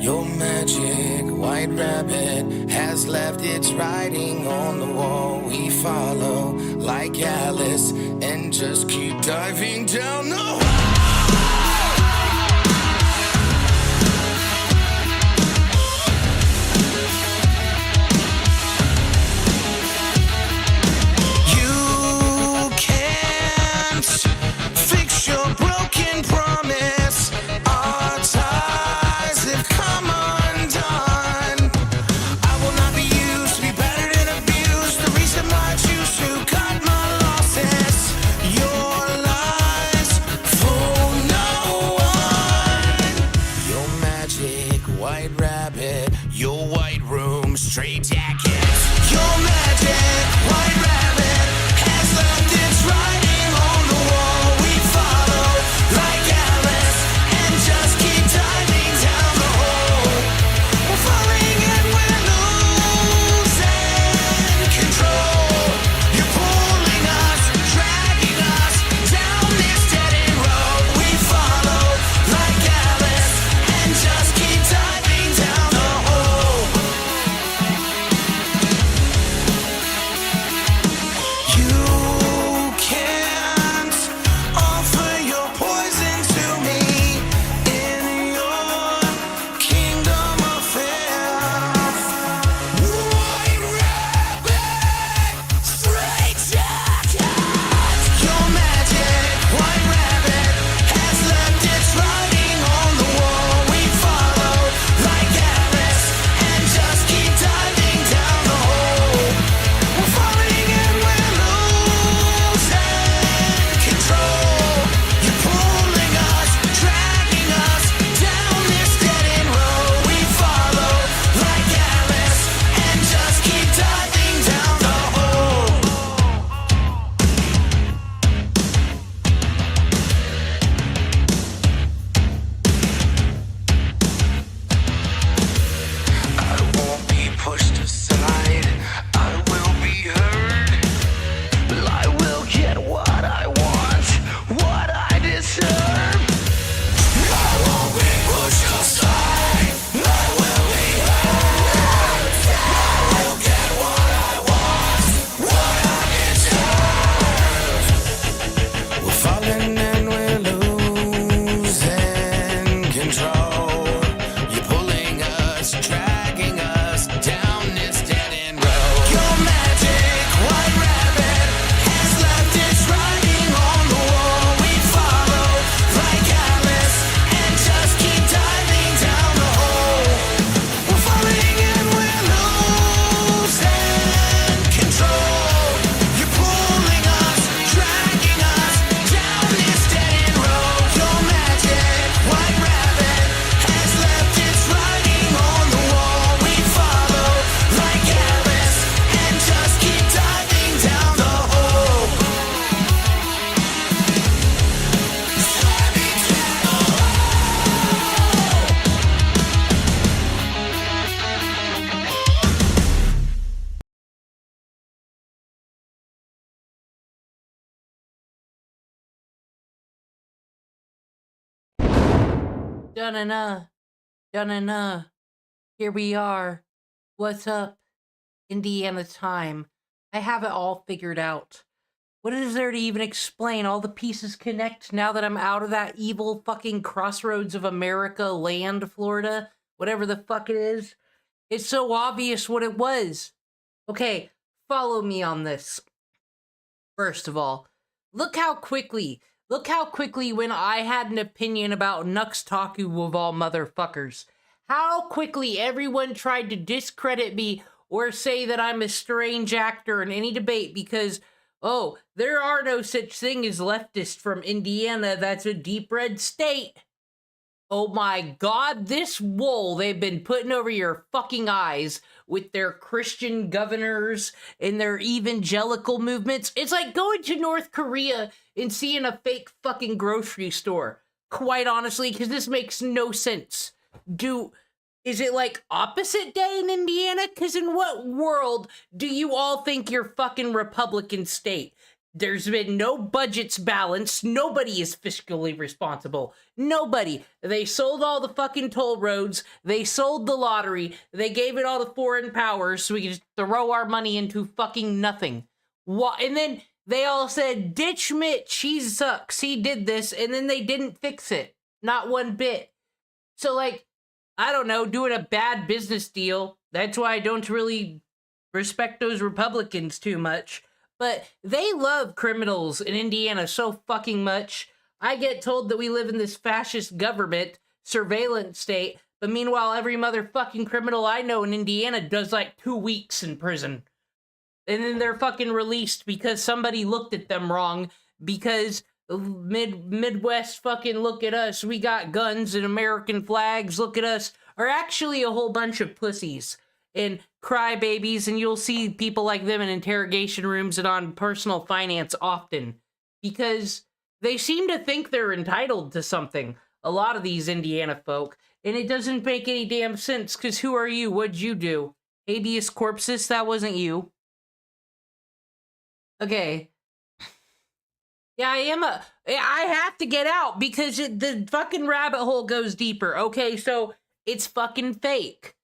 Your magic white rabbit has left its writing on the wall. We follow like Alice and just keep diving down the hole. Straight jackets. Your magic white rabbit has left its writing on the wall. We follow like Alice and just keep diving down the hole. We're falling and we're losing control. You're pulling us, dragging us down this dead end road. We follow like Alice and just keep diving down the hole. Dun-na-na, dun-na-na. Here we are. What's up? Indiana time. I have it all figured out. What is there to even explain? All the pieces connect now that I'm out of that evil fucking crossroads of America land, Florida. Whatever the fuck it is. It's so obvious what it was. Okay, follow me on this. First of all, look how quickly when I had an opinion about Nux Taku of all motherfuckers, how quickly everyone tried to discredit me or say that I'm a strange actor in any debate because, oh, there are no such thing as leftists from Indiana. That's a deep red state. Oh my God, this wool they've been putting over your fucking eyes with their Christian governors and their evangelical movements. It's like going to North Korea and seeing a fake fucking grocery store. Quite honestly, because this makes no sense. Is it like opposite day in Indiana? Because in what world do you all think you're fucking Republican state? There's been no budgets balanced. Nobody is fiscally responsible. Nobody. They sold all the fucking toll roads. They sold the lottery. They gave it all to foreign powers so we could just throw our money into fucking nothing. And then they all said, ditch Mitch, he sucks, he did this, and then they didn't fix it. Not one bit. So, like, I don't know, doing a bad business deal. That's why I don't really respect those Republicans too much. But they love criminals in Indiana so fucking much. I get told that we live in this fascist government, surveillance state, but meanwhile every motherfucking criminal I know in Indiana does like 2 weeks in prison. And then they're fucking released because somebody looked at them wrong, because Midwest fucking look at us, we got guns and American flags, look at us, are actually a whole bunch of pussies and crybabies, and you'll see people like them in interrogation rooms and on personal finance often, because they seem to think they're entitled to something, a lot of these Indiana folk, and it doesn't make any damn sense, because who are you? What'd you do? Habeas corpus? That wasn't you. Okay. Yeah, I have to get out, because the fucking rabbit hole goes deeper. Okay, so it's fucking fake.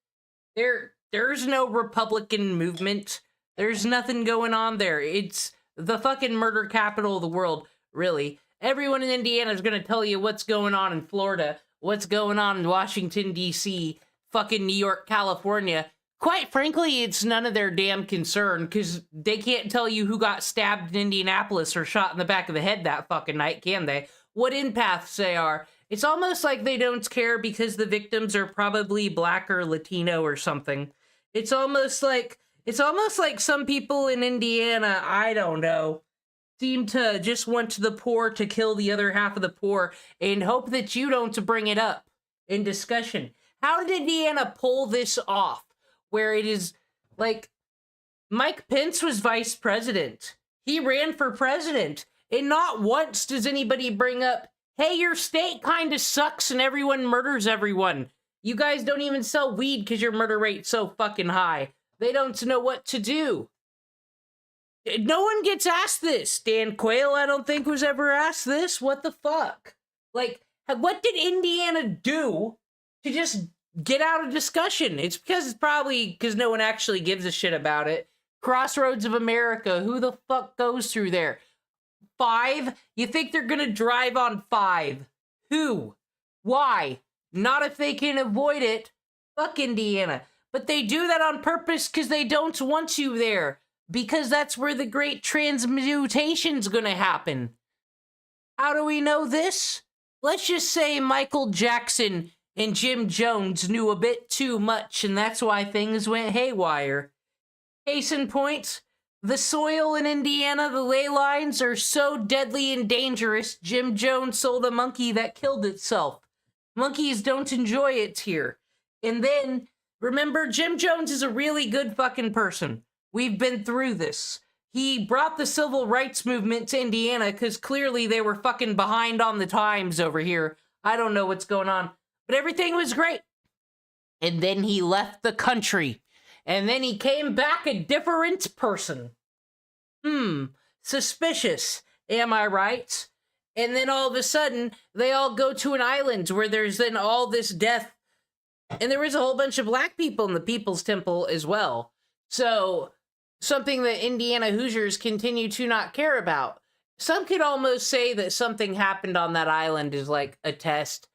There's no Republican movement. There's nothing going on there. It's the fucking murder capital of the world, really. Everyone in Indiana is going to tell you what's going on in Florida, what's going on in Washington, D.C., fucking New York, California. Quite frankly, it's none of their damn concern, because they can't tell you who got stabbed in Indianapolis or shot in the back of the head that fucking night, can they? What empaths they are. It's almost like they don't care because the victims are probably black or Latino or something. It's almost like some people in Indiana, I don't know, seem to just want the poor to kill the other half of the poor and hope that you don't bring it up in discussion. How did Indiana pull this off? Where it is, like, Mike Pence was vice president. He ran for president. And not once does anybody bring up, hey, your state kind of sucks and everyone murders everyone. You guys don't even sell weed because your murder rate's so fucking high. They don't know what to do. No one gets asked this. Dan Quayle, I don't think, was ever asked this. What the fuck? Like, what did Indiana do to just get out of discussion? It's probably because no one actually gives a shit about it. Crossroads of America, who the fuck goes through there? 5? You think they're gonna drive on 5? Who? Why? Not if they can avoid it. Fuck Indiana. But they do that on purpose because they don't want you there. Because that's where the great transmutation's gonna happen. How do we know this? Let's just say Michael Jackson and Jim Jones knew a bit too much, and that's why things went haywire. Case in point, the soil in Indiana, the ley lines are so deadly and dangerous, Jim Jones sold a monkey that killed itself. Monkeys don't enjoy it here. And then, remember, Jim Jones is a really good fucking person. We've been through this. He brought the civil rights movement to Indiana because clearly they were fucking behind on the times over here. I don't know what's going on. But everything was great. And then he left the country. And then he came back a different person. Suspicious. Am I right? And then all of a sudden, they all go to an island where there's then all this death. And there was a whole bunch of black people in the People's Temple as well. So, something that Indiana Hoosiers continue to not care about. Some could almost say that something happened on that island is like a test.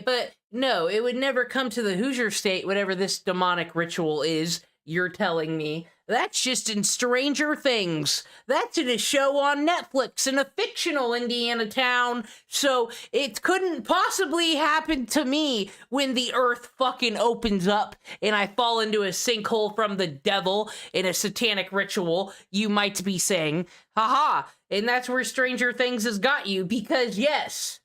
But no, it would never come to the Hoosier state, whatever this demonic ritual is, you're telling me. That's just in Stranger Things. That's in a show on Netflix in a fictional Indiana town. So it couldn't possibly happen to me when the earth fucking opens up and I fall into a sinkhole from the devil in a satanic ritual, you might be saying. Haha. And that's where Stranger Things has got you, because yes,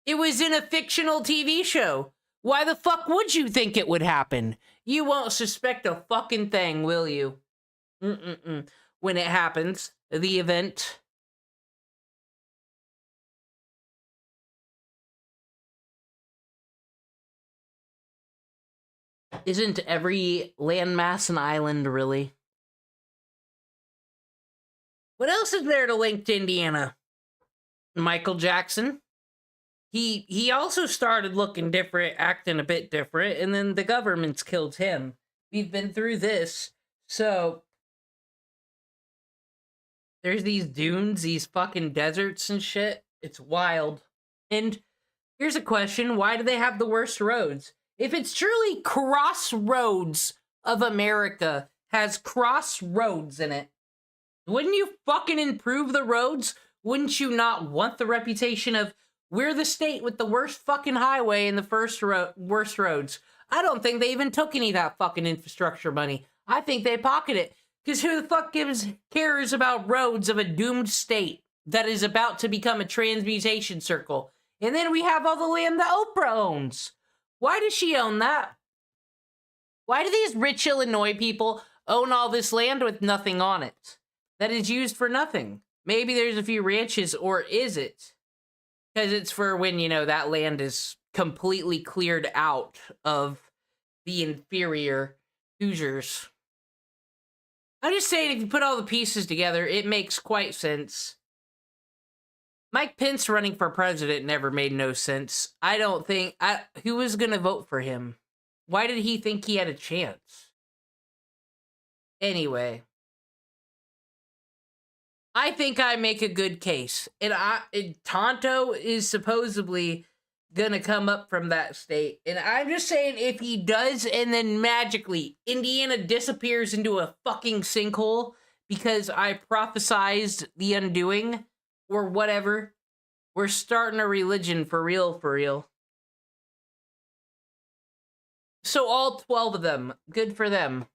it was in a fictional TV show. Why the fuck would you think it would happen? You won't suspect a fucking thing, will you? When it happens, the event. Isn't every landmass an island, really? What else is there to link to Indiana? Michael Jackson. He also started looking different, acting a bit different, and then the government's killed him. We've been through this. So there's these dunes, these fucking deserts and shit. It's wild. And here's a question. Why do they have the worst roads? If it's truly Crossroads of America has crossroads in it, wouldn't you fucking improve the roads? Wouldn't you not want the reputation of, we're the state with the worst fucking highway and the worst roads? I don't think they even took any of that fucking infrastructure money. I think they pocketed it. Because who the fuck cares about roads of a doomed state that is about to become a transmutation circle? And then we have all the land that Oprah owns. Why does she own that? Why do these rich Illinois people own all this land with nothing on it that is used for nothing? Maybe there's a few ranches, or is it? Because it's for when, you know, that land is completely cleared out of the inferior Hoosiers. I'm just saying, if you put all the pieces together, it makes quite sense. Mike Pence running for president never made no sense. I don't think... who was going to vote for him? Why did he think he had a chance? Anyway. I think I make a good case. And Tonto is supposedly gonna come up from that state. And I'm just saying, if he does, and then magically Indiana disappears into a fucking sinkhole because I prophesized the undoing, or whatever, we're starting a religion for real, for real. So all 12 of them, good for them.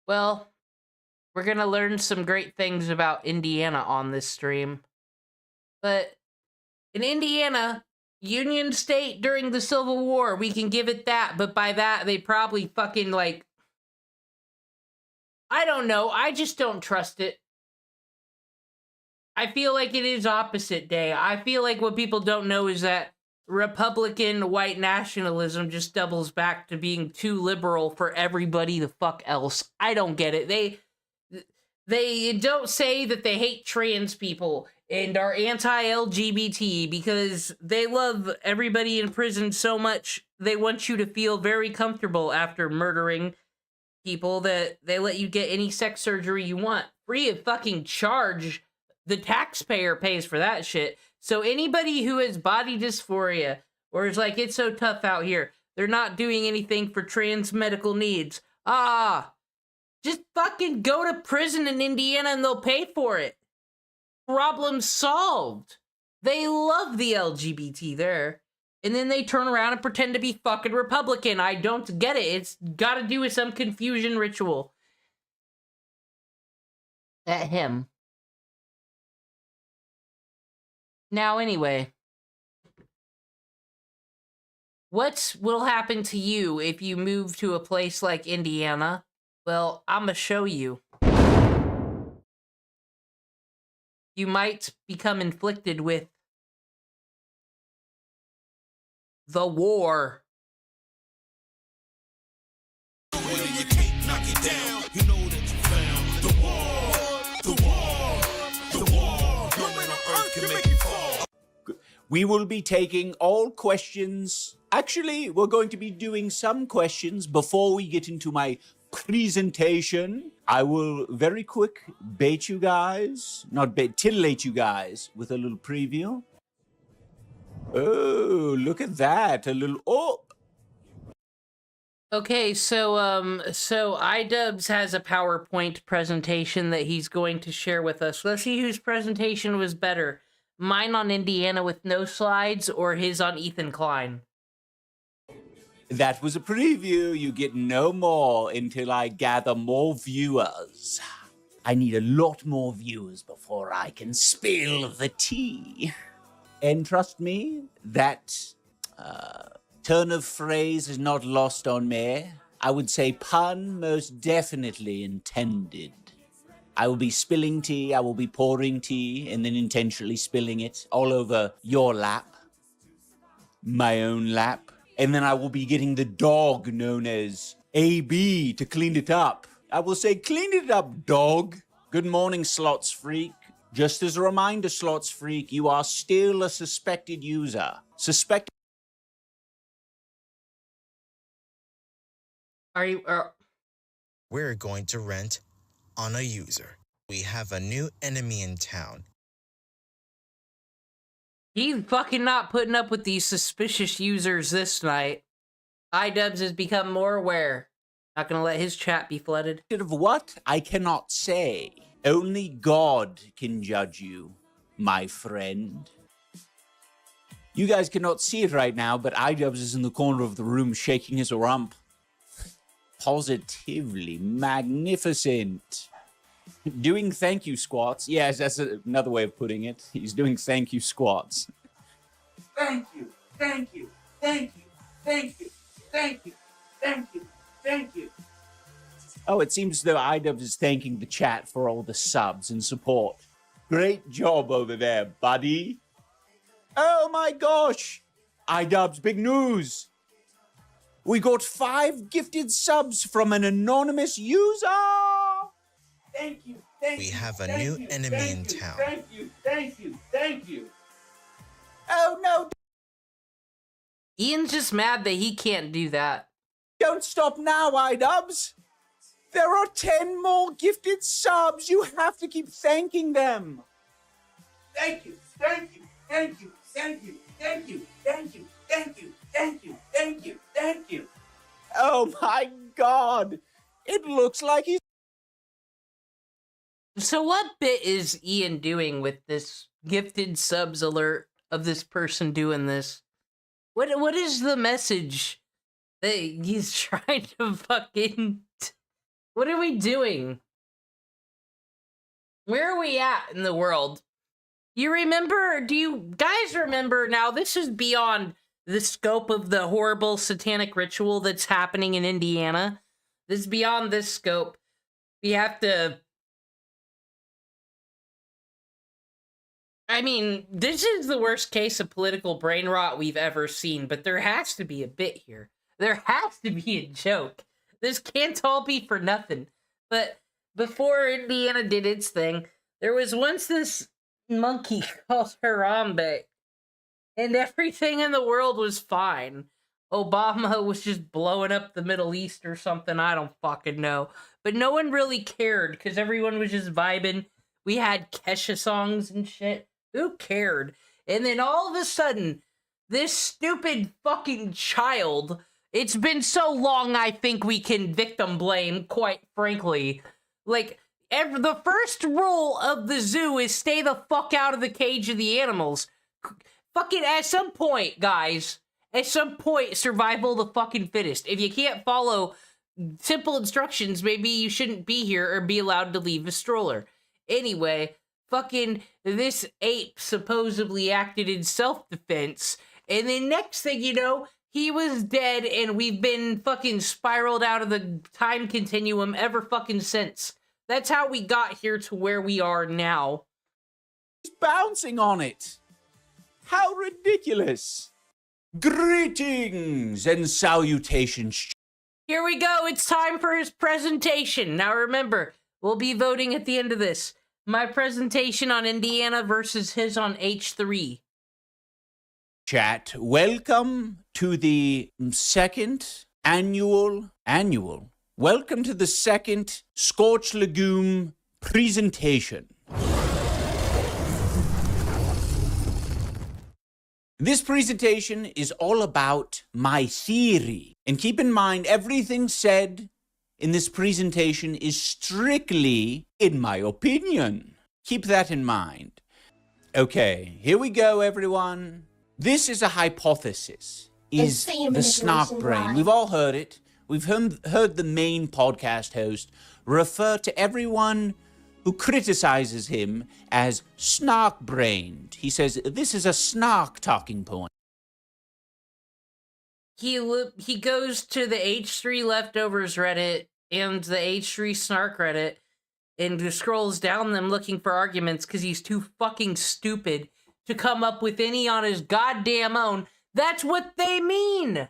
Well, we're going to learn some great things about Indiana on this stream. But in Indiana, Union State during the Civil War, we can give it that. But by that, they probably fucking, like... I don't know. I just don't trust it. I feel like it is opposite day. I feel like what people don't know is that Republican white nationalism just doubles back to being too liberal for everybody the fuck else. I don't get it. They don't say that they hate trans people and are anti-LGBT because they love everybody in prison so much they want you to feel very comfortable after murdering people that they let you get any sex surgery you want free of fucking charge. The taxpayer pays for that shit. So anybody who has body dysphoria or is like, it's so tough out here, they're not doing anything for trans medical needs. Just fucking go to prison in Indiana and they'll pay for it. Problem solved. They love the LGBT there. And then they turn around and pretend to be fucking Republican. I don't get it. It's got to do with some confusion ritual. At him. Now, anyway. What will happen to you if you move to a place like Indiana? Well, I'm gonna show you. You might become inflicted with the war. We will be taking all questions. Actually, we're going to be doing some questions before we get into my presentation. I will very quick bait you guys, titillate you guys with a little preview. Oh, look at that. Okay, so idubbbz has a PowerPoint presentation that he's going to share with us. Let's see whose presentation was better. Mine on Indiana with no slides, or his on Ethan Klein? That was a preview. You get no more until I gather more viewers. I need a lot more viewers before I can spill the tea. And trust me, that turn of phrase is not lost on me. I would say pun most definitely intended. I will be spilling tea, I will be pouring tea, and then intentionally spilling it all over your lap. My own lap. And then I will be getting the dog known as AB to clean it up. I will say, clean it up, dog. Good morning, Slots Freak. Just as a reminder, Slots Freak, you are still a suspected user. Suspected. Are you? We're going to rent on a user. We have a new enemy in town. He's fucking not putting up with these suspicious users this night. idubbbz has become more aware. Not gonna let his chat be flooded. Of what? I cannot say. Only God can judge you, my friend. You guys cannot see it right now, but idubbbz is in the corner of the room shaking his rump. Positively magnificent. Doing thank you squats. Yes, that's another way of putting it. He's doing thank you squats. Thank you, thank you, thank you, thank you, thank you, thank you, thank you. Oh, it seems as though idubbbz is thanking the chat for all the subs and support. Great job over there, buddy. Oh my gosh! idubbbz, big news! We got 5 gifted subs from an anonymous user! Thank you, thank you. We have a new enemy in town. Thank you, thank you, thank you. Oh no! Ian's just mad that he can't do that. Don't stop now, idubbbz! There are 10 more gifted subs! You have to keep thanking them! Thank you, thank you, thank you, thank you, thank you, thank you, thank you, thank you, thank you, thank you. Oh my god! It looks like he's... So what bit is Ian doing with this gifted subs alert of this person doing this? What is the message that he's trying to fucking... What are we doing? Where are we at in the world? You remember, do you guys remember, now this is beyond the scope of the horrible satanic ritual that's happening in Indiana. This is beyond this scope. We have to... I mean, this is the worst case of political brain rot we've ever seen, but there has to be a bit here. There has to be a joke. This can't all be for nothing. But before Indiana did its thing, there was once this monkey called Harambe, and everything in the world was fine. Obama was just blowing up the Middle East or something, I don't fucking know. But no one really cared, because everyone was just vibing. We had Kesha songs and shit. Who cared? And then all of a sudden, this stupid fucking child... It's been so long, I think we can victim blame, quite frankly. Like, the first rule of the zoo is stay the fuck out of the cage of the animals. Fucking, at some point, guys, at some point, survival of the fucking fittest. If you can't follow simple instructions, maybe you shouldn't be here or be allowed to leave the stroller. Anyway, fucking, this ape supposedly acted in self-defense, and then next thing you know, he was dead, and we've been fucking spiraled out of the time continuum ever fucking since. That's how we got here to where we are now. He's bouncing on it. How ridiculous. Greetings and salutations. Here we go. It's time for his presentation. Now remember, we'll be voting at the end of this. My presentation on Indiana versus his on H3. Chat, welcome to the second annual, welcome to the second Scorched Legume presentation. This presentation is all about my theory. And keep in mind, everything said in this presentation is strictly in my opinion. Keep that in mind. Okay, here we go, everyone. This is a hypothesis, is the snark brain. We've all heard it. We've heard the main podcast host refer to everyone who criticizes him as snark-brained. He says, this is a snark talking point. He goes to the H3 Leftovers Reddit and the H3 Snark Reddit and scrolls down them looking for arguments because he's too fucking stupid to come up with any on his goddamn own. That's what they mean.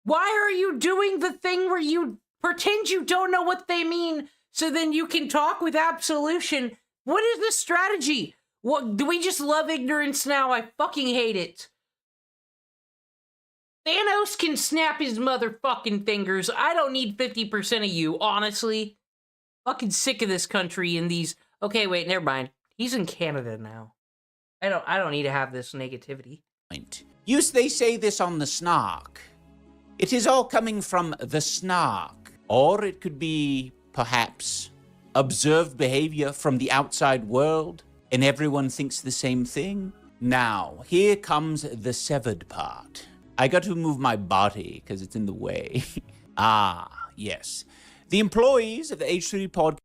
Why are you doing the thing where you pretend you don't know what they mean so then you can talk with absolution? What is the strategy? What, do we just love ignorance now? I fucking hate it. Thanos can snap his motherfucking fingers. I don't need 50% of you, honestly. Fucking sick of this country and these... Okay, wait, never mind. He's in Canada now. I don't need to have this negativity. Use they say this on the snark. It is all coming from the snark. Or it could be, perhaps, observed behavior from the outside world, and everyone thinks the same thing. Now, here comes the severed part. I got to move my body because it's in the way. Ah, yes. The employees of the H3 podcast.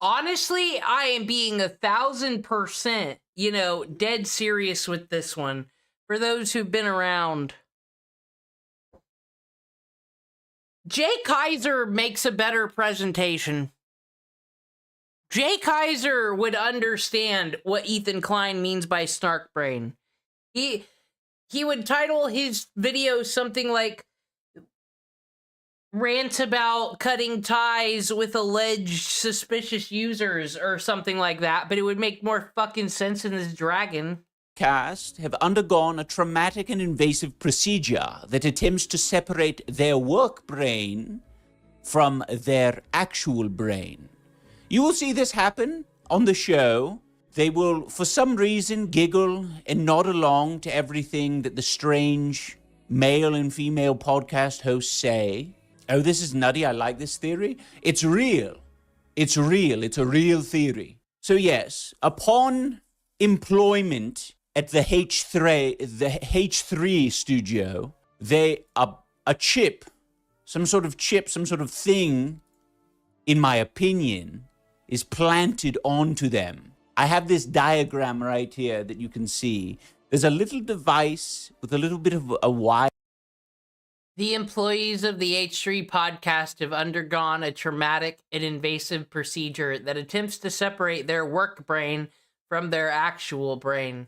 Honestly, I am being 1,000%, dead serious with this one. For those who've been around. Jay Kaiser makes a better presentation. Jay Kaiser would understand what Ethan Klein means by snark brain. He would title his video something like rant about cutting ties with alleged suspicious users or something like that, but it would make more fucking sense in this dragon. Have undergone a traumatic and invasive procedure that attempts to separate their work brain from their actual brain. You will see this happen on the show. They will, for some reason, giggle and nod along to everything that the strange male and female podcast hosts say. Oh, this is nutty. I like this theory. It's real. It's real. It's a real theory. So yes, upon employment at the H3 studio, a chip, some sort of thing, in my opinion, is planted onto them. I have this diagram right here that you can see. There's a little device with a little bit of a wire. The employees of the H3 podcast have undergone a traumatic and invasive procedure that attempts to separate their work brain from their actual brain.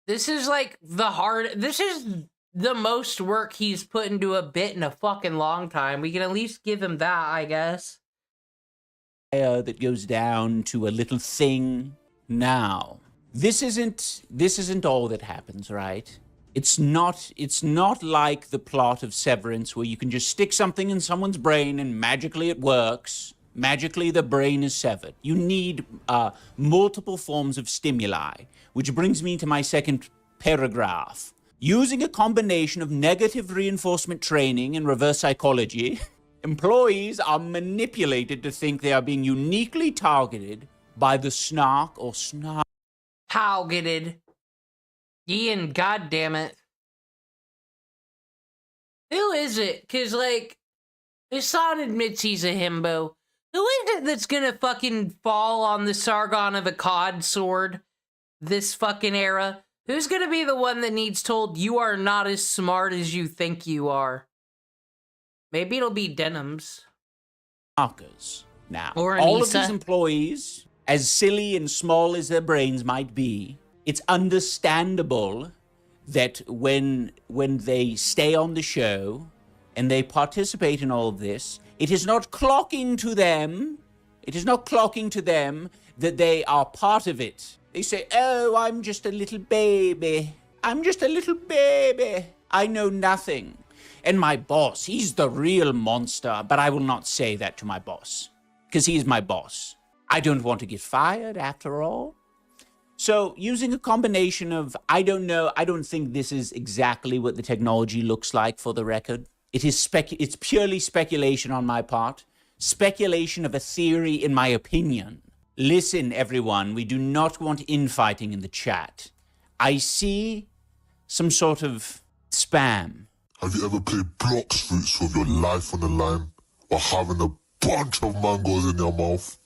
This is like this is the most work he's put into a bit in a fucking long time. We can at least give him that, I guess. That goes down to a little thing. Now, this isn't all that happens, right? It's not like the plot of Severance where you can just stick something in someone's brain and magically it works. Magically, the brain is severed. You need multiple forms of stimuli, which brings me to my second paragraph. Using a combination of negative reinforcement training and reverse psychology, employees are manipulated to think they are being uniquely targeted by the snark or snark. Targeted. Ian, goddammit. Who is it? Because, Hassan admits he's a himbo. Who is it that's gonna fucking fall on the Sargon of Akkad sword this fucking era? Who's gonna be the one that needs told you are not as smart as you think you are? Maybe it'll be DemonCringe. Now, Or all of Anissa. these employees, as silly and small as their brains might be, it's understandable that when they stay on the show and they participate in all of this, it is not clocking to them that they are part of it. They say, oh, I'm just a little baby. I'm just a little baby. I know nothing. And my boss, he's the real monster, but I will not say that to my boss, because he's my boss. I don't want to get fired after all. So using a combination of, I don't know, I don't think this is exactly what the technology looks like, for the record. It's purely speculation on my part. Speculation of a theory, in my opinion. Listen, everyone, we do not want infighting in the chat. I see some sort of spam. Have you ever played blocks fruits with your life on the line or having a bunch of mangoes in your mouth?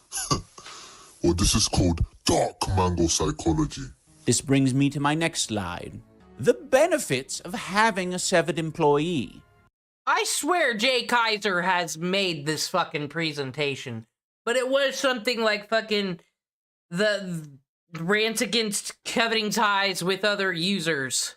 Well, this is called dark mango psychology. This brings me to my next slide. The benefits of having a severed employee. I swear Jay Kaiser has made this fucking presentation. But it was something like fucking the rant against cutting ties with other users.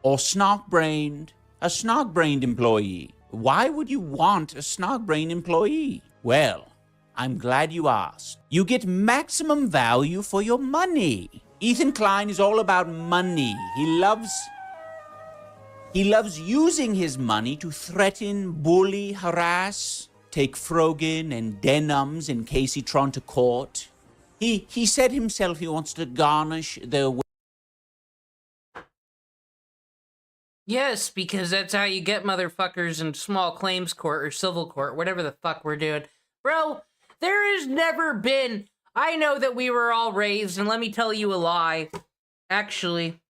Or snark-brained, a snark-brained employee. Why would you want a snark-brained employee? Well, I'm glad you asked. You get maximum value for your money. Ethan Klein is all about money. He loves using his money to threaten, bully, harass, take Frogan and DemonCringe and Casey Tron to court. He said himself he wants to garnish their... Yes, because that's how you get motherfuckers in small claims court or civil court, whatever the fuck we're doing. Bro, there has never been... I know that we were all raised, and let me tell you a lie. Actually,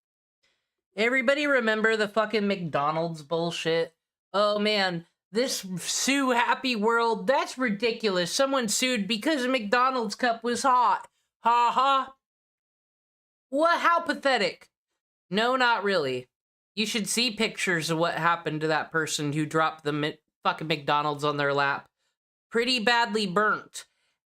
everybody remember the fucking McDonald's bullshit? Oh man, this sue happy world, that's ridiculous. Someone sued because a McDonald's cup was hot. Ha ha. What? How pathetic. No, not really. You should see pictures of what happened to that person who dropped the fucking McDonald's on their lap. Pretty badly burnt,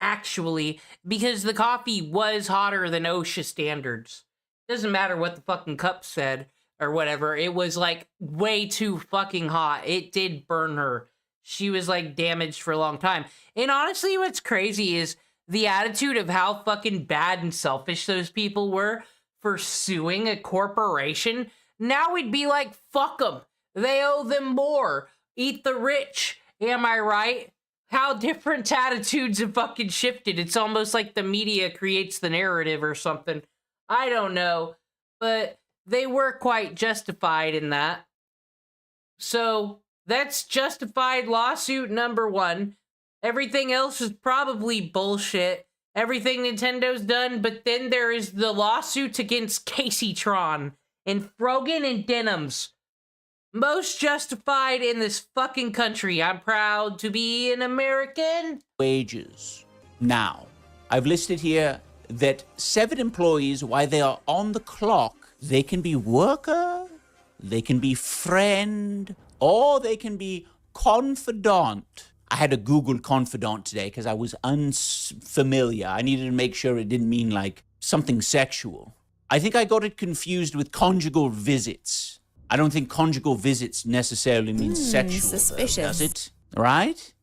actually, because the coffee was hotter than OSHA standards. Doesn't matter what the fucking cup said or whatever. It was like way too fucking hot. It did burn her. She was like damaged for a long time. And honestly, what's crazy is the attitude of how fucking bad and selfish those people were for suing a corporation. Now we'd be like, fuck them. They owe them more. Eat the rich. Am I right? How different attitudes have fucking shifted. It's almost like the media creates the narrative or something. I don't know. But they were quite justified in that. So that's justified lawsuit number one. Everything else is probably bullshit. Everything Nintendo's done, but then there is the lawsuits against Casey Tron and Frogan and DemonCringe. Most justified in this fucking country. I'm proud to be an American. Wages. Now, I've listed here that 7 employees, while they are on the clock, they can be worker, they can be friend, or they can be confidant. I had to Google confidant today because I was unfamiliar. I needed to make sure it didn't mean like something sexual. I think I got it confused with conjugal visits. I don't think conjugal visits necessarily means sexual, suspicious. though, does it? Right?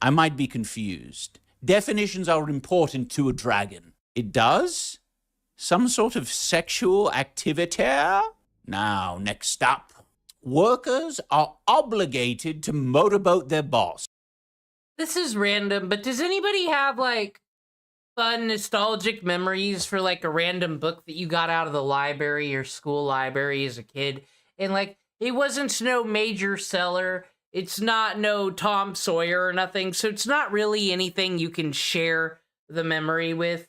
I might be confused. Definitions are important to a dragon. It does? Some sort of sexual activity? Now, next up. Workers are obligated to motorboat their boss. This is random, but does anybody have, like, fun, nostalgic memories for, like, a random book that you got out of the library or school library as a kid? And, like, it wasn't no major seller. It's not no Tom Sawyer or nothing, so it's not really anything you can share the memory with.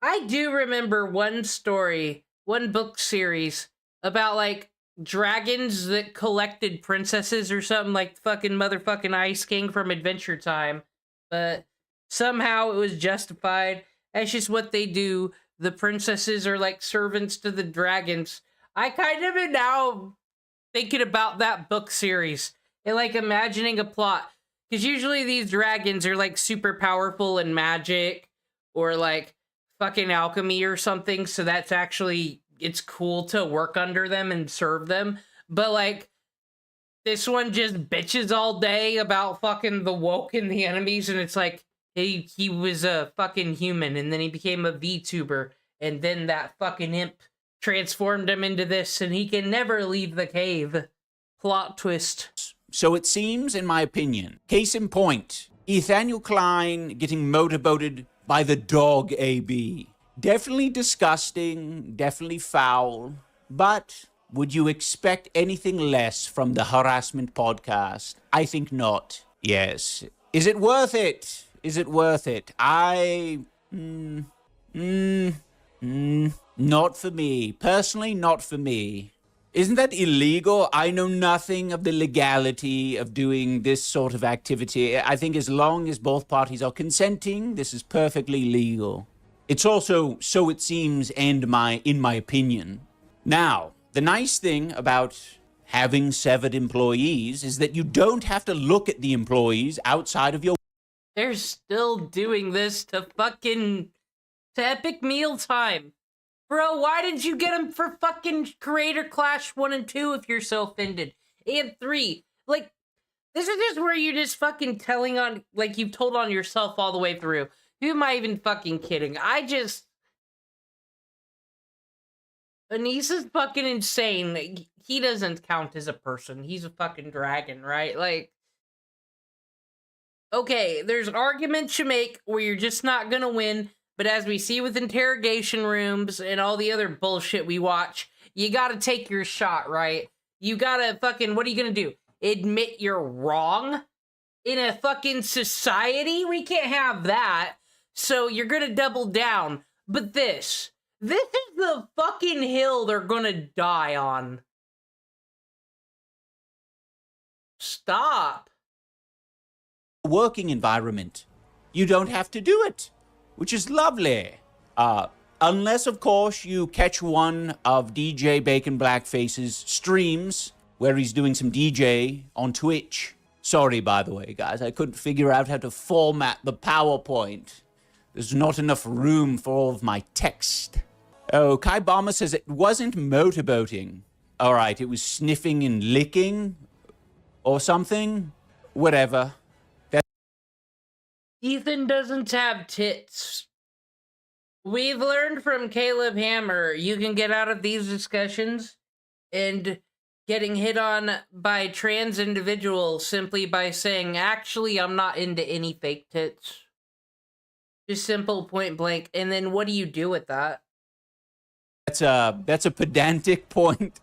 I do remember one story, one book series about, like, dragons that collected princesses or something, like fucking motherfucking Ice King from Adventure Time. But somehow it was justified. That's just what they do. The princesses are like servants to the dragons. I kind of am now thinking about that book series and like imagining a plot. Because usually these dragons are like super powerful in magic or like fucking alchemy or something. So that's actually, it's cool to work under them and serve them. But like, this one just bitches all day about fucking the woke and the enemies. And it's like, he was a fucking human and then he became a VTuber. And then that fucking imp transformed him into this and he can never leave the cave. Plot twist. So it seems, in my opinion, case in point, Nathaniel Klein getting motorboated by the dog AB. Definitely disgusting, definitely foul, but would you expect anything less from the Harassment Podcast? I think not. Yes. Is it worth it? Is it worth it? Not for me. Personally, not for me. Isn't that illegal? I know nothing of the legality of doing this sort of activity. I think as long as both parties are consenting, this is perfectly legal. It's also, so it seems, in my opinion. Now, the nice thing about having severed employees is that you don't have to look at the employees outside of your... They're still doing this to fucking to Epic Meal Time. Bro, why did you get him for fucking Creator Clash 1 and 2 if you're so offended? And 3. Like, this is just where you're just fucking telling on, like, you've told on yourself all the way through. Who am I even fucking kidding? Anissa's fucking insane. He doesn't count as a person. He's a fucking dragon, right? Like, okay, there's arguments you make where you're just not gonna win, but as we see with interrogation rooms and all the other bullshit we watch, you gotta take your shot, right? You gotta fucking, what are you gonna do? Admit you're wrong? In a fucking society? We can't have that. So you're gonna double down. But this is the fucking hill they're gonna die on. Stop. Working environment. You don't have to do it, which is lovely. Unless, of course, you catch one of DJ Bacon Blackface's streams where he's doing some DJ on Twitch. Sorry, by the way, guys, I couldn't figure out how to format the PowerPoint. There's not enough room for all of my text. Oh, Kai Bomber says it wasn't motorboating. All right, it was sniffing and licking or something. Whatever. Ethan doesn't have tits. We've learned from Caleb Hammer, you can get out of these discussions and getting hit on by trans individuals simply by saying, actually, I'm not into any fake tits. Just simple, point blank. And then what do you do with that? That's a pedantic point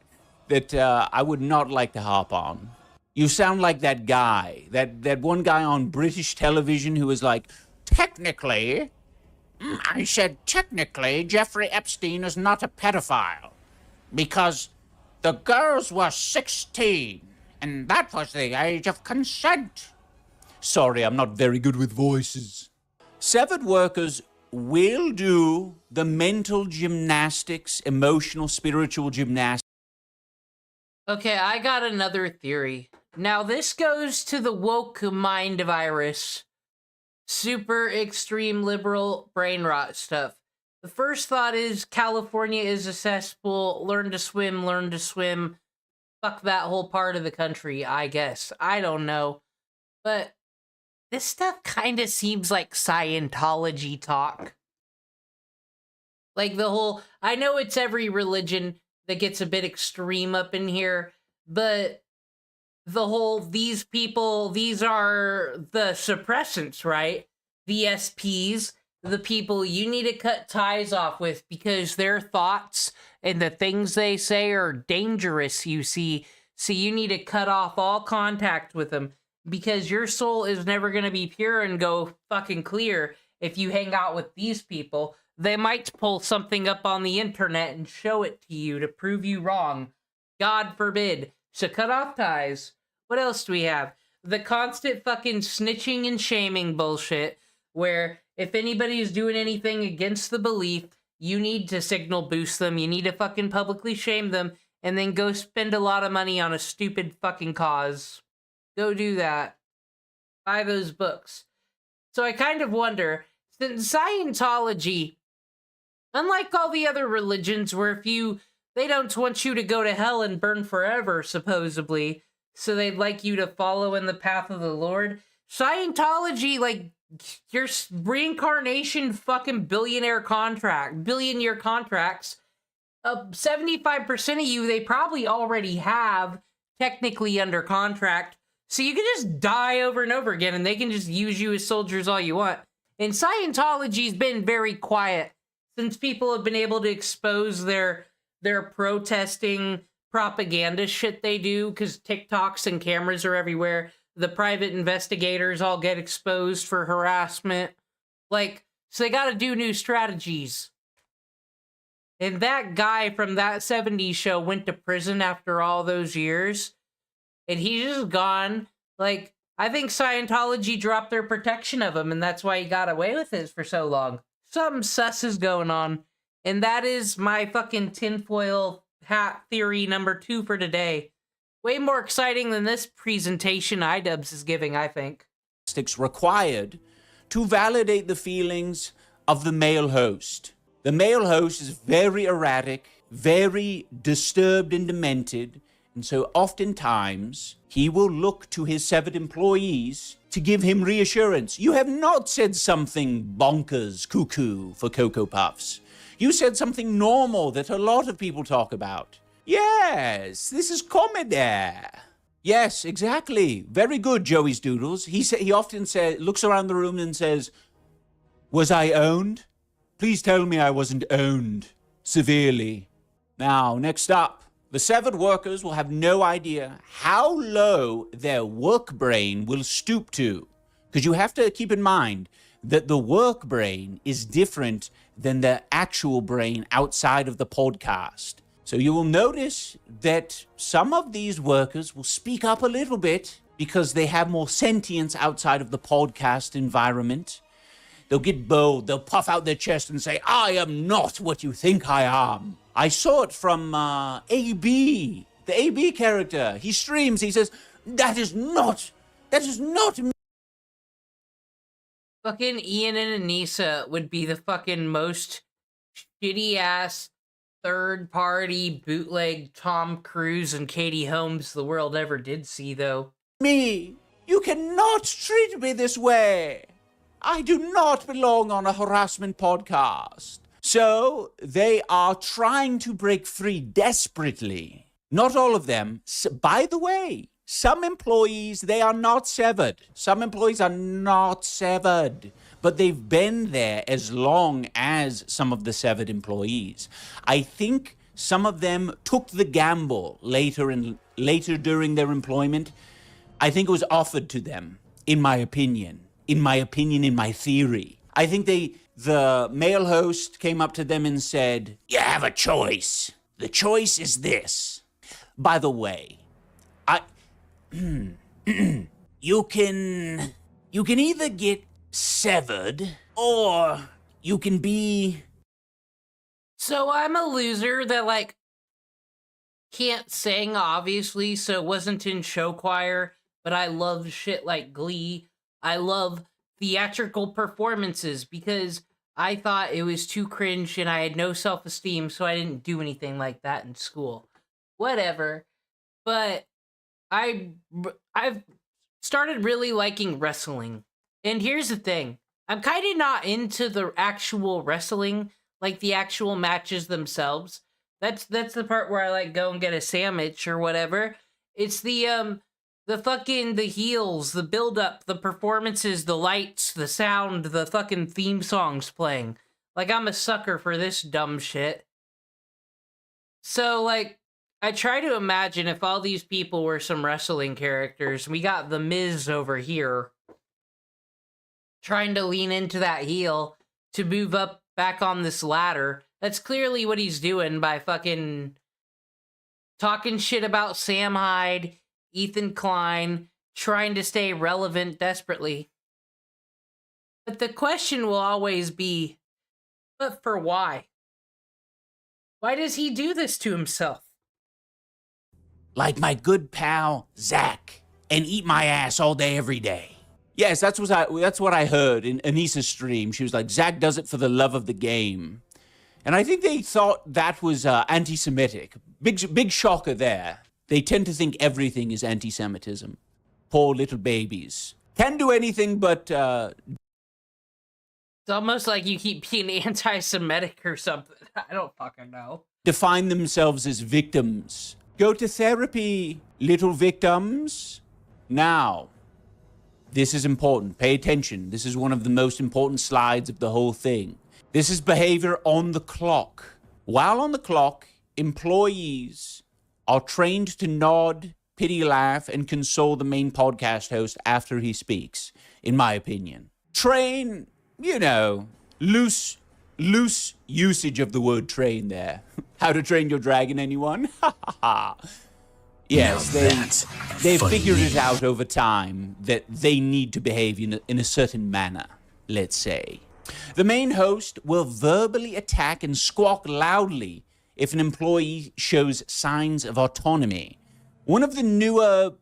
that I would not like to hop on. You sound like that guy, that one guy on British television who was like, technically, I said technically Jeffrey Epstein is not a pedophile because the girls were 16 and that was the age of consent. Sorry, I'm not very good with voices. Severed workers will do the mental gymnastics, emotional, spiritual gymnastics. Okay, I got another theory. Now, this goes to the woke mind virus. Super extreme liberal brain rot stuff. The first thought is California is a cesspool. Learn to swim, learn to swim. Fuck that whole part of the country, I guess. I don't know. But this stuff kind of seems like Scientology talk. Like the whole, I know it's every religion that gets a bit extreme up in here, but the whole, these people, these are the suppressants, right? The SPs, the people you need to cut ties off with because their thoughts and the things they say are dangerous, you see. So you need to cut off all contact with them because your soul is never going to be pure and go fucking clear if you hang out with these people. They might pull something up on the internet and show it to you to prove you wrong. God forbid. So cut off ties. What else do we have? The constant fucking snitching and shaming bullshit, where if anybody is doing anything against the belief, you need to signal boost them, you need to fucking publicly shame them, and then go spend a lot of money on a stupid fucking cause. Go do that. Buy those books. So I kind of wonder, since Scientology, unlike all the other religions where they don't want you to go to hell and burn forever, supposedly, so they'd like you to follow in the path of the Lord, Scientology, like, your reincarnation fucking billion-year contracts, 75% of you, they probably already have technically under contract, so you can just die over and over again, and they can just use you as soldiers all you want. And Scientology's been very quiet since people have been able to expose their protesting propaganda shit they do, because TikToks and cameras are everywhere. The private investigators all get exposed for harassment. Like, so they gotta do new strategies. And that guy from that 70s show went to prison after all those years. And he's just gone. Like, I think Scientology dropped their protection of him, and that's why he got away with it for so long. Something sus is going on. And that is my fucking tinfoil hat theory number 2 for today. Way more exciting than this presentation idubbbz is giving, I think. Required to validate the feelings of the male host. The male host is very erratic, very disturbed and demented, and so oftentimes he will look to his severed employees to give him reassurance. You have not said something bonkers, cuckoo for Cocoa Puffs. You said something normal that a lot of people talk about. Yes, this is comedy. Yes, exactly. Very good, Joey's Doodles. He often looks around the room and says, "Was I owned? Please tell me I wasn't owned severely." Now, next up, the severed workers will have no idea how low their work brain will stoop to. Because you have to keep in mind that the work brain is different than the actual brain outside of the podcast. So you will notice that some of these workers will speak up a little bit because they have more sentience outside of the podcast environment. They'll get bold, they'll puff out their chest and say, "I am not what you think I am." I saw it from AB, the AB character. He streams, he says, that is not me. Fucking Ian and Anissa would be the fucking most shitty-ass third-party bootleg Tom Cruise and Katie Holmes the world ever did see, though. Me, you cannot treat me this way. I do not belong on a harassment podcast. So they are trying to break free desperately. Not all of them. By the way, some employees, they are not severed. Some employees are not severed, but they've been there as long as some of the severed employees. I think some of them took the gamble later during their employment. I think it was offered to them, in my opinion, in my theory. I think the male host came up to them and said, "You have a choice. The choice is this. By the way, you can either get severed or you can be..." So I'm a loser that, can't sing, obviously, so wasn't in show choir, but I love shit like Glee. I love theatrical performances because I thought it was too cringe and I had no self-esteem, so I didn't do anything like that in school. Whatever. But I've started really liking wrestling. And here's the thing. I'm kind of not into the actual wrestling, like the actual matches themselves. That's the part where I go and get a sandwich or whatever. It's the heels, the build-up, the performances, the lights, the sound, the fucking theme songs playing. I'm a sucker for this dumb shit. So, I try to imagine if all these people were some wrestling characters. We got The Miz over here trying to lean into that heel to move up back on this ladder. That's clearly what he's doing by fucking talking shit about Sam Hyde, Ethan Klein, trying to stay relevant desperately. But the question will always be, but for why? Why does he do this to himself? Like my good pal, Zach, and eat my ass all day, every day. Yes, that's what I heard in Anissa's stream. She was like, Zach does it for the love of the game. And I think they thought that was anti-Semitic. Big shocker there. They tend to think everything is anti-Semitism. Poor little babies. Can't do anything but... It's almost like you keep being anti-Semitic or something. I don't fucking know. define themselves as victims. Go to therapy, little victims. Now, this is important. Pay attention. This is one of the most important slides of the whole thing. This is behavior on the clock. While on the clock, employees are trained to nod, pity laugh, and console the main podcast host after he speaks, in my opinion. Train, you know, loose usage of the word train there. How to Train Your Dragon, anyone? Yes, they've figured it out over time that they need to behave in a certain manner, let's say. The main host will verbally attack and squawk loudly if an employee shows signs of autonomy. One of the newer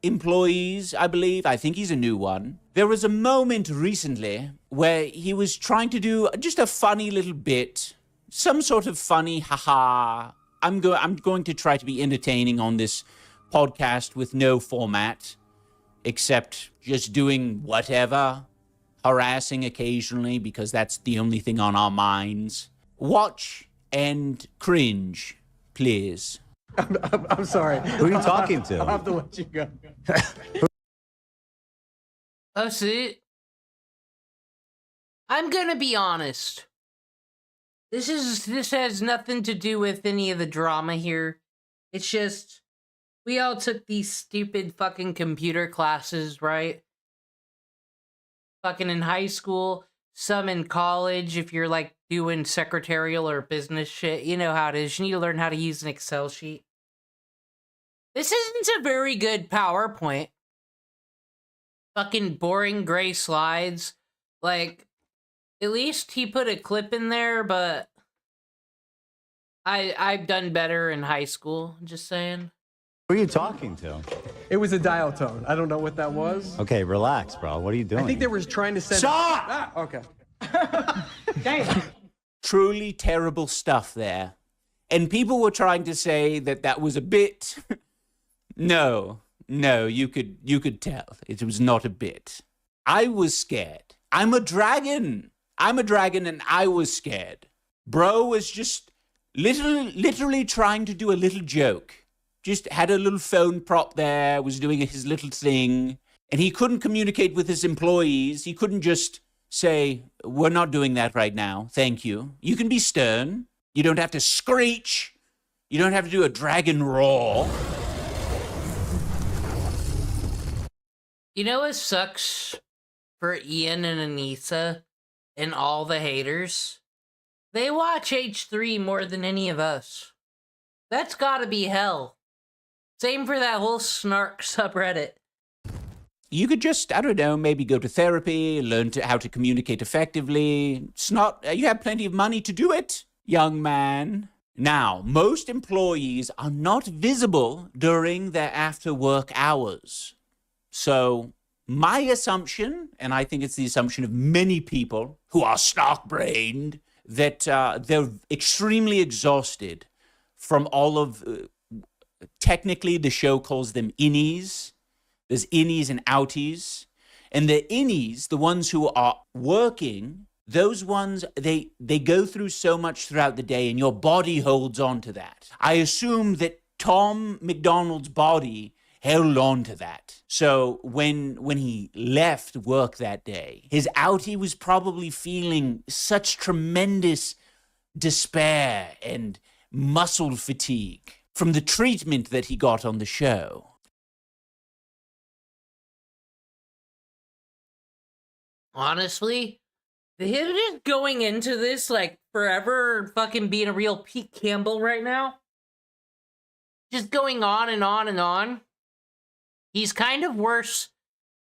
employees, I believe. I think he's a new one. There was a moment recently where he was trying to do just a funny little bit, some sort of funny haha. I'm going to try to be entertaining on this podcast with no format, except just doing whatever, harassing occasionally because that's the only thing on our minds. Watch and cringe, please. I'm sorry. Who are you talking to? I'll have to let you go. That's it. I'm gonna be honest. This has nothing to do with any of the drama here. It's just we all took these stupid fucking computer classes, right? Fucking in high school, some in college if you're like doing secretarial or business shit. You know how it is. You need to learn how to use an Excel sheet. This isn't a very good PowerPoint. Fucking boring gray slides. Like, at least he put a clip in there, but I've done better in high school, just saying. Who are you talking to? It was a dial tone. I don't know what that was. Okay, relax, bro. What are you doing? I think they were trying to send. Stop! Ah, okay. Damn. Truly terrible stuff there. And people were trying to say that that was a bit. No, you could tell. It was not a bit. I was scared. I'm a dragon and I was scared. Bro was just literally trying to do a little joke. Just had a little phone prop there, was doing his little thing, and he couldn't communicate with his employees. He couldn't just say, we're not doing that right now, thank you. You can be stern. You don't have to screech. You don't have to do a dragon roar. You know what sucks for Ian and Anissa and all the haters? They watch H3 more than any of us. That's gotta be hell. Same for that whole snark subreddit. You could just, I don't know, maybe go to therapy, learn how to communicate effectively. You have plenty of money to do it, young man. Now, most employees are not visible during their after-work hours. So, my assumption, and I think it's the assumption of many people who are snark-brained, that they're extremely exhausted from all of, technically the show calls them innies. There's innies and outies. And the innies, the ones who are working, those ones, they go through so much throughout the day and your body holds on to that. I assume that Tom McDonald's body held on to that. So when he left work that day, his outie was probably feeling such tremendous despair and muscle fatigue from the treatment that he got on the show. Honestly, him just going into this like forever fucking being a real Pete Campbell right now, just going on and on and on. He's kind of worse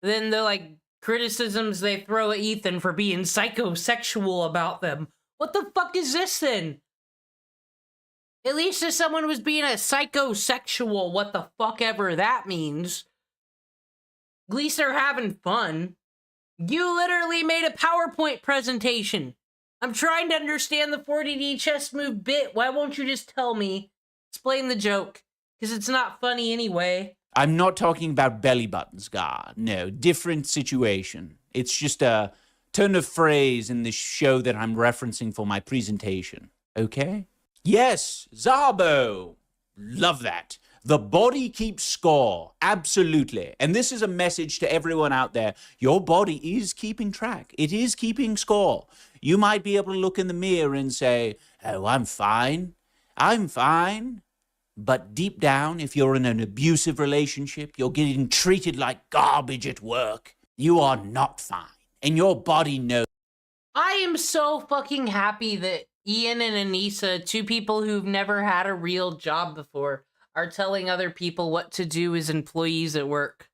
than the like criticisms they throw at Ethan for being psychosexual about them. What the fuck is this then? At least if someone was being a psychosexual, what the fuck ever that means, at least they're having fun. You literally made a PowerPoint presentation. I'm trying to understand the 40D chess move bit. Why won't you just tell me? Explain the joke. Because it's not funny anyway. I'm not talking about belly buttons, God. No, different situation. It's just a turn of phrase in the show that I'm referencing for my presentation. Okay? Yes, Zabo. Love that. The body keeps score. Absolutely. And this is a message to everyone out there. Your body is keeping track. It is keeping score. You might be able to look in the mirror and say, oh, I'm fine. I'm fine. But deep down, if you're in an abusive relationship, you're getting treated like garbage at work, you are not fine. And your body knows. I am so fucking happy that Ian and Anissa, two people who've never had a real job before, are telling other people what to do as employees at work.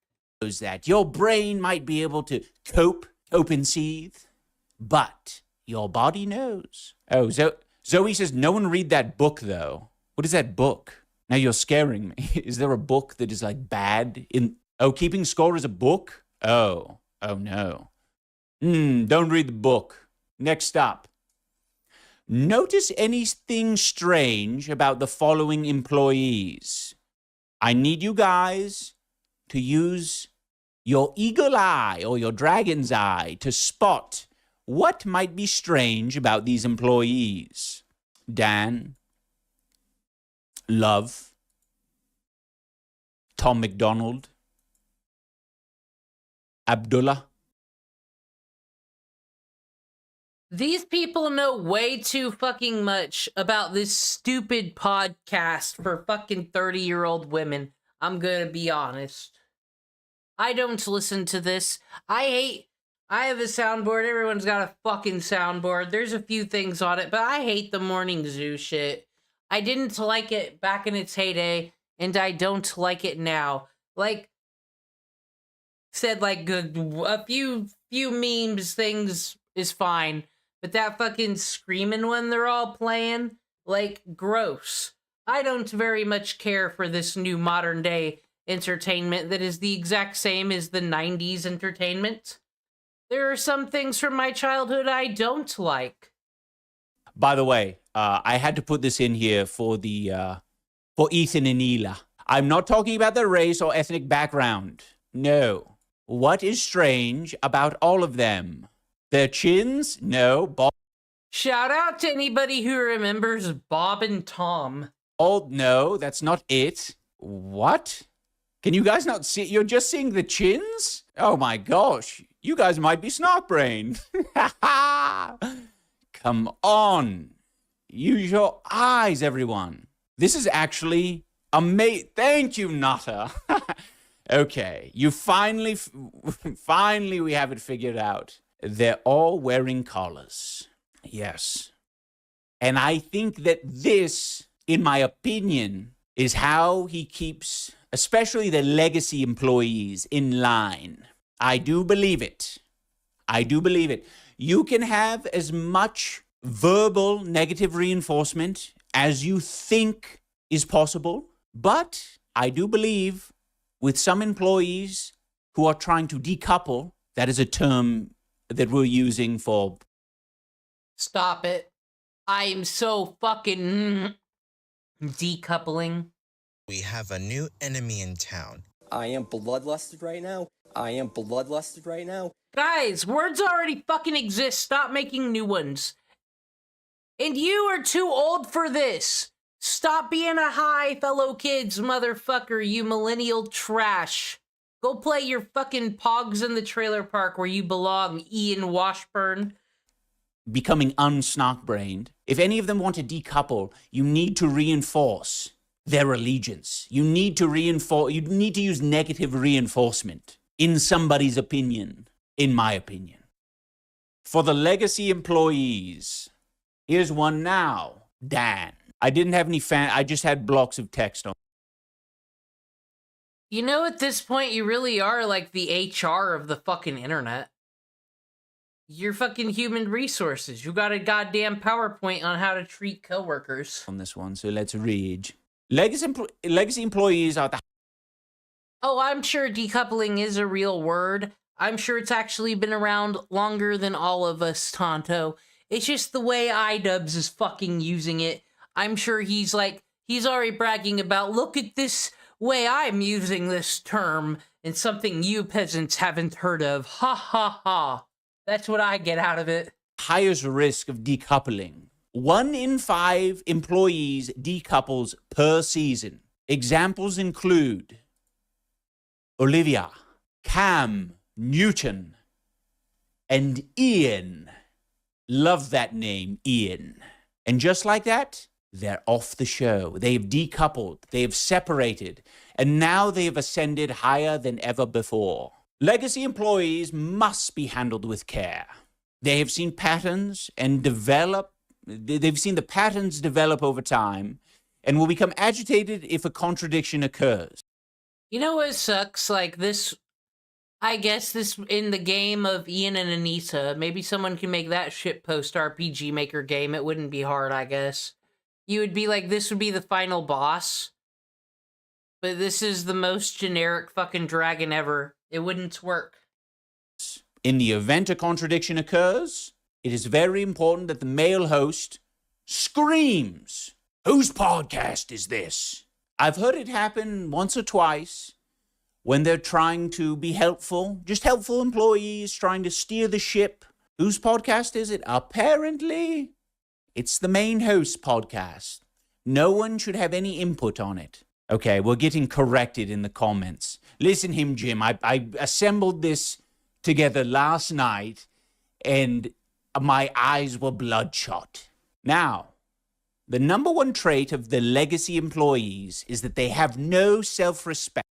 That your brain might be able to cope and seethe, but your body knows. Oh, Zoe says, no one read that book, though. What is that book? Now you're scaring me. Is there a book that is like bad in Oh, keeping score is a book? Oh no. Don't read the book. Next up. Notice anything strange about the following employees. I need you guys to use your eagle eye or your dragon's eye to spot what might be strange about these employees. Dan, Love, Tom McDonald, Abdullah. These people know way too fucking much about this stupid podcast for fucking 30-year-old women. I'm gonna be honest. I don't listen to this. I have a soundboard. Everyone's got a fucking soundboard. There's a few things on it, but I hate the Morning Zoo shit. I didn't like it back in its heyday, and I don't like it now. Like, said, like, a few memes, things is fine. But that fucking screaming one they're all playing, like, gross. I don't very much care for this new modern day entertainment that is the exact same as the 90s entertainment. There are some things from my childhood I don't like. By the way, I had to put this in here for Ethan and Ela. I'm not talking about their race or ethnic background. No. What is strange about all of them? Their chins? No. Shout out to anybody who remembers Bob and Tom. Oh, no, that's not it. What? Can you guys not see? You're just seeing the chins? Oh my gosh. You guys might be snot-brained. Come on. Use your eyes, everyone. This is actually amazing. Thank you, Nata. Okay, you finally we have it figured out. They're all wearing collars. Yes. And I think that this, in my opinion, is how he keeps, especially the legacy employees, in line. I do believe it. I do believe it. You can have as much verbal negative reinforcement as you think is possible, but I do believe with some employees who are trying to decouple, that is a term that we're using for... Stop it. I am so fucking decoupling. We have a new enemy in town. I am bloodlusted right now. I am bloodlusted right now. Guys, words already fucking exist. Stop making new ones. And you are too old for this. Stop being a high, fellow kids, motherfucker, you millennial trash. Go play your fucking pogs in the trailer park where you belong, Ian Washburn. Becoming unsnock-brained. If any of them want to decouple, you need to reinforce their allegiance. You need to use negative reinforcement, in somebody's opinion, in my opinion. For the legacy employees, here's one now. Dan. I didn't have any I just had blocks of text on. You know, at this point, you really are like the HR of the fucking internet. You're fucking human resources. You got a goddamn PowerPoint on how to treat coworkers. On this one, so let's read. Legacy employees are the... Oh, I'm sure decoupling is a real word. I'm sure it's actually been around longer than all of us, Tonto. It's just the way idubbbz is fucking using it. I'm sure he's already bragging about, look at this way I'm using this term, and something you peasants haven't heard of. Ha ha ha. That's what I get out of it. Highest risk of decoupling. 1 in 5 employees decouples per season. Examples include Olivia, Cam, Newton, and Ian. Love that name, Ian. And just like that, they're off the show. They've decoupled, they've separated, and now they've ascended higher than ever before. Legacy employees must be handled with care. They have seen patterns and develop. They've seen the patterns develop over time and will become agitated if a contradiction occurs. You know what sucks? Like this, I guess this in the game of Ian and Anita, maybe someone can make that shitpost RPG Maker game. It wouldn't be hard, I guess. You would be like, this would be the final boss. But this is the most generic fucking dragon ever. It wouldn't work. In the event a contradiction occurs, it is very important that the male host screams, "Whose podcast is this?" I've heard it happen once or twice when they're trying to be helpful, just helpful employees trying to steer the ship. Whose podcast is it? Apparently, it's the main host's podcast. No one should have any input on it. Okay, we're getting corrected in the comments. Listen him, Jim. I assembled this together last night, and my eyes were bloodshot. Now, the number one trait of the legacy employees is that they have no self-respect.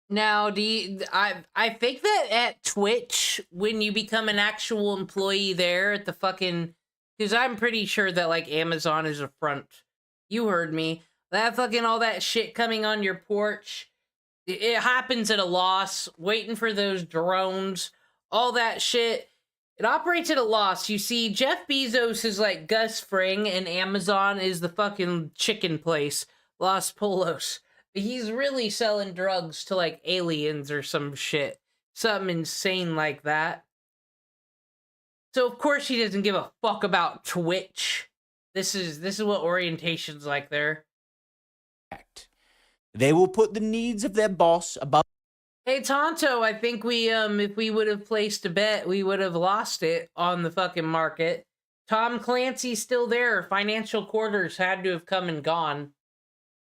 Now, I think that at Twitch, when you become an actual employee there at the fucking, because I'm pretty sure that like Amazon is a front. You heard me. That fucking all that shit coming on your porch. It happens at a loss, waiting for those drones, all that shit. It operates at a loss. You see, Jeff Bezos is like Gus Fring, and Amazon is the fucking chicken place, Los Polos. He's really selling drugs to like aliens or some shit. Something insane like that. So of course he doesn't give a fuck about Twitch. This is what orientation's like there. They will put the needs of their boss above. Hey Tonto, I think we if we would have placed a bet, we would have lost it on the fucking market. Tom Clancy's still there. Financial quarters had to have come and gone.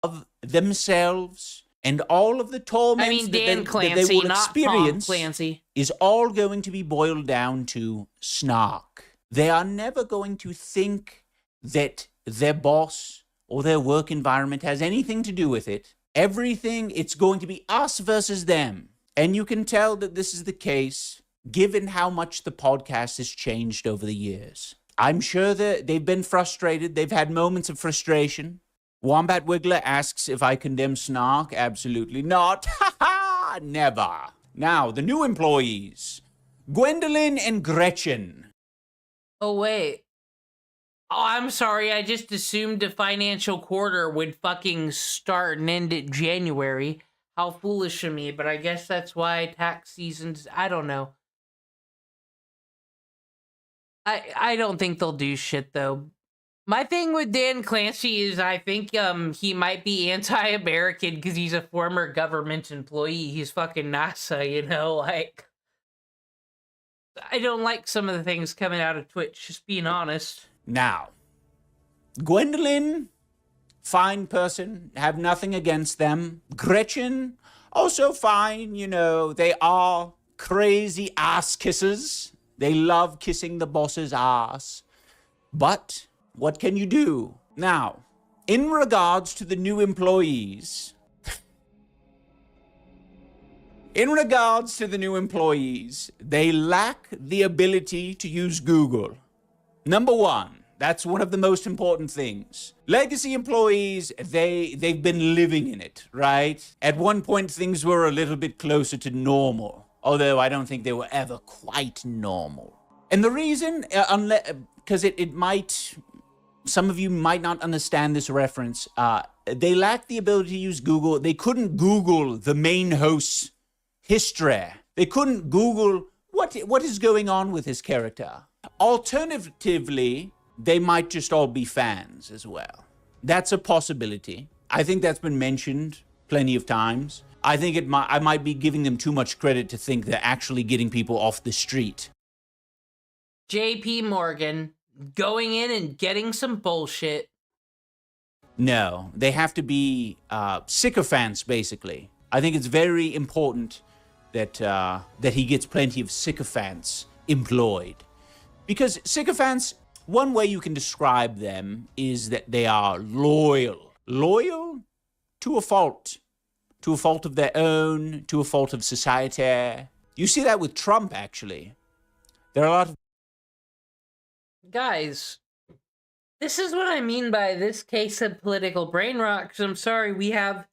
Of themselves and all of the torments Dan that they Clancy, will not experience Tom Clancy. is all going to be boiled down to snark. They are never going to think that their boss or their work environment has anything to do with it. Everything, it's going to be us versus them. And you can tell that this is the case given how much the podcast has changed over the years. I'm sure that they've been frustrated. They've had moments of frustration. Wombat Wiggler asks if I condemn snark. Absolutely not. Ha ha! Never. Now, the new employees. Gwendolyn and Gretchen. Oh, wait. Oh, I'm sorry. I just assumed the financial quarter would fucking start and end at January. How foolish of me, but I guess that's why tax season's... I don't know. I don't think they'll do shit, though. My thing with Dan Clancy is I think he might be anti-American because he's a former government employee. He's fucking NASA, you know? Like... I don't like some of the things coming out of Twitch, just being honest. Now, Gwendolyn, fine person, have nothing against them. Gretchen, also fine, you know, they are crazy ass kissers. They love kissing the boss's ass. But what can you do? Now, in regards to the new employees, they lack the ability to use Google. Number one, that's one of the most important things. Legacy employees, they've been living in it, right? At one point, things were a little bit closer to normal, although I don't think they were ever quite normal. And the reason, because it might, some of you might not understand this reference, they lack the ability to use Google. They couldn't Google the main host's history. They couldn't Google what is going on with his character. Alternatively, they might just all be fans as well. That's a possibility. I think that's been mentioned plenty of times. I think I might be giving them too much credit to think they're actually getting people off the street. JP Morgan going in and getting some bullshit. No, they have to be sycophants, basically. I think it's very important that he gets plenty of sycophants employed. Because sycophants, one way you can describe them is that they are loyal. Loyal to a fault. To a fault of their own, to a fault of society. You see that with Trump, actually. There are a lot of... Guys, this is what I mean by this case of political brain rot, because I'm sorry, we have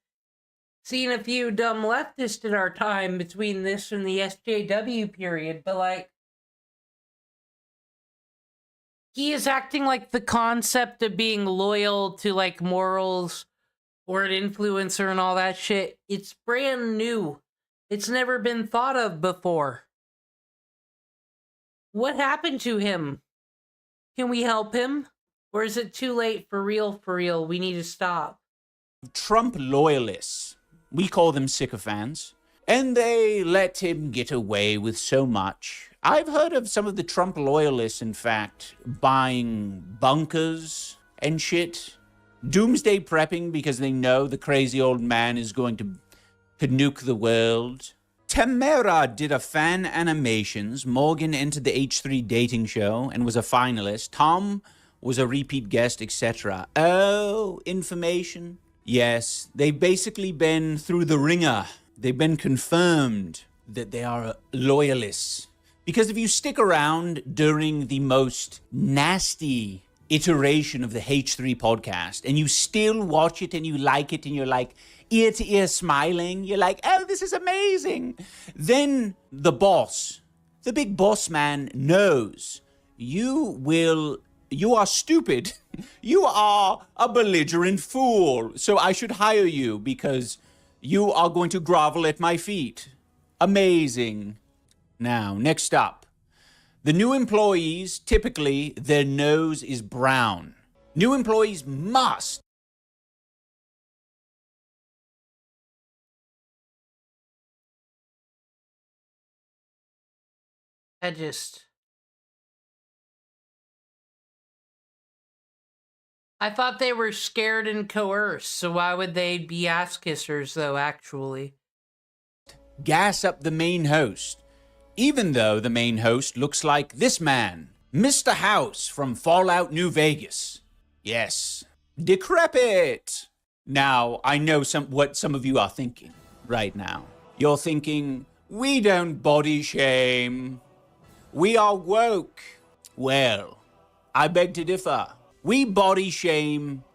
seen a few dumb leftists in our time between this and the SJW period, but like, he is acting like the concept of being loyal to like morals or an influencer and all that shit. It's brand new. It's never been thought of before. What happened to him? Can we help him? Or is it too late for real, we need to stop? Trump loyalists. We call them sycophants. And they let him get away with so much. I've heard of some of the Trump loyalists, in fact, buying bunkers and shit. Doomsday prepping because they know the crazy old man is going to nuke the world. Tamara did a fan animations. Morgan entered the H3 dating show and was a finalist. Tom was a repeat guest, etc. Oh, information. Yes, they've basically been through the ringer. They've been confirmed that they are loyalists. Because if you stick around during the most nasty iteration of the H3 podcast and you still watch it and you like it and you're like ear to ear smiling, you're like, oh, this is amazing. Then the boss, the big boss man knows you are stupid. You are a belligerent fool. So I should hire you because you are going to grovel at my feet. Amazing. Now, next up. The new employees, typically, their nose is brown. New employees must. I thought they were scared and coerced, so why would they be ass kissers, though, actually? Gas up the main host. Even though the main host looks like this man, Mr. House from Fallout New Vegas. Yes, decrepit. Now, I know what some of you are thinking right now. You're thinking, we don't body shame. We are woke. Well, I beg to differ. We body shame.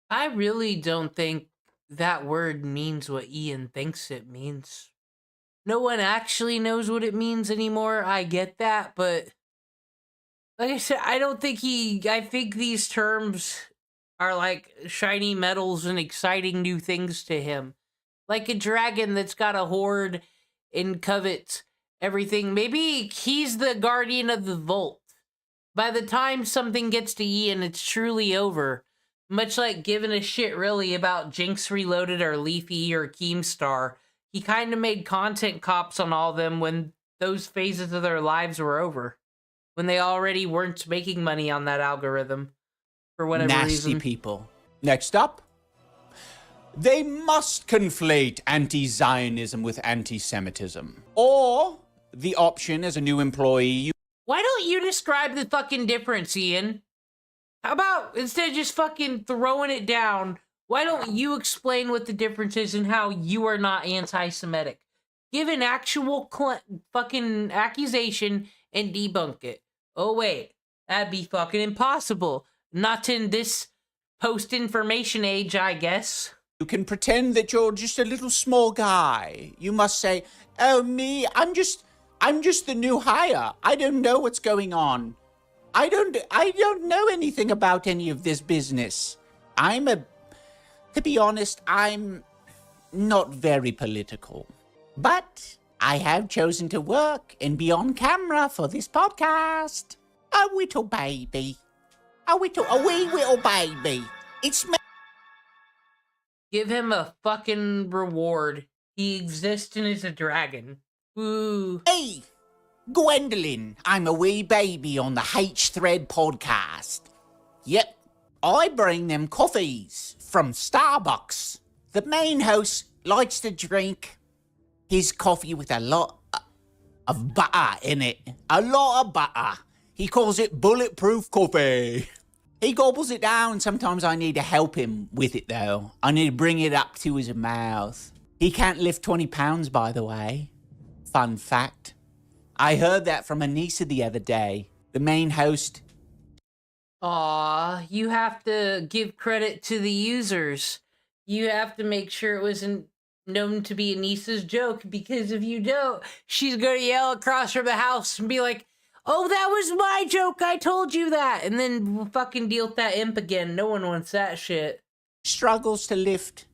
I really don't think that word means what Ian thinks it means. No one actually knows what it means anymore. I get that, but like I said, I think these terms are like shiny metals and exciting new things to him. Like a dragon that's got a hoard and covets everything. Maybe he's the guardian of the vault. By the time something gets to Ian, it's truly over. Much like giving a shit really about Jinx Reloaded or Leafy or Keemstar. He kind of made content cops on all of them when those phases of their lives were over. When they already weren't making money on that algorithm. For whatever reason. Nasty people. Next up. They must conflate anti-Zionism with anti-Semitism. Or the option as a new employee. Why don't you describe the fucking difference, Ian? How about, instead of just fucking throwing it down, why don't you explain what the difference is and how you are not anti-Semitic? Give an actual fucking accusation and debunk it. Oh wait, that'd be fucking impossible. Not in this post-information age, I guess. You can pretend that you're just a little small guy. You must say, oh me, I'm just the new hire. I don't know what's going on. I don't know anything about any of this business. To be honest, I'm not very political. But I have chosen to work and be on camera for this podcast. A little baby. A wee little baby. It's me. Give him a fucking reward. He exists and is a dragon. Ooh. Hey, Gwendolyn, I'm a wee baby on the H-Thread podcast. Yep, I bring them coffees from Starbucks. The main host likes to drink his coffee with a lot of butter in it. A lot of butter. He calls it bulletproof coffee. He gobbles it down. Sometimes I need to help him with it, though. I need to bring it up to his mouth. He can't lift 20 pounds, by the way. Fun fact. I heard that from Anissa the other day. The main host. Aw, you have to give credit to the users. You have to make sure it wasn't known to be Anissa's joke, because if you don't, she's gonna yell across from the house and be like, oh, that was my joke, I told you that, and then we'll fucking deal with that imp again. No one wants that shit. struggles to lift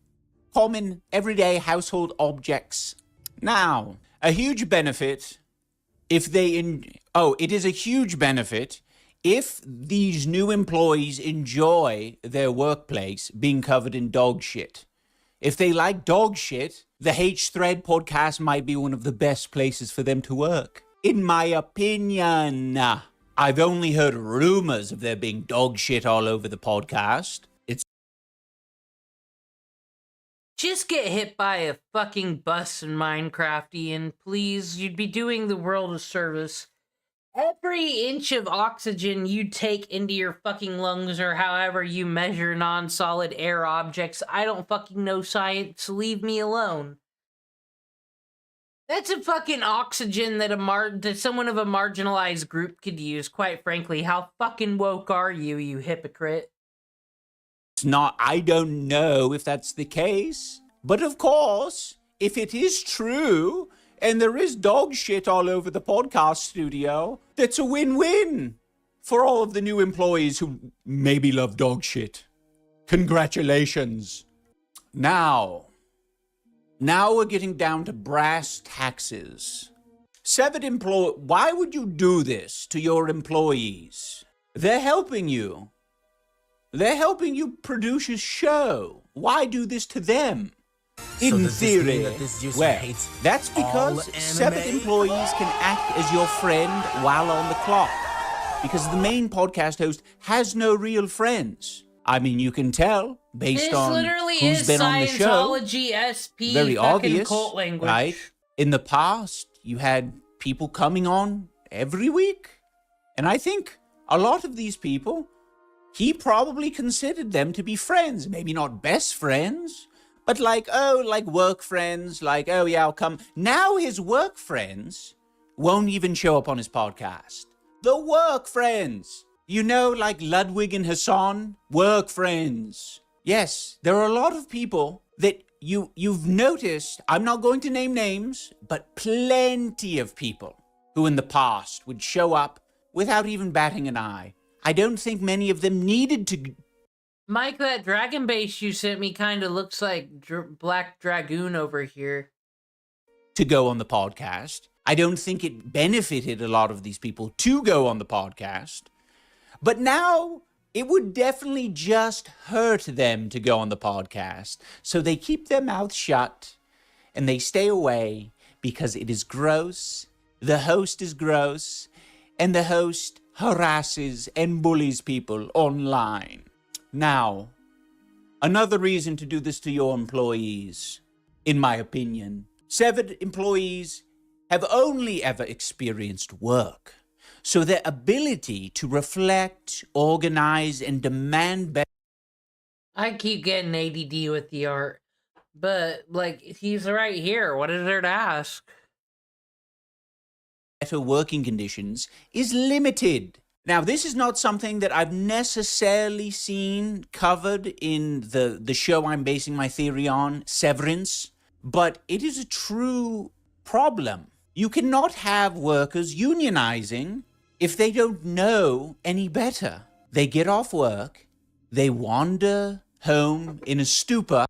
common, everyday household objects. Now, a huge benefit if it is a huge benefit if these new employees enjoy their workplace being covered in dog shit. If they like dog shit, the H-Thread podcast might be one of the best places for them to work. In my opinion, I've only heard rumors of there being dog shit all over the podcast. Just get hit by a fucking bus in Minecraft, Ian. Please, you'd be doing the world a service. Every inch of oxygen you take into your fucking lungs, or however you measure non-solid air objects, I don't fucking know science, leave me alone. That's a fucking oxygen that someone of a marginalized group could use, quite frankly. How fucking woke are you, you hypocrite? It's not, I don't know if that's the case, but of course, if it is true, and there is dog shit all over the podcast studio, that's a win-win for all of the new employees who maybe love dog shit. Congratulations. Now we're getting down to brass taxes. Why would you do this to your employees? They're helping you. They're helping you produce a show. Why do this to them? In theory, that's because 7 employees can act as your friend while on the clock. Because the main podcast host has no real friends. I mean, you can tell based on who's been on the show. SP, very obvious, cult language. right? In the past, you had people coming on every week. And I think a lot of these people, he probably considered them to be friends. Maybe not best friends, but like work friends, oh yeah, I'll come. Now his work friends won't even show up on his podcast. The work friends. You know, like Ludwig and Hassan, work friends. Yes, there are a lot of people that you've noticed, I'm not going to name names, but plenty of people who in the past would show up without even batting an eye. I don't think many of them needed to. Mike, that dragon base you sent me kind of looks like Black Dragoon over here. To go on the podcast. I don't think it benefited a lot of these people to go on the podcast. But now it would definitely just hurt them to go on the podcast. So they keep their mouths shut and they stay away because it is gross. The host is gross and the host harasses and bullies people online. Now, another reason to do this to your employees, in my opinion, 7 employees have only ever experienced work. So their ability to reflect, organize, and demand better. I keep getting ADD with the art, but, like, he's right here. What is there to ask? Better working conditions is limited. Now, this is not something that I've necessarily seen covered in the show I'm basing my theory on, Severance, but it is a true problem. You cannot have workers unionizing if they don't know any better. They get off work, they wander home in a stupor.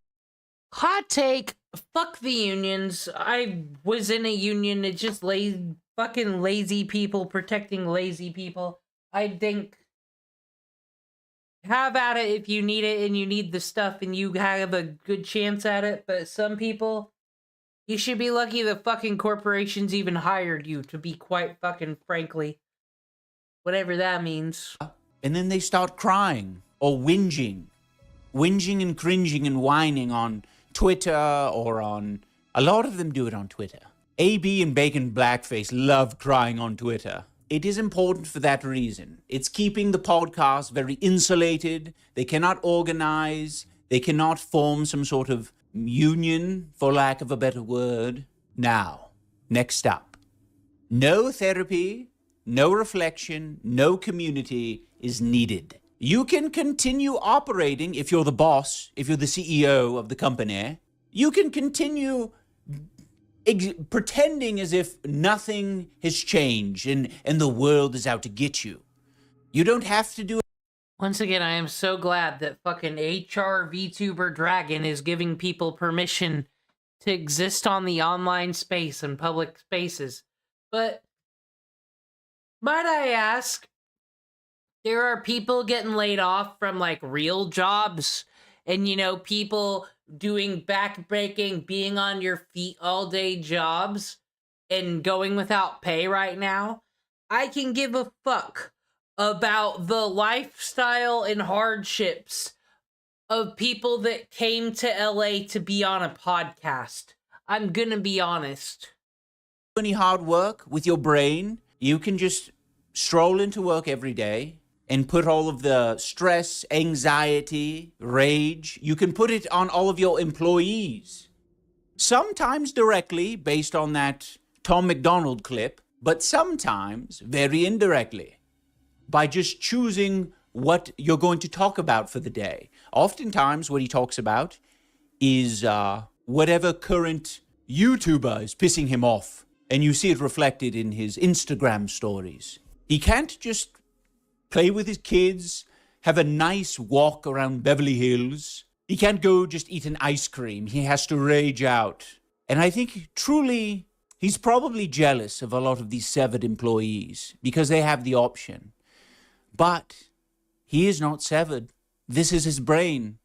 Hot take, fuck the unions. I was in a union, it's just fucking lazy people protecting lazy people. I think, have at it if you need it and you need the stuff and you have a good chance at it, but some people, you should be lucky the fucking corporations even hired you, to be quite fucking frankly. Whatever that means. And then they start crying or whinging and cringing and whining on Twitter or on, a lot of them do it on Twitter. AB and Bacon Blackface love crying on Twitter. It is important for that reason. It's keeping the podcast very insulated. They cannot organize. They cannot form some sort of union, for lack of a better word. Now, next up. No therapy, no reflection, no community is needed. You can continue operating if you're the boss, if you're the CEO of the company. You can continue pretending as if nothing has changed and the world is out to get you. You don't have to do it. Once again, I am so glad that fucking HR VTuber Dragon is giving people permission to exist on the online space and public spaces. But, might I ask, there are people getting laid off from, like, real jobs, and, you know, people doing back-breaking, being on your feet all day jobs, and going without pay right now. I can give a fuck about the lifestyle and hardships of people that came to LA to be on a podcast. I'm gonna be honest. Any hard work with your brain, you can just stroll into work every day and put all of the stress, anxiety, rage, you can put it on all of your employees. Sometimes directly, based on that Tom McDonald clip, but sometimes very indirectly, by just choosing what you're going to talk about for the day. Oftentimes, what he talks about is whatever current YouTuber is pissing him off, and you see it reflected in his Instagram stories. He can't just play with his kids, have a nice walk around Beverly Hills. He can't go just eat an ice cream. He has to rage out. And I think truly, he's probably jealous of a lot of these severed employees because they have the option. But he is not severed. This is his brain.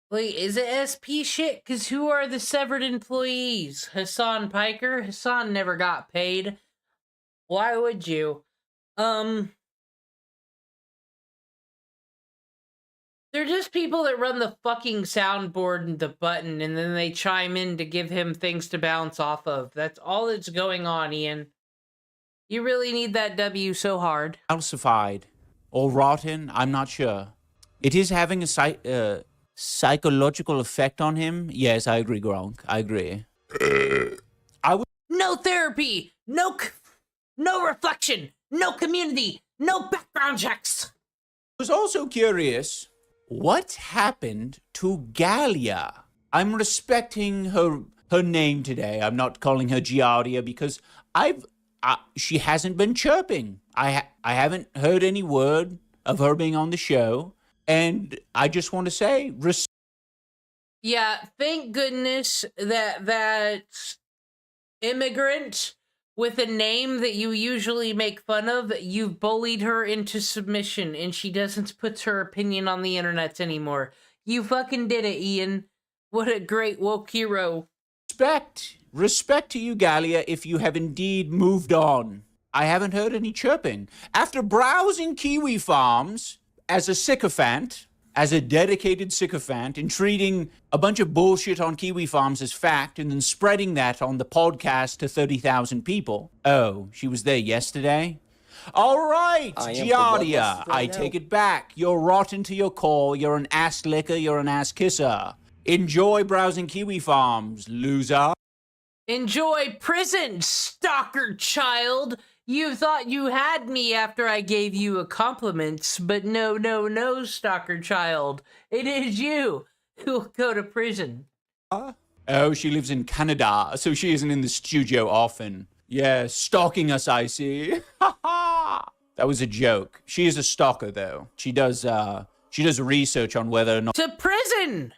Wait, is it SP shit? Because who are the severed employees? Hassan Piker? Hassan never got paid. Why would you? They're just people that run the fucking soundboard and the button, and then they chime in to give him things to bounce off of. That's all that's going on, Ian. You really need that W so hard. Calcified or rotten, I'm not sure. It is having a psychological effect on him. Yes, I agree, Gronk. I agree. No therapy! No reflection! No community! No background checks! I was also curious, what happened to Galia? I'm respecting her name today. I'm not calling her Giardia because she hasn't been chirping. I haven't heard any word of her being on the show, and I just want to say, yeah, thank goodness that immigrant with a name that you usually make fun of, you've bullied her into submission, and she doesn't put her opinion on the internet anymore. You fucking did it, Ian. What a great woke hero. Respect to you, Galia, if you have indeed moved on. I haven't heard any chirping. After browsing Kiwi Farms as a sycophant, as a dedicated sycophant, and treating a bunch of bullshit on Kiwi Farms as fact, and then spreading that on the podcast to 30,000 people. Oh, she was there yesterday? All right, Giardia, I take it back. You're rotten to your core. You're an ass licker. You're an ass kisser. Enjoy browsing Kiwi Farms, loser. Enjoy prison, stalker child! You thought you had me after I gave you a compliment, but no, stalker child. It is you who'll go to prison. Oh, she lives in Canada, so she isn't in the studio often. Yeah, stalking us, I see. Ha ha! That was a joke. She is a stalker, though. She does research on whether or not To prison!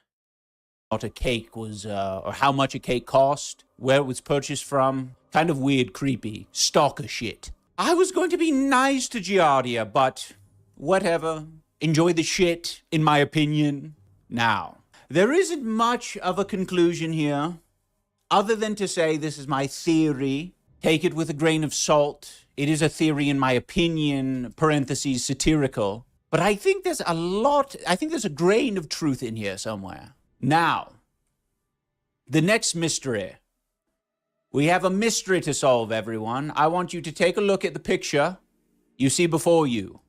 a cake was, or how much a cake cost, where it was purchased from. Kind of weird, creepy, stalker shit. I was going to be nice to Giardia, but whatever. Enjoy the shit, in my opinion. Now, there isn't much of a conclusion here, other than to say this is my theory. Take it with a grain of salt. It is a theory in my opinion, parentheses, satirical. But I think there's a grain of truth in here somewhere. Now, the next mystery. We have a mystery to solve, everyone. I want you to take a look at the picture you see before you.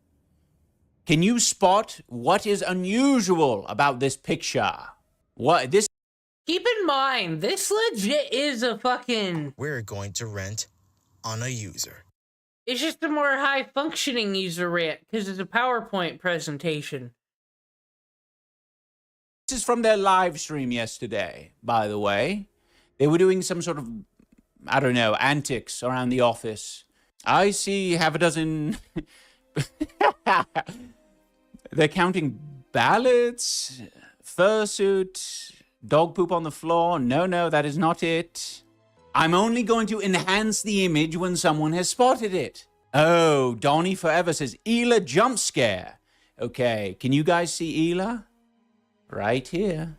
Can you spot what is unusual about this picture? Keep in mind, this legit is a fucking... We're going to rent on a user. It's just a more high-functioning user rant, because it's a PowerPoint presentation. This is from their live stream yesterday, by the way. They were doing some sort of, I don't know, antics around the office. I see half a dozen They're counting ballots, fursuit, dog poop on the floor. No, that is not it. I'm only going to enhance the image when someone has spotted it. Oh, Donnie Forever says, Ela jump scare. Okay, can you guys see Ela? Right here.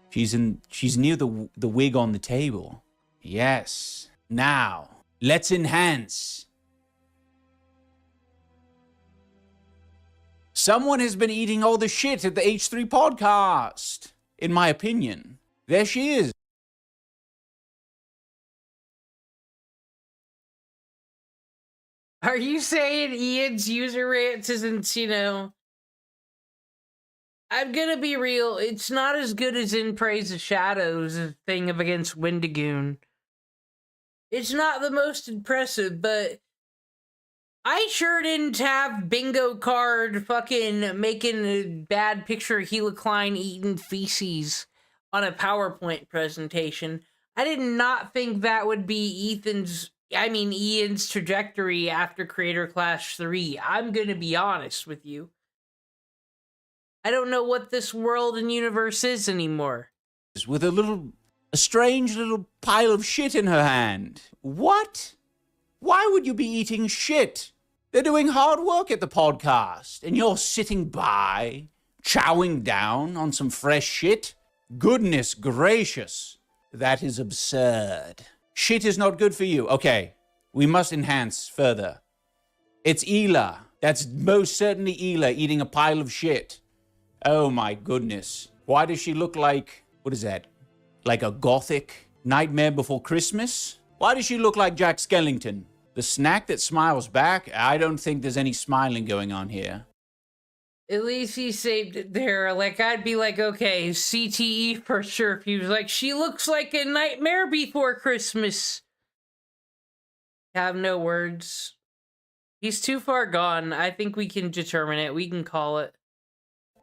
She's near the wig on the table. Yes. Now, let's enhance. Someone has been eating all the shit at the H3 podcast, in my opinion. There she is. Are you saying Ian's user rants isn't, I'm gonna be real, it's not as good as In Praise of Shadows, a thing of against Wendigoon. It's not the most impressive, but I sure didn't have bingo card fucking making a bad picture of Gila Klein eating feces on a PowerPoint presentation. I did not think that would be Ian's trajectory after Creator Clash 3. I'm gonna be honest with you. I don't know what this world and universe is anymore. With a strange little pile of shit in her hand. What? Why would you be eating shit? They're doing hard work at the podcast, and you're sitting by, chowing down on some fresh shit? Goodness gracious. That is absurd. Shit is not good for you. Okay, we must enhance further. It's Ela. That's most certainly Ela eating a pile of shit. Oh my goodness. Why does she look like, what is that? Like a gothic Nightmare Before Christmas? Why does she look like Jack Skellington? The snack that smiles back? I don't think there's any smiling going on here. At least he saved it there. Like, I'd be like, okay, CTE for sure. If he was like, she looks like a Nightmare Before Christmas. Have no words. He's too far gone. I think we can determine it. We can call it.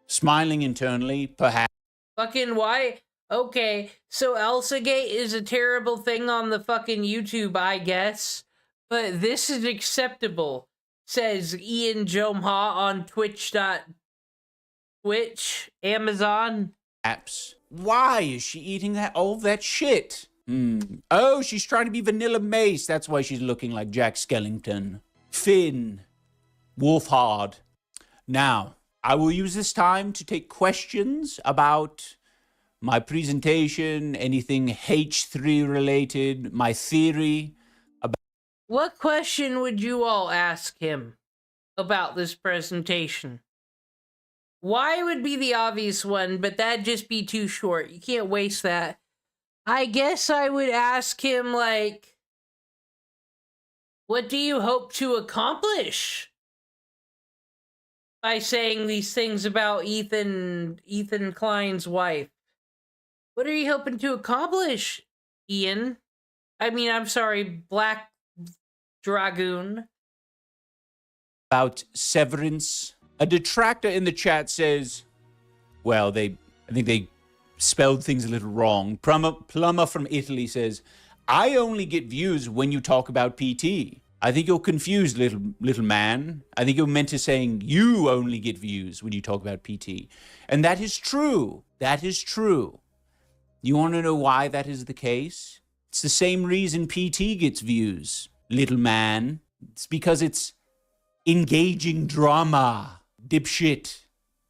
Smiling internally, perhaps. Fucking why? Okay, so Elsagate is a terrible thing on the fucking YouTube, I guess. But this is acceptable, says Ian Jomha on Twitch, Amazon. Apps. Why is she eating all that shit? Oh, she's trying to be Vanilla Mace. That's why she's looking like Jack Skellington. Finn. Wolfhard. Now, I will use this time to take questions about my presentation, anything H3 related, my theory. What question would you all ask him about this presentation? Why would be the obvious one, but that'd just be too short. You can't waste that. I guess I would ask him, like, what do you hope to accomplish by saying these things about Ethan Klein's wife? What are you hoping to accomplish, Ian? I'm sorry, Black Dragoon. About Severance. A detractor in the chat says, well, I think they spelled things a little wrong. Plumber from Italy says, I only get views when you talk about PT. I think you're confused, little man. I think you're meant to saying you only get views when you talk about PT. And that is true. That is true. You want to know why that is the case? It's the same reason PT gets views, little man. It's because it's engaging drama, dipshit,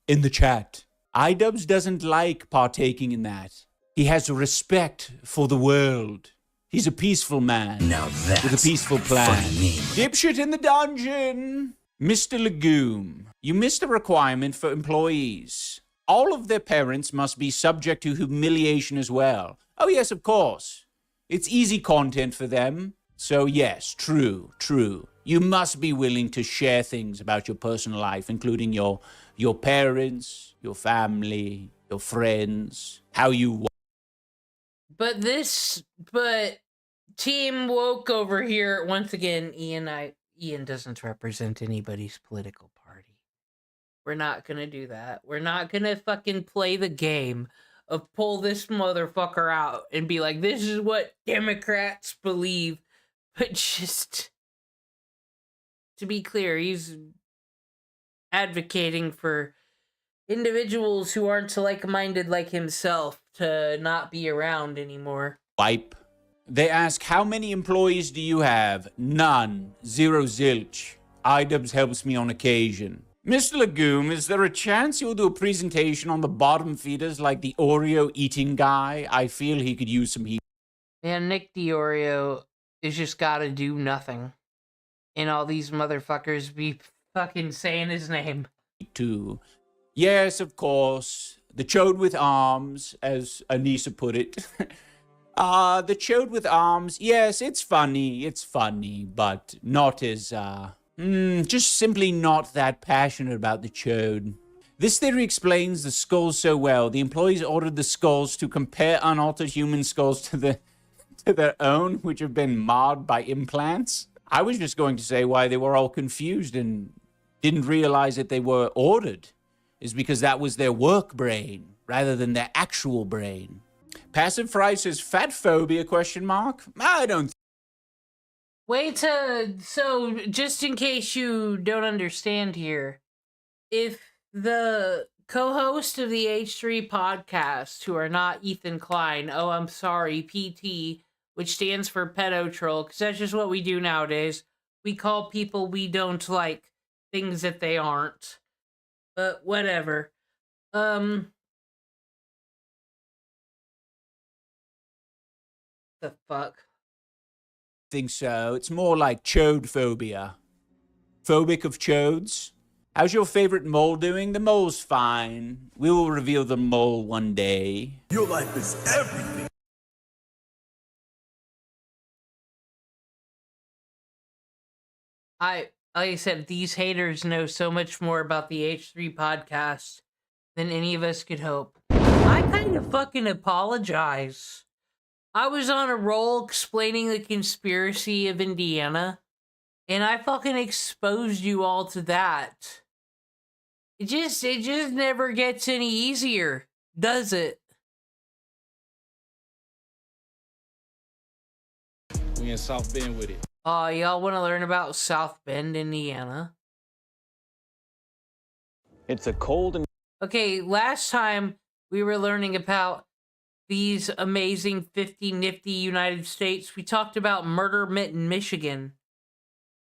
in the chat. idubbbz doesn't like partaking in that. He has respect for the world. He's a peaceful man. Now that's with a peaceful plan. funny. Dipshit in the dungeon. Mr. Legume, you missed a requirement for employees. All of their parents must be subject to humiliation as well. Oh yes, of course. It's easy content for them. So yes, true. You must be willing to share things about your personal life, including your parents, your family, your friends, how you... But Team Woke over here, once again, Ian doesn't represent anybody's political party. We're not gonna do that. We're not gonna fucking play the game of pull this motherfucker out and be like, this is what Democrats believe, but just to be clear, he's advocating for individuals who aren't like-minded like himself to not be around anymore. Wipe. They ask, how many employees do you have? None. Zero zilch. idubbbz helps me on occasion. Mr. Legume, is there a chance you'll do a presentation on the bottom feeders like the Oreo eating guy? I feel he could use some heat. Man, Nick DiOrio is just gotta do nothing. And all these motherfuckers be fucking saying his name. Too. Yes, of course. The chode with arms, as Anissa put it. The chode with arms. Yes, it's funny, but not as, just simply not that passionate about the chode. This theory explains the skulls so well. The employees ordered the skulls to compare unaltered human skulls to their own, which have been marred by implants. I was just going to say why they were all confused and didn't realize that they were ordered is because that was their work brain rather than their actual brain. Passive Fry says fat phobia ? I don't. So just in case you don't understand here, if the co-host of the H3 podcast, who are not Ethan Klein, oh, I'm sorry, PT, which stands for pedo troll, because that's just what we do nowadays. We call people we don't like things that they aren't. But whatever. The fuck? Think so. It's more like chode phobia. Phobic of chodes? How's your favorite mole doing? The mole's fine. We will reveal the mole one day. Your life is everything. Like I said, these haters know so much more about the H3 podcast than any of us could hope. I kind of fucking apologize. I was on a roll explaining the conspiracy of Indiana, and I fucking exposed you all to that. It just never gets any easier, does it? We in South Bend with it. Y'all want to learn about South Bend, Indiana? It's a cold and Okay, last time we were learning about these amazing 50 nifty United States, we talked about Murder Mitten, Michigan.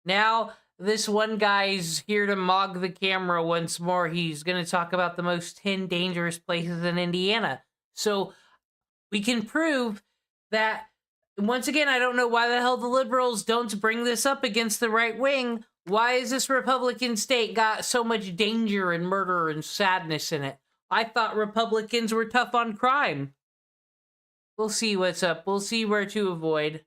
Now, this one guy's here to mog the camera once more. He's going to talk about the most 10 dangerous places in Indiana. So, we can prove that, once again, I don't know why the hell the liberals don't bring this up against the right wing. Why is this Republican state got so much danger and murder and sadness in it? I thought Republicans were tough on crime. We'll see what's up. We'll see where to avoid.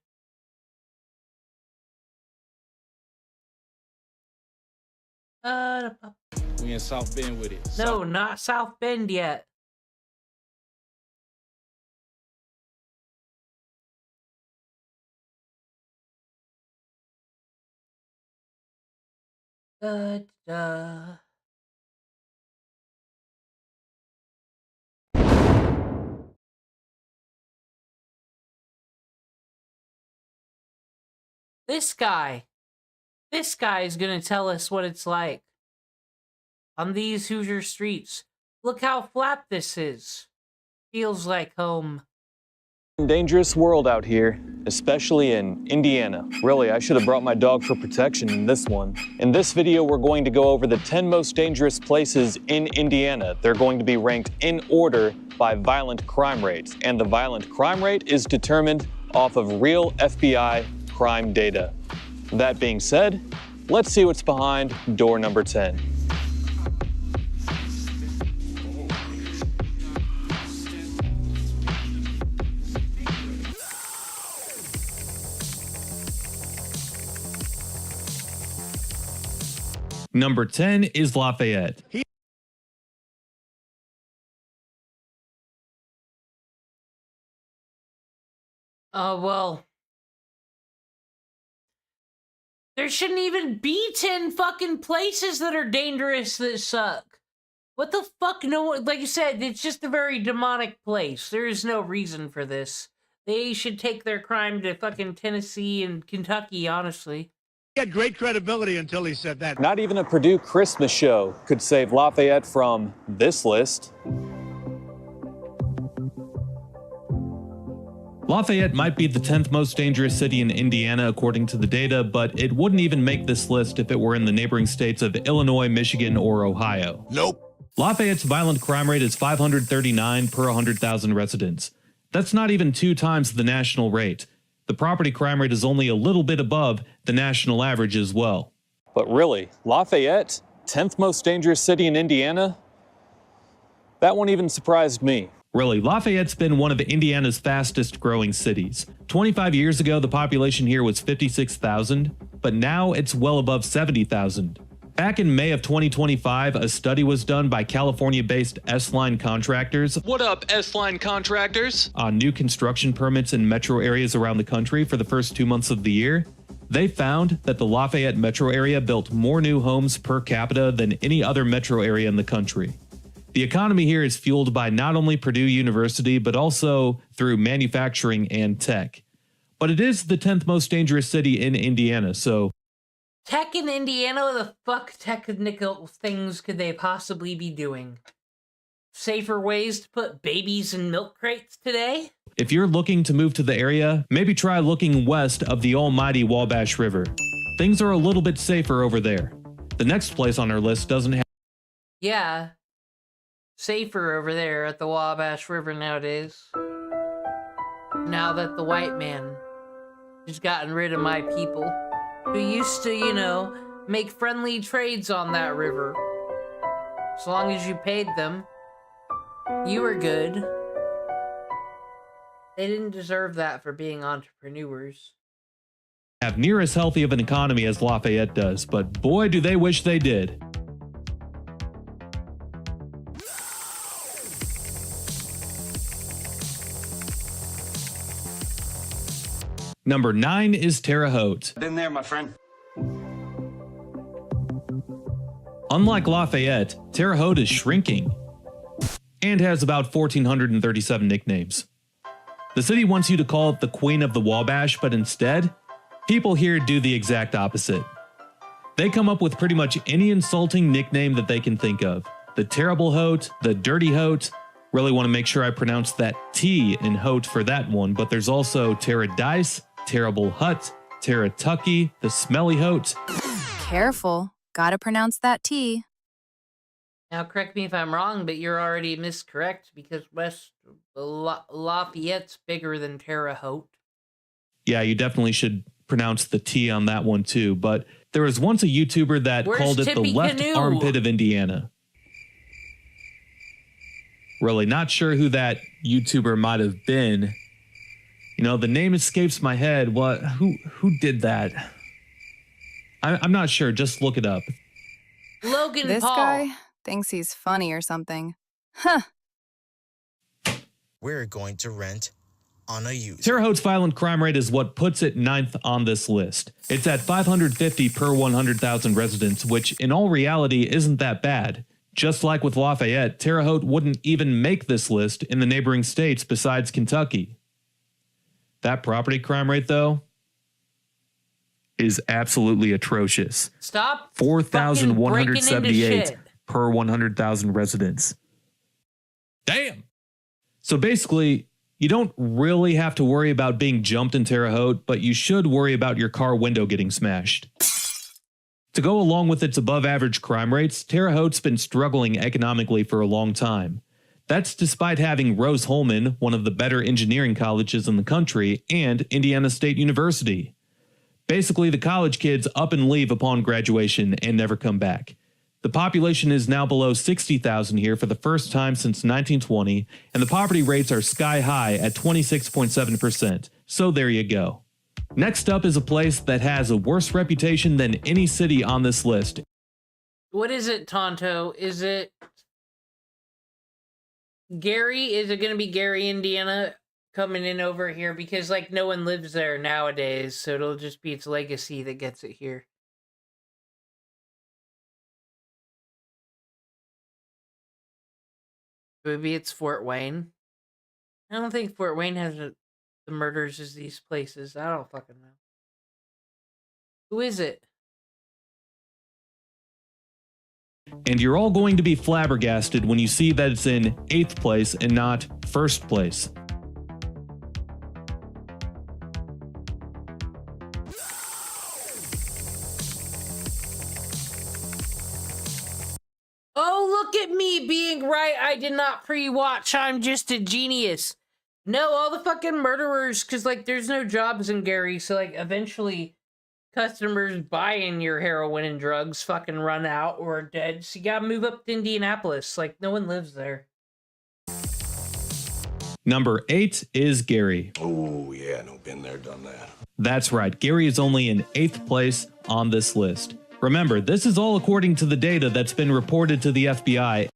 we in South Bend with it. No, not South Bend yet. Da. This guy is gonna tell us what it's like on these Hoosier streets. Look how flat this is. Feels like home. Dangerous world out here, especially in Indiana. Really, I should have brought my dog for protection in this one. In this video, we're going to go over the 10 most dangerous places in Indiana. They're going to be ranked in order by violent crime rates, and the violent crime rate is determined off of real FBI crime data. That being said, let's see what's behind door number 10. Number 10 is Lafayette. Well, there shouldn't even be 10 fucking places that are dangerous that suck. What the fuck? No, like you said, it's just a very demonic place. There is no reason for this. They should take their crime to fucking Tennessee and Kentucky, honestly. He had great credibility until he said that. Not even a Purdue Christmas show could save Lafayette from this list. Lafayette might be the 10th most dangerous city in Indiana according to the data, but it wouldn't even make this list if it were in the neighboring states of Illinois, Michigan, or Ohio. Nope. Lafayette's violent crime rate is 539 per 100,000 residents. That's not even 2 times the national rate. The property crime rate is only a little bit above the national average as well. But really, Lafayette, 10th most dangerous city in Indiana? That one even surprised me. Really, Lafayette's been one of Indiana's fastest growing cities. 25 years ago, the population here was 56,000, but now it's well above 70,000. Back in May of 2025, a study was done by California-based S-Line Contractors. What up, S-Line Contractors? On new construction permits in metro areas around the country for the first 2 months of the year. They found that the Lafayette metro area built more new homes per capita than any other metro area in the country. The economy here is fueled by not only Purdue University, but also through manufacturing and tech. But it is the 10th most dangerous city in Indiana, so... Tech in Indiana? What the fuck technical things could they possibly be doing? Safer ways to put babies in milk crates today? If you're looking to move to the area, maybe try looking west of the almighty Wabash River. Things are a little bit safer over there. The next place on our list doesn't have... Yeah. Safer over there at the Wabash River nowadays. Now that the white man has gotten rid of my people, who used to, you know, make friendly trades on that river. As long as you paid them, you were good. They didn't deserve that for being entrepreneurs. have near as healthy of an economy as Lafayette does, but boy do they wish they did. Number 9 is Terre Haute. Been there, my friend. Unlike Lafayette, Terre Haute is shrinking and has about 1,437 nicknames. The city wants you to call it the Queen of the Wabash, but instead, people here do the exact opposite. They come up with pretty much any insulting nickname that they can think of. The Terrible Haute, the Dirty Haute. Really want to make sure I pronounce that T in Haute for that one, but there's also Terradice, Terrible Hut, Terratucky, the Smelly Haute. Careful, gotta pronounce that T. Now, correct me if I'm wrong, but you're already miscorrect because West Lafayette's bigger than Terre Haute. Yeah, you definitely should pronounce the T on that one too, but there was once a YouTuber that called it the left armpit of Indiana. Really not sure who that YouTuber might have been. You know, the name escapes my head. Who did that? I'm not sure. Just look it up. Logan This Paul. guy thinks he's funny or something. Huh. We're going to rent on a user. Terre Haute's violent crime rate is what puts it 9th on this list. It's at 550 per 100,000 residents, which in all reality isn't that bad. Just like with Lafayette, Terre Haute wouldn't even make this list in the neighboring states besides Kentucky. That property crime rate, though, is absolutely atrocious. Stop 4,178 per 100,000 residents. Damn! So basically, you don't really have to worry about being jumped in Terre Haute, but you should worry about your car window getting smashed. To go along with its above-average crime rates, Terre Haute's been struggling economically for a long time. That's despite having Rose-Hulman, one of the better engineering colleges in the country, and Indiana State University. Basically, the college kids up and leave upon graduation and never come back. The population is now below 60,000 here for the first time since 1920, and the poverty rates are sky high at 26.7%. So there you go. Next up is a place that has a worse reputation than any city on this list. What is it, Tonto? Is it Gary? Is it going to be Gary, Indiana, coming in over here? Because, like, no one lives there nowadays, so it'll just be its legacy that gets it here. Maybe it's Fort Wayne. I don't think Fort Wayne has the murders as these places. I don't fucking know. Who is it? And you're all going to be flabbergasted when you see that it's in 8th place and not 1st place. Oh, look at me being right. I did not pre-watch. I'm just a genius. No, all the fucking murderers, because, like, there's no jobs in Gary, so, like, eventually customers buying your heroin and drugs fucking run out or are dead, so you gotta move up to Indianapolis. Like, no one lives there. Number 8 is Gary. Oh, yeah, no, been there, done that. That's right, Gary is only in 8th place on this list. Remember, this is all according to the data that's been reported to the FBI.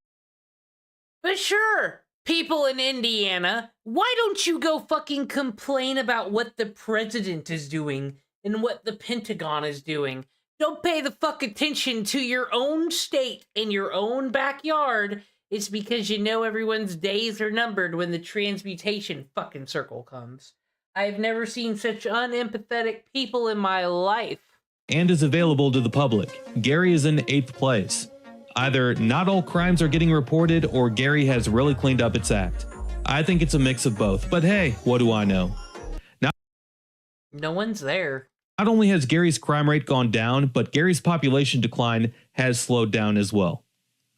But sure, people in Indiana, why don't you go fucking complain about what the president is doing and what the Pentagon is doing? Don't pay the fuck attention to your own state in your own backyard. It's because you know everyone's days are numbered when the transmutation fucking circle comes. I've never seen such unempathetic people in my life. And is available to the public. Gary is in 8th place. Either not all crimes are getting reported or Gary has really cleaned up its act. I think it's a mix of both, but hey, what do I know? No one's there. Not only has Gary's crime rate gone down, but Gary's population decline has slowed down as well.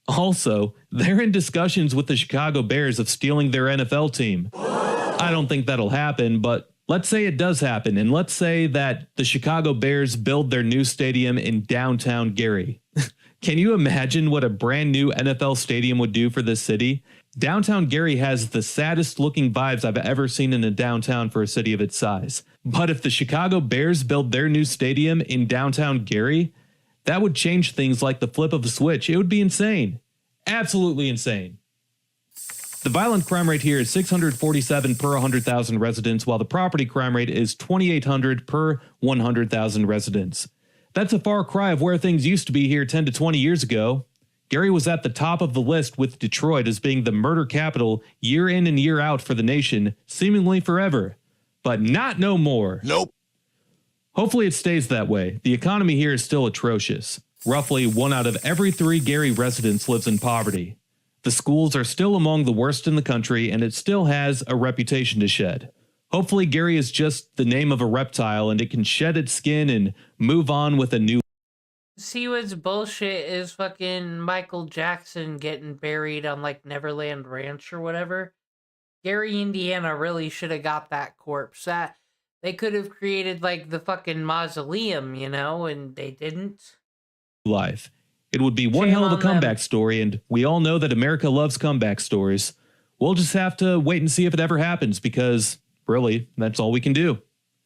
Also, they're in discussions with the Chicago Bears of stealing their NFL team. I don't think that'll happen, but let's say it does happen, and let's say that the Chicago Bears build their new stadium in downtown Gary. Can you imagine what a brand new NFL stadium would do for this city? Downtown Gary has the saddest looking vibes I've ever seen in a downtown for a city of its size. But if the Chicago Bears build their new stadium in downtown Gary, that would change things like the flip of a switch. It would be insane. Absolutely insane. The violent crime rate here is 647 per 100,000 residents, while the property crime rate is 2,800 per 100,000 residents. That's a far cry of where things used to be here 10 to 20 years ago. Gary was at the top of the list with Detroit as being the murder capital year in and year out for the nation, seemingly forever. But not no more. Nope. Hopefully it stays that way. The economy here is still atrocious. Roughly 1 out of every 3 Gary residents lives in poverty. The schools are still among the worst in the country, and it still has a reputation to shed. Hopefully Gary is just the name of a reptile and it can shed its skin and move on with a new. See what's bullshit is fucking Michael Jackson getting buried on like Neverland Ranch or whatever. Gary, Indiana really should have got that corpse. That they could have created like the fucking mausoleum, you know, and they didn't. Life. It would be one hell of a comeback story, and we all know that America loves comeback stories. We'll just have to wait and see if it ever happens, because really, that's all we can do.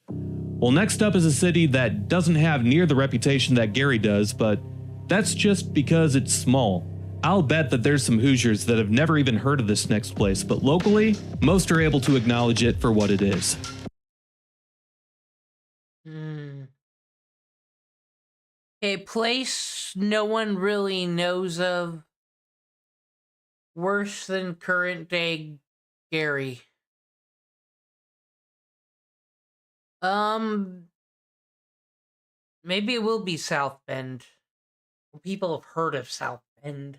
Well, next up is a city that doesn't have near the reputation that Gary does, but that's just because it's small. I'll bet that there's some Hoosiers that have never even heard of this next place, but locally, most are able to acknowledge it for what it is. A place no one really knows of. Worse than current day Gary. Maybe it will be South Bend. People have heard of South Bend.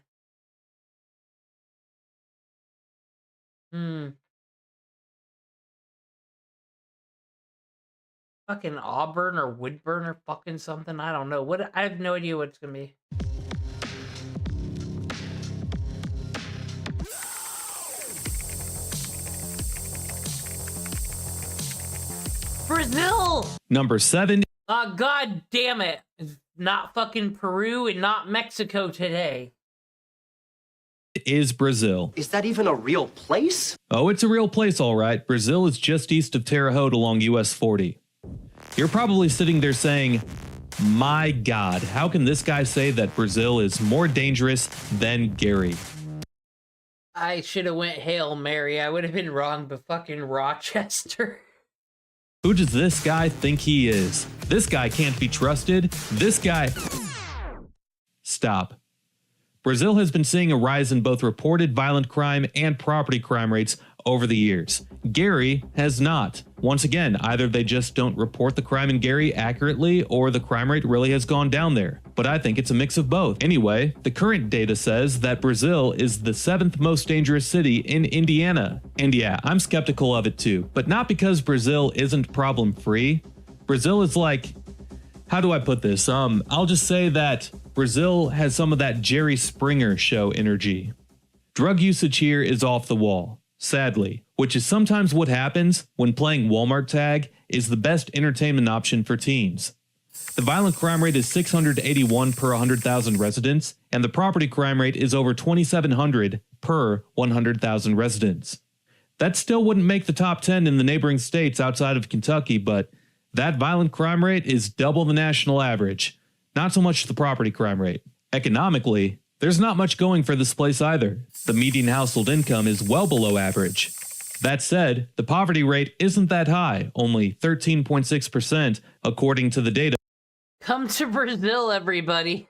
Fucking Auburn or Woodburn or fucking something. I don't know. What I have no idea what it's gonna be. Brazil! Number 7. God damn it. It's not fucking Peru and not Mexico today. Is Brazil. Is that even a real place? Oh, it's a real place, all right. Brazil is just east of Terre Haute along US 40. You're probably sitting there saying, my God, how can this guy say that Brazil is more dangerous than Gary? I should have went Hail Mary. I would have been wrong, but fucking Rochester. Who does this guy think he is? This guy can't be trusted. This guy... Stop. Brazil has been seeing a rise in both reported violent crime and property crime rates over the years. Gary has not. Once again, either they just don't report the crime in Gary accurately, or the crime rate really has gone down there. But I think it's a mix of both. Anyway, the current data says that Brazil is the 7th most dangerous city in Indiana. And yeah, I'm skeptical of it too, but not because Brazil isn't problem-free. Brazil is like, how do I put this? I'll just say that Brazil has some of that Jerry Springer show energy. Drug usage here is off the wall, sadly, which is sometimes what happens when playing Walmart tag is the best entertainment option for teens. The violent crime rate is 681 per 100,000 residents, and the property crime rate is over 2,700 per 100,000 residents. That still wouldn't make the top 10 in the neighboring states outside of Kentucky, but that violent crime rate is double the national average. Not so much the property crime rate. Economically, there's not much going for this place either. The median household income is well below average. That said, the poverty rate isn't that high, only 13.6% according to the data Come to Brazil, everybody.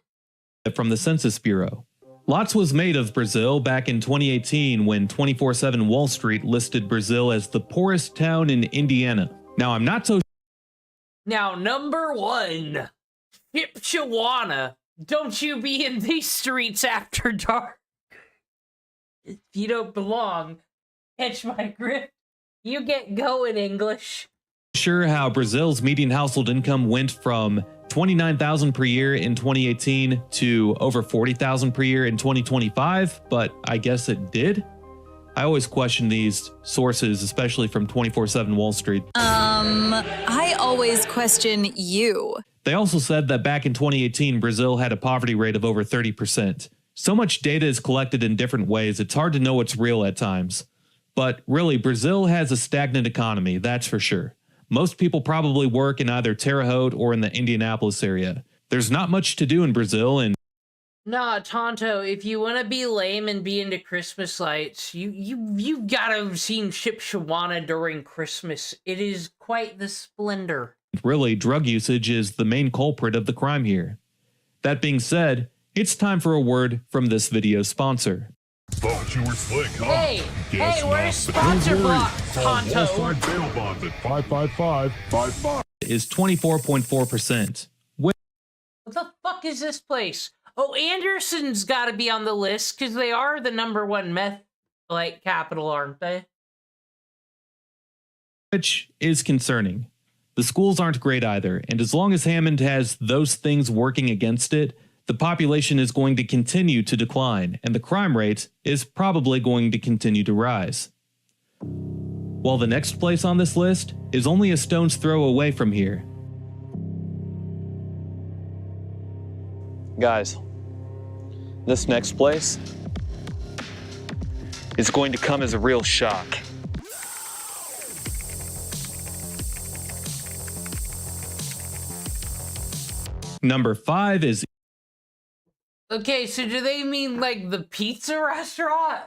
from the Census Bureau. Lots was made of Brazil back in 2018 when 24/7 Wall Street listed Brazil as the poorest town in Indiana. Now, I'm not so Now, number 1, Shipshewana. Don't you be in these streets after dark. If you don't belong, catch my grip. You get going, English. sure how Brazil's median household income went from $29,000 per year in 2018 to over $40,000 per year in 2025, but I guess it did. I always question these sources, especially from 24/7 Wall Street. I always question you. They also said that back in 2018, Brazil had a poverty rate of over 30%. So much data is collected in different ways, it's hard to know what's real at times. But really, Brazil has a stagnant economy, that's for sure. Most people probably work in either Terre Haute or in the Indianapolis area. There's not much to do in Brazil, and Nah, Tonto, if you want to be lame and be into Christmas lights, you've got to have seen Shipshewana during Christmas. It is quite the splendor. really, drug usage is the main culprit of the crime here. That being said, it's time for a word from this video's sponsor. Thought you were slick, huh? Hey, Guess where's not. sponsor Don't worry. block, Call Tonto? Wallside bail bonds at 555-55. Is 24.4%. What the fuck is this place? Oh, Anderson's got to be on the list because they are the #1 meth capital, aren't they? Which is concerning. The schools aren't great either, and as long as Hammond has those things working against it, the population is going to continue to decline, and the crime rate is probably going to continue to rise. While the next place on this list is only a stone's throw away from here. Guys, this next place is going to come as a real shock. Number 5 is Okay, so do they mean like the pizza restaurant?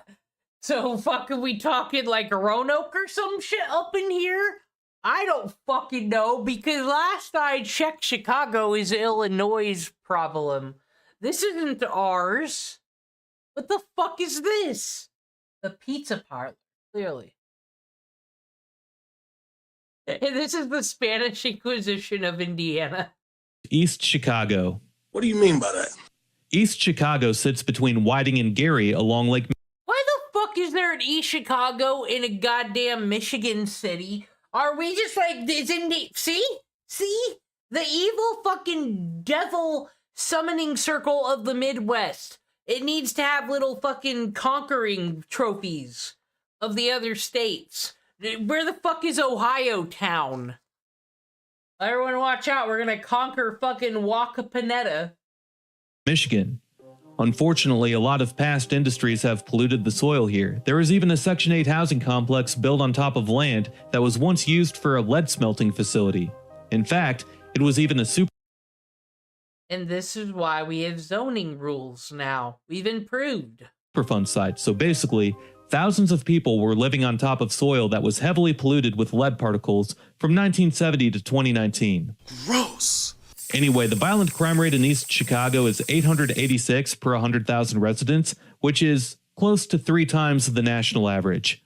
So fucking we talking like Roanoke or some shit up in here? I don't fucking know, because last I checked, Chicago is Illinois' problem. This isn't ours. What the fuck is this? The pizza parlor, clearly. And this is the Spanish Inquisition of Indiana. East Chicago. What do you mean by that? East Chicago sits between Whiting and Gary along Lake. Why the fuck is there an East Chicago in a goddamn Michigan city? Are we just like, is in the, see? The evil fucking devil summoning circle of the Midwest. It needs to have little fucking conquering trophies of the other states. Where the fuck is Ohio town? Everyone watch out, we're gonna conquer fucking Wacapanetta. Michigan. Unfortunately, a lot of past industries have polluted the soil here. There is even a Section 8 housing complex built on top of land that was once used for a lead smelting facility. In fact, it was even a And this is why we have zoning rules now. We've improved. Superfund site, so basically, thousands of people were living on top of soil that was heavily polluted with lead particles from 1970 to 2019. Gross. Anyway, the violent crime rate in East Chicago is 886 per 100,000 residents, which is close to 3 times the national average.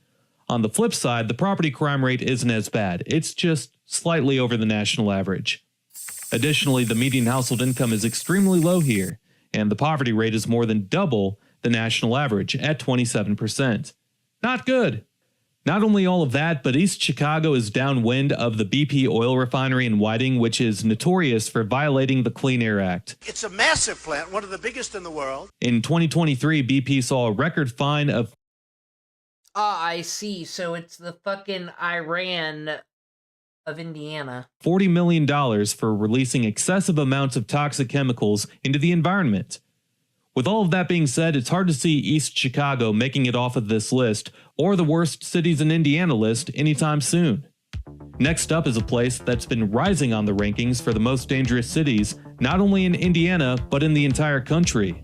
On the flip side, the property crime rate isn't as bad. It's just slightly over the national average. Additionally, the median household income is extremely low here, and the poverty rate is more than double the national average at 27%. Not good. Not only all of that, but East Chicago is downwind of the BP oil refinery in Whiting, which is notorious for violating the Clean Air Act. It's a massive plant, one of the biggest in the world. In 2023, BP saw a record fine of I see. So it's the fucking Iran of Indiana. $40 million for releasing excessive amounts of toxic chemicals into the environment. With all of that being said, it's hard to see East Chicago making it off of this list or the worst cities in Indiana list anytime soon. Next up is a place that's been rising on the rankings for the most dangerous cities, not only in Indiana, but in the entire country.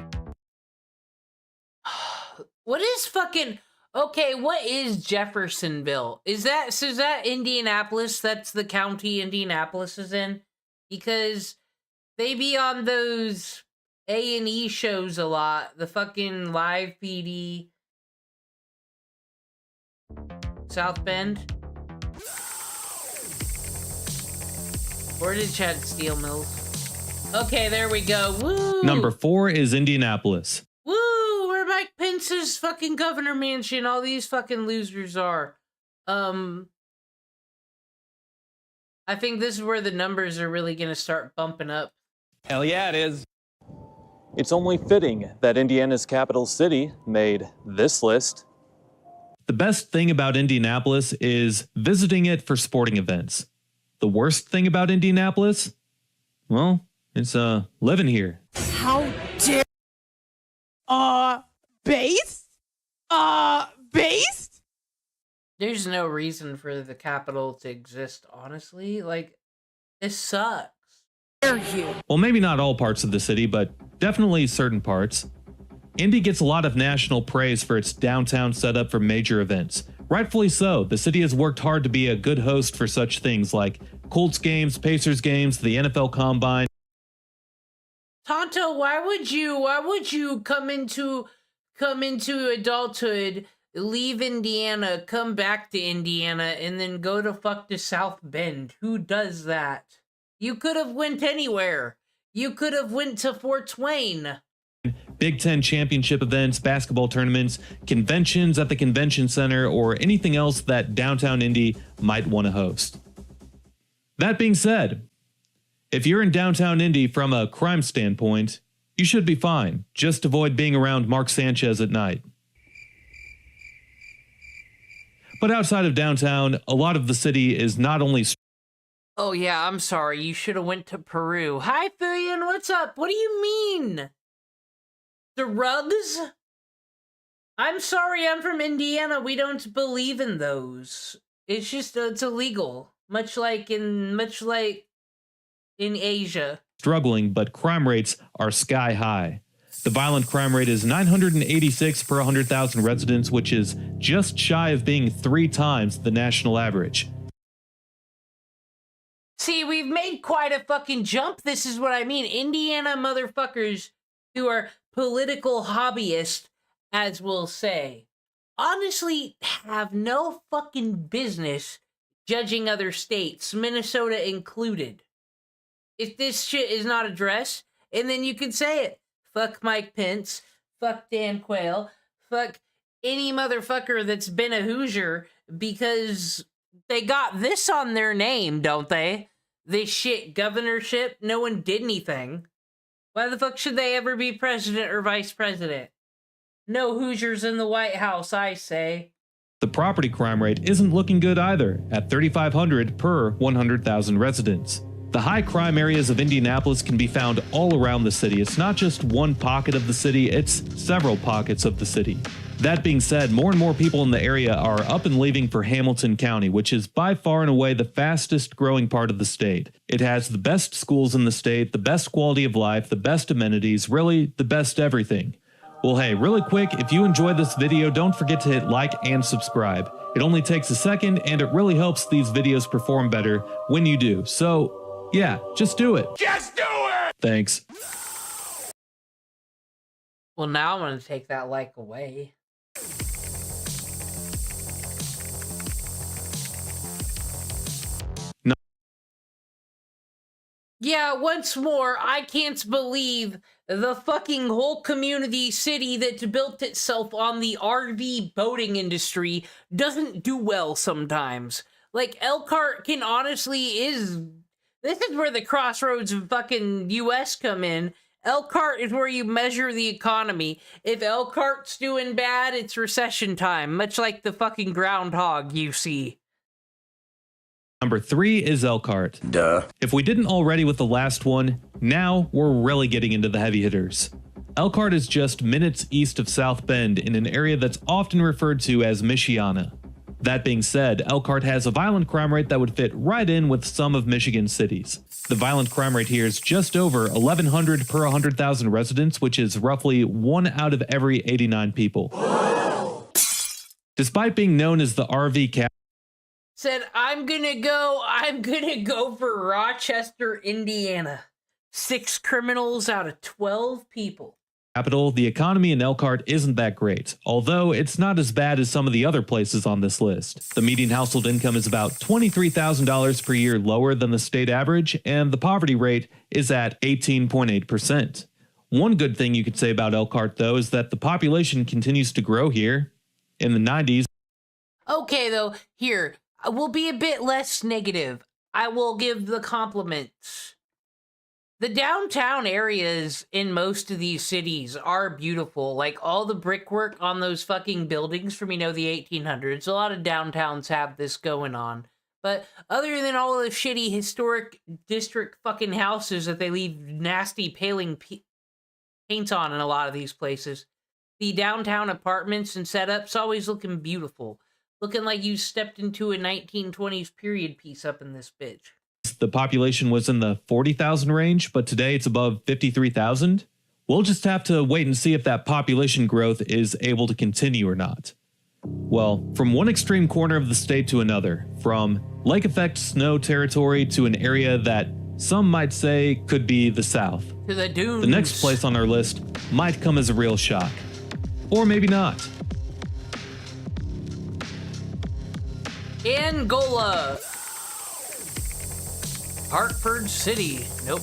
What is fucking... Okay, what is Jeffersonville? Is that Indianapolis? That's the county Indianapolis is in? Because they be on those A&E shows a lot. The fucking live PD. South Bend? Or did Chad Steel Mills? Okay, there we go. Woo! Number 4 is Indianapolis. Woo! Where Mike Pence's fucking governor mansion, all these fucking losers are. I think this is where the numbers are really gonna start bumping up. Hell yeah, it is. It's only fitting that Indiana's capital city made this list. The best thing about Indianapolis is visiting it for sporting events. The worst thing about Indianapolis? Well, it's living here. How dare... based? Based? There's no reason for the capital to exist, honestly. Like, this sucks. Dare you? Well, maybe not all parts of the city, but definitely certain parts. Indy gets a lot of national praise for its downtown setup for major events. Rightfully so. The city has worked hard to be a good host for such things like Colts games, Pacers games, the NFL Combine. Tonto, why would you come into adulthood, leave Indiana, come back to Indiana, and then go to fuck to South Bend? Who does that? You could have went anywhere. You could have went to Fort Wayne. Big Ten championship events, basketball tournaments, conventions at the convention center, or anything else that downtown Indy might want to host. That being said, if you're in downtown Indy from a crime standpoint, you should be fine. Just avoid being around Mark Sanchez at night. But outside of downtown, a lot of the city is not only... Oh yeah, I'm sorry. You should have went to Peru. Hi, Fillion. What's up? What do you mean? The rugs? I'm sorry, I'm from Indiana. We don't believe in those. It's just, it's illegal. Much like in Asia. Struggling, but crime rates are sky high. The violent crime rate is 986 per 100,000 residents, which is just shy of being 3 times the national average. See, we've made quite a fucking jump. This is what I mean. Indiana motherfuckers who are political hobbyists, as we'll say, honestly have no fucking business judging other states, Minnesota included. If this shit is not addressed, and then you can say it. Fuck Mike Pence, fuck Dan Quayle, fuck any motherfucker that's been a Hoosier, because they got this on their name, don't they? This shit governorship, no one did anything. Why the fuck should they ever be president or vice president? No Hoosiers in the White House, I say. The property crime rate isn't looking good either, at 3,500 per 100,000 residents. The high crime areas of Indianapolis can be found all around the city. It's not just one pocket of the city, it's several pockets of the city. That being said, more and more people in the area are up and leaving for Hamilton County, which is by far and away the fastest growing part of the state. It has the best schools in the state, the best quality of life, the best amenities, really the best everything. Well, hey, really quick, if you enjoyed this video, don't forget to hit like and subscribe. It only takes a second, and it really helps these videos perform better when you do. So, yeah, just do it. Just do it! Thanks. Well, now I'm gonna take that like away. Yeah, once more, I can't believe the fucking whole community city that built itself on the RV boating industry doesn't do well sometimes. Like, Elkhart can honestly this is where the crossroads of fucking US come in. Elkhart is where you measure the economy. If Elkhart's doing bad, it's recession time, much like the fucking groundhog you see. Number 3 is Elkhart. Duh. If we didn't already with the last one, now we're really getting into the heavy hitters. Elkhart is just minutes east of South Bend in an area that's often referred to as Michiana. That being said, Elkhart has a violent crime rate that would fit right in with some of Michigan's cities. The violent crime rate here is just over 1,100 per 100,000 residents, which is roughly 1 out of every 89 people. Despite being known as the RV capital, Said, I'm gonna go for Rochester, Indiana. 6 criminals out of 12 people. the economy in Elkhart isn't that great, although it's not as bad as some of the other places on this list. The median household income is about $23,000 per year lower than the state average, and the poverty rate is at 18.8%. One good thing you could say about Elkhart, though, is that the population continues to grow here. In the 90s, Okay, though, here, we'll be a bit less negative. I will give the compliments. The downtown areas in most of these cities are beautiful. Like, all the brickwork on those fucking buildings from, the 1800s. A lot of downtowns have this going on. But other than all the shitty historic district fucking houses that they leave nasty paling paint on in a lot of these places, the downtown apartments and setups always looking beautiful. Looking like you stepped into a 1920s period piece up in this bitch. the population was in the 40,000 range, but today it's above 53,000. We'll just have to wait and see if that population growth is able to continue or not. Well, from one extreme corner of the state to another, from lake effect snow territory to an area that some might say could be the South. To the dunes. The next place on our list might come as a real shock. Or maybe not. Angola. Hartford City. Nope.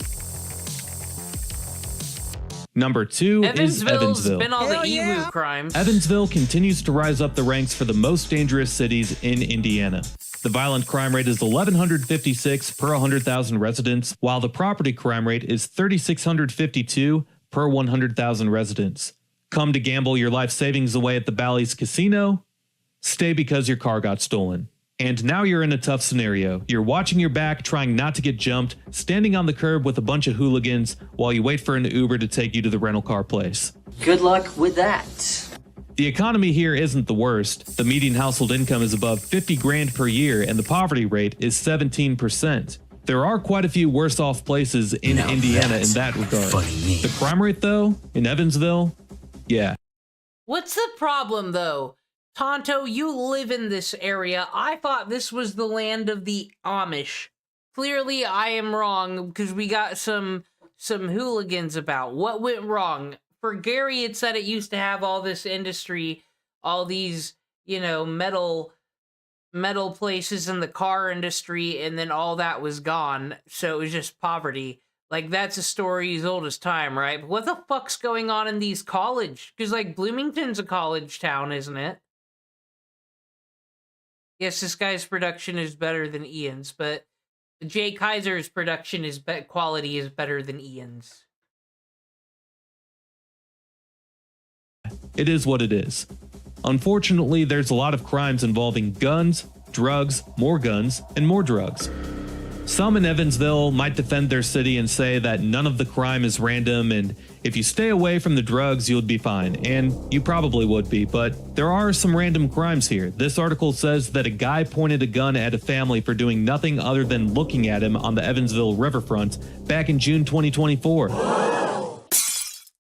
Number 2 is Evansville's Evansville. been all the Emu crimes. Evansville continues to rise up the ranks for the most dangerous cities in Indiana. The violent crime rate is 1,156 per 100,000 residents, while the property crime rate is 3,652 per 100,000 residents. Come to gamble your life savings away at the Bally's Casino? Stay because your car got stolen. And now you're in a tough scenario. You're watching your back, trying not to get jumped, standing on the curb with a bunch of hooligans while you wait for an Uber to take you to the rental car place. Good luck with that. The economy here isn't the worst. The median household income is above 50 grand per year and the poverty rate is 17%. There are quite a few worse off places in Indiana in that regard. The crime rate though, in Evansville, yeah. What's the problem though? Tonto, you live in this area. I thought this was the land of the Amish. Clearly I am wrong because we got some hooligans about. What went wrong? For Gary, it said it used to have all this industry, all these, metal places in the car industry, and then all that was gone. So it was just poverty. Like, that's a story as old as time, right? But what the fuck's going on in these college? Because, Bloomington's a college town, isn't it? Yes, this guy's production is better than Ian's, but Jay Kaiser's production quality is better than Ian's. It is what it is. Unfortunately, there's a lot of crimes involving guns, drugs, more guns, and more drugs. Some in Evansville might defend their city and say that none of the crime is random, and if you stay away from the drugs, you'll be fine. And you probably would be, but there are some random crimes here. This article says that a guy pointed a gun at a family for doing nothing other than looking at him on the Evansville riverfront back in June 2024.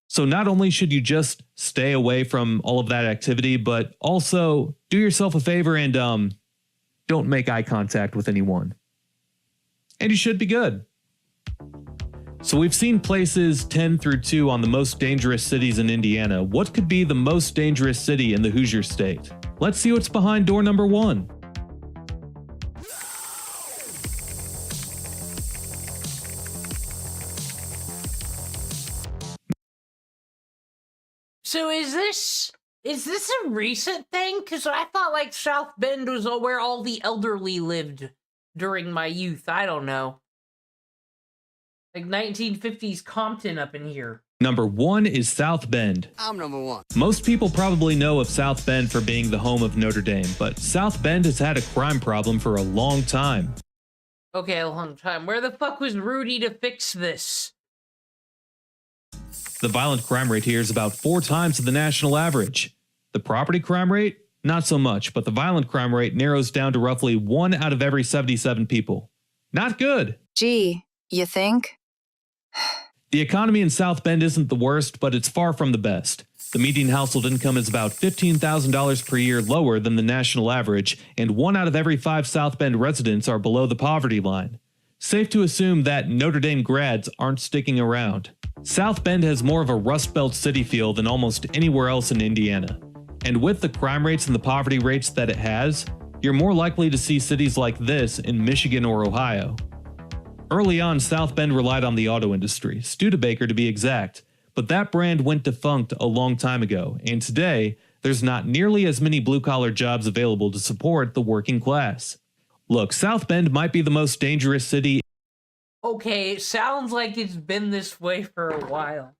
So not only should you just stay away from all of that activity, but also do yourself a favor and don't make eye contact with anyone. And you should be good. So we've seen places 10 through 2 on the most dangerous cities in Indiana. What could be the most dangerous city in the Hoosier State? Let's see what's behind door number 1. So is this a recent thing? Because I thought like South Bend was where all the elderly lived during my youth. I don't know. Like 1950s Compton up in here. Number 1 is South Bend. I'm number 1. Most people probably know of South Bend for being the home of Notre Dame, but South Bend has had a crime problem for a long time. Okay, a long time. Where the fuck was Rudy to fix this? The violent crime rate here is about 4 times the national average. The property crime rate? Not so much, but the violent crime rate narrows down to roughly 1 out of every 77 people. Not good. Gee, you think? The economy in South Bend isn't the worst, but it's far from the best. The median household income is about $15,000 per year lower than the national average, and 1 out of every 5 South Bend residents are below the poverty line. Safe to assume that Notre Dame grads aren't sticking around. South Bend has more of a Rust Belt city feel than almost anywhere else in Indiana. And with the crime rates and the poverty rates that it has, you're more likely to see cities like this in Michigan or Ohio. Early on, South Bend relied on the auto industry, Studebaker to be exact, but that brand went defunct a long time ago, and today, there's not nearly as many blue-collar jobs available to support the working class. Look, South Bend might be the most dangerous city. Okay, it sounds like it's been this way for a while.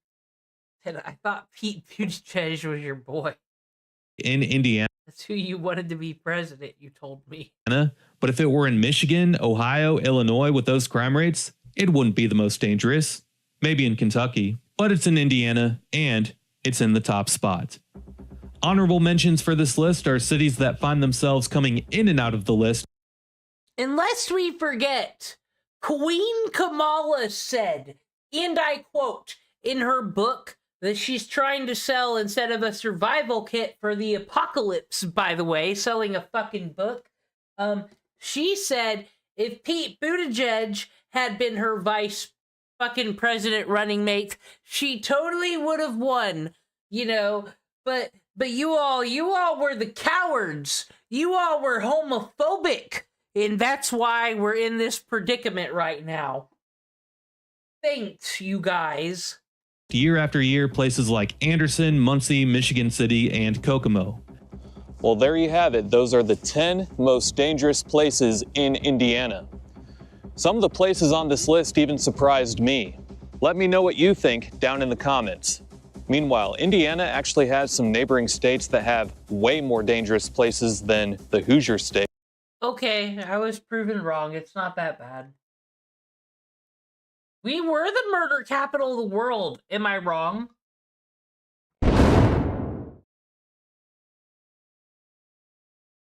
And I thought Pete Buttigieg was your boy. In Indiana. That's who you wanted to be president, you told me. But if it were in Michigan, Ohio, Illinois with those crime rates, it wouldn't be the most dangerous. Maybe in Kentucky, but it's in Indiana, and it's in the top spot. Honorable mentions for this list are cities that find themselves coming in and out of the list. Unless we forget, Queen Kamala said, and I quote, in her book that she's trying to sell instead of a survival kit for the apocalypse, by the way, selling a fucking book. She said if Pete Buttigieg had been her vice fucking president running mate, she totally would have won, you know, but you all were the cowards. You all were homophobic, and that's why we're in this predicament right now. Thanks, you guys. Year after year, places like Anderson, Muncie, Michigan City, and Kokomo. Well, there you have it. Those are the 10 most dangerous places in Indiana. Some of the places on this list even surprised me. Let me know what you think down in the comments. Meanwhile, Indiana actually has some neighboring states that have way more dangerous places than the Hoosier state. Okay, I was proven wrong. It's not that bad. We were the murder capital of the world. Am I wrong?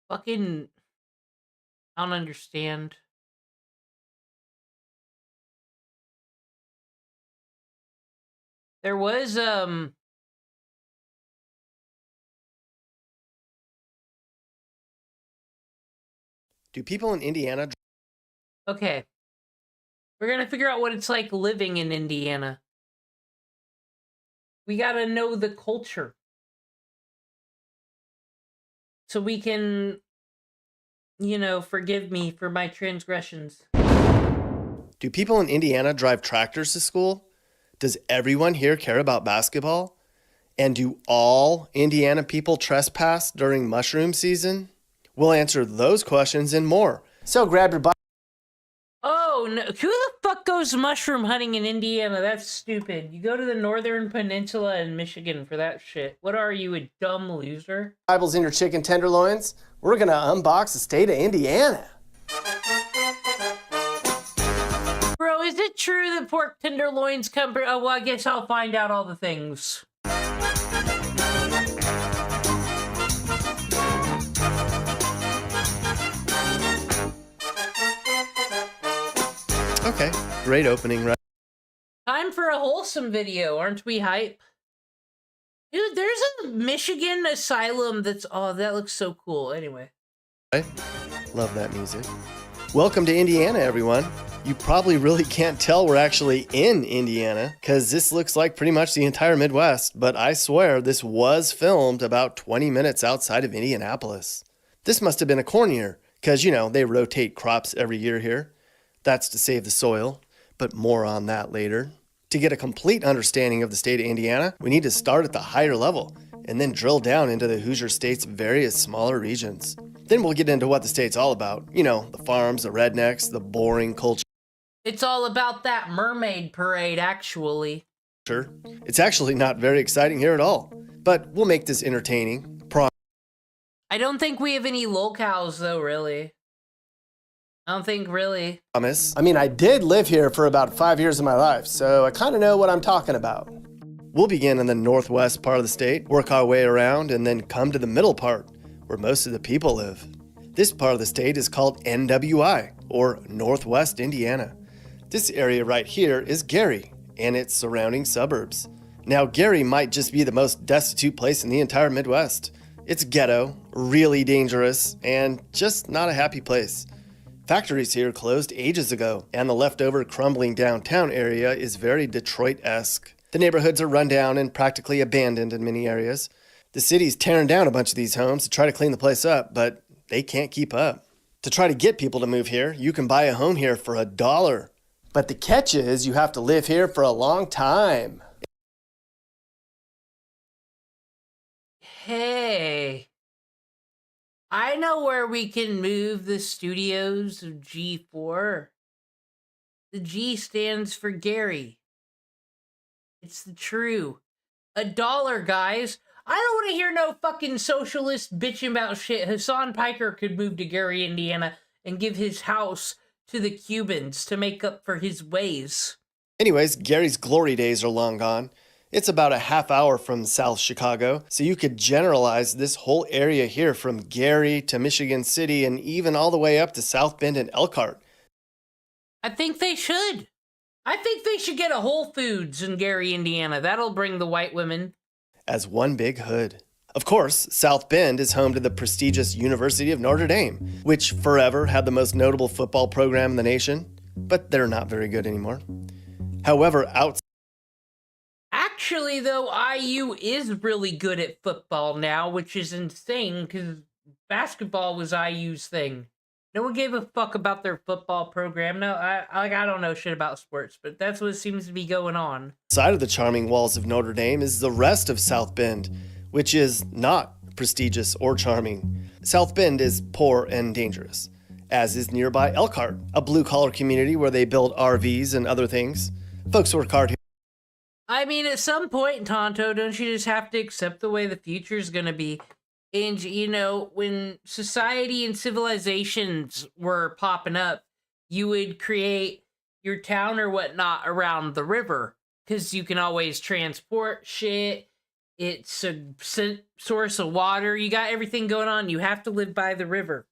Fucking... I don't understand. There was, Do people in Indiana... Okay. We're gonna figure out what it's like living in Indiana. We gotta know the culture. So we can, you know, forgive me for my transgressions. Do people in Indiana drive tractors to school? Does everyone here care about basketball? And do all Indiana people trespass during mushroom season? We'll answer those questions and more. So grab your... Oh, no. Who the fuck goes mushroom hunting in Indiana? That's stupid. You go to the Northern Peninsula and Michigan for that shit. What are you, a dumb loser? Bibles in your chicken tenderloins. We're gonna unbox the state of Indiana. Bro, is it true that pork tenderloins come... Oh, well, I guess I'll find out all the things. Okay, great opening, right? Time for a wholesome video, aren't we hype? Dude, there's a Michigan asylum that's... Oh, that looks so cool. Anyway. Love that music. Welcome to Indiana, everyone. You probably really can't tell we're actually in Indiana, because this looks like pretty much the entire Midwest, but I swear this was filmed about 20 minutes outside of Indianapolis. This must have been a corn year, because, you know, they rotate crops every year here. That's to save the soil, but more on that later. To get a complete understanding of the state of Indiana, we need to start at the higher level and then drill down into the Hoosier State's various smaller regions. Then we'll get into what the state's all about. You know, the farms, the rednecks, the boring culture. It's all about that mermaid parade, actually. It's actually not very exciting here at all, but we'll make this entertaining. I don't think we have any locales, though, really. I don't think really. Promise. I mean, I did live here for about 5 years of my life, so I kind of know what I'm talking about. We'll begin in the northwest part of the state, work our way around, and then come to the middle part, where most of the people live. This part of the state is called NWI, or Northwest Indiana. This area right here is Gary and its surrounding suburbs. Now, Gary might just be the most destitute place in the entire Midwest. It's ghetto, really dangerous, and just not a happy place. Factories here closed ages ago, and the leftover crumbling downtown area is very Detroit-esque. The neighborhoods are run down and practically abandoned in many areas. The city's tearing down a bunch of these homes to try to clean the place up, but they can't keep up. To try to get people to move here, you can buy a home here for $1. But the catch is you have to live here for a long time. Hey, I know where we can move the studios of G4. The G stands for Gary. It's the true. $1, guys. I don't want to hear no fucking socialist bitching about shit. Hassan Piker could move to Gary, Indiana, and give his house to the Cubans to make up for his ways. Anyways, Gary's glory days are long gone. It's about a half hour from South Chicago, so you could generalize this whole area here from Gary to Michigan City and even all the way up to South Bend and Elkhart. I think they should. I think they should get a Whole Foods in Gary, Indiana. That'll bring the white women. As one big hood. Of course, South Bend is home to the prestigious University of Notre Dame, which forever had the most notable football program in the nation, but they're not very good anymore. However, Actually, though, IU is really good at football now, which is insane, because basketball was IU's thing. No one gave a fuck about their football program. No, I don't know shit about sports, but that's what seems to be going on. Outside of the charming walls of Notre Dame is the rest of South Bend, which is not prestigious or charming. South Bend is poor and dangerous, as is nearby Elkhart, a blue-collar community where they build RVs and other things. Folks work hard here. I mean, at some point, Tonto, don't you just have to accept the way the future's gonna be? And, you know, when society and civilizations were popping up, you would create your town or whatnot around the river, because you can always transport shit. It's a source of water. You got everything going on. You have to live by the river.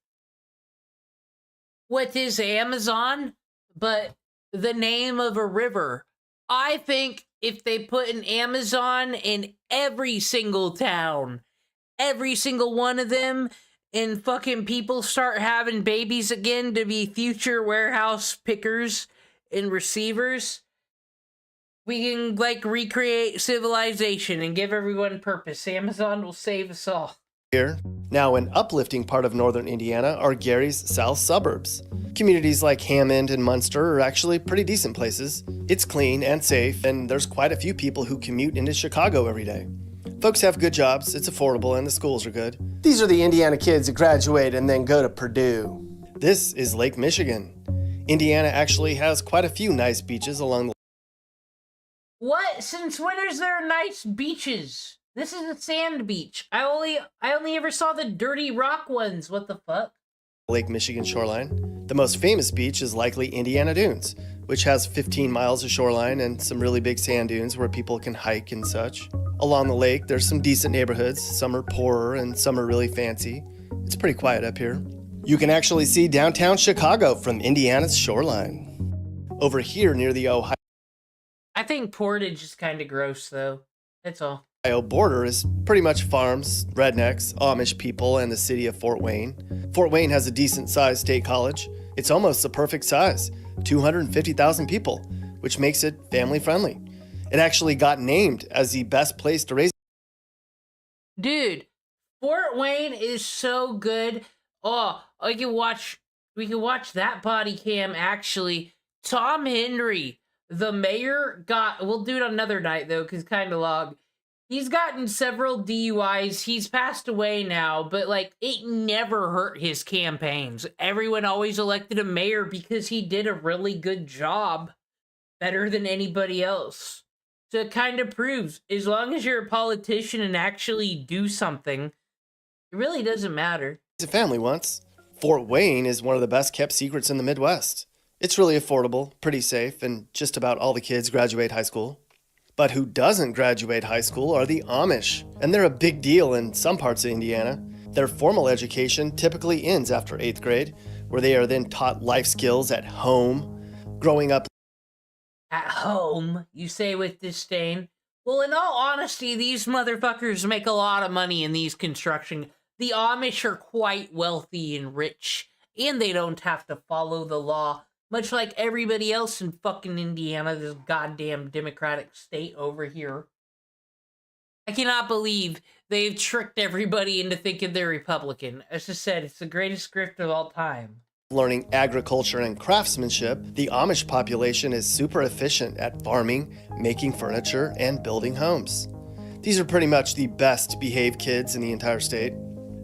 What is Amazon but the name of a river? I think if they put an Amazon in every single town, every single one of them, and fucking people start having babies again to be future warehouse pickers and receivers, we can, like, recreate civilization and give everyone purpose. Amazon will save us all. Here. Now, an uplifting part of northern Indiana are Gary's south suburbs. Communities like Hammond and Munster are actually pretty decent places. It's clean and safe, and there's quite a few people who commute into Chicago every day. Folks have good jobs, it's affordable, and the schools are good. These are the Indiana kids that graduate and then go to Purdue. This is Lake Michigan. Indiana actually has quite a few nice beaches along the... What? Since when is there nice beaches? This is a sand beach. I only ever saw the dirty rock ones. What the fuck? Lake Michigan shoreline. The most famous beach is likely Indiana Dunes, which has 15 miles of shoreline and some really big sand dunes where people can hike and such. Along the lake, there's some decent neighborhoods. Some are poorer and some are really fancy. It's pretty quiet up here. You can actually see downtown Chicago from Indiana's shoreline. Over here near the Ohio I think Portage is kind of gross, though. That's all. border is pretty much farms, rednecks, Amish people, and the city of Fort Wayne. Fort Wayne has a decent-sized state college. It's almost the perfect size, 250,000 people, which makes it family-friendly. It actually got named as the best place to raise. Dude, Fort Wayne is so good. Oh, we can watch that body cam, actually. Tom Henry The mayor we'll do it another night though, because kind of long. He's gotten several DUIs. He's passed away now, but like it never hurt his campaigns. Everyone always elected a mayor because he did a really good job, better than anybody else. So it kind of proves, as long as you're a politician and actually do something, it really doesn't matter. A family once. Fort Wayne is one of the best kept secrets in the Midwest. It's really affordable, pretty safe, and just about all the kids graduate high school. But who doesn't graduate high school are the Amish, and they're a big deal in some parts of Indiana. Their formal education typically ends after 8th grade, where they are then taught life skills at home. Growing up At home, you say with disdain. Well, in all honesty, these motherfuckers make a lot of money in these construction. The Amish are quite wealthy and rich, and they don't have to follow the law, much like everybody else in fucking Indiana, this goddamn Democratic state over here. I cannot believe they've tricked everybody into thinking they're Republican. As I said, it's the greatest grift of all time. learning agriculture and craftsmanship, the Amish population is super efficient at farming, making furniture, and building homes. These are pretty much the best behaved kids in the entire state.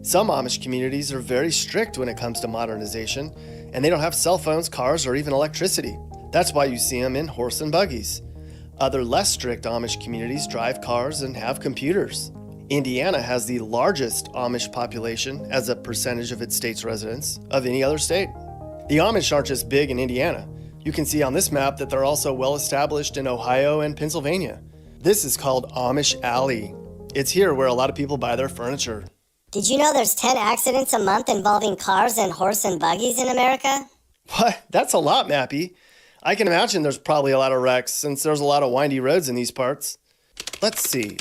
Some Amish communities are very strict when it comes to modernization, and they don't have cell phones, cars, or even electricity. That's why you see them in horse and buggies. Other less strict Amish communities drive cars and have computers. Indiana has the largest Amish population as a percentage of its state's residents of any other state. The Amish aren't just big in Indiana. You can see on this map that they're also well established in Ohio and Pennsylvania. This is called Amish Alley. It's here where a lot of people buy their furniture. Did you know there's 10 accidents a month involving cars and horse and buggies in America? What? That's a lot, Mappy. I can imagine there's probably a lot of wrecks since there's a lot of windy roads in these parts. Let's see.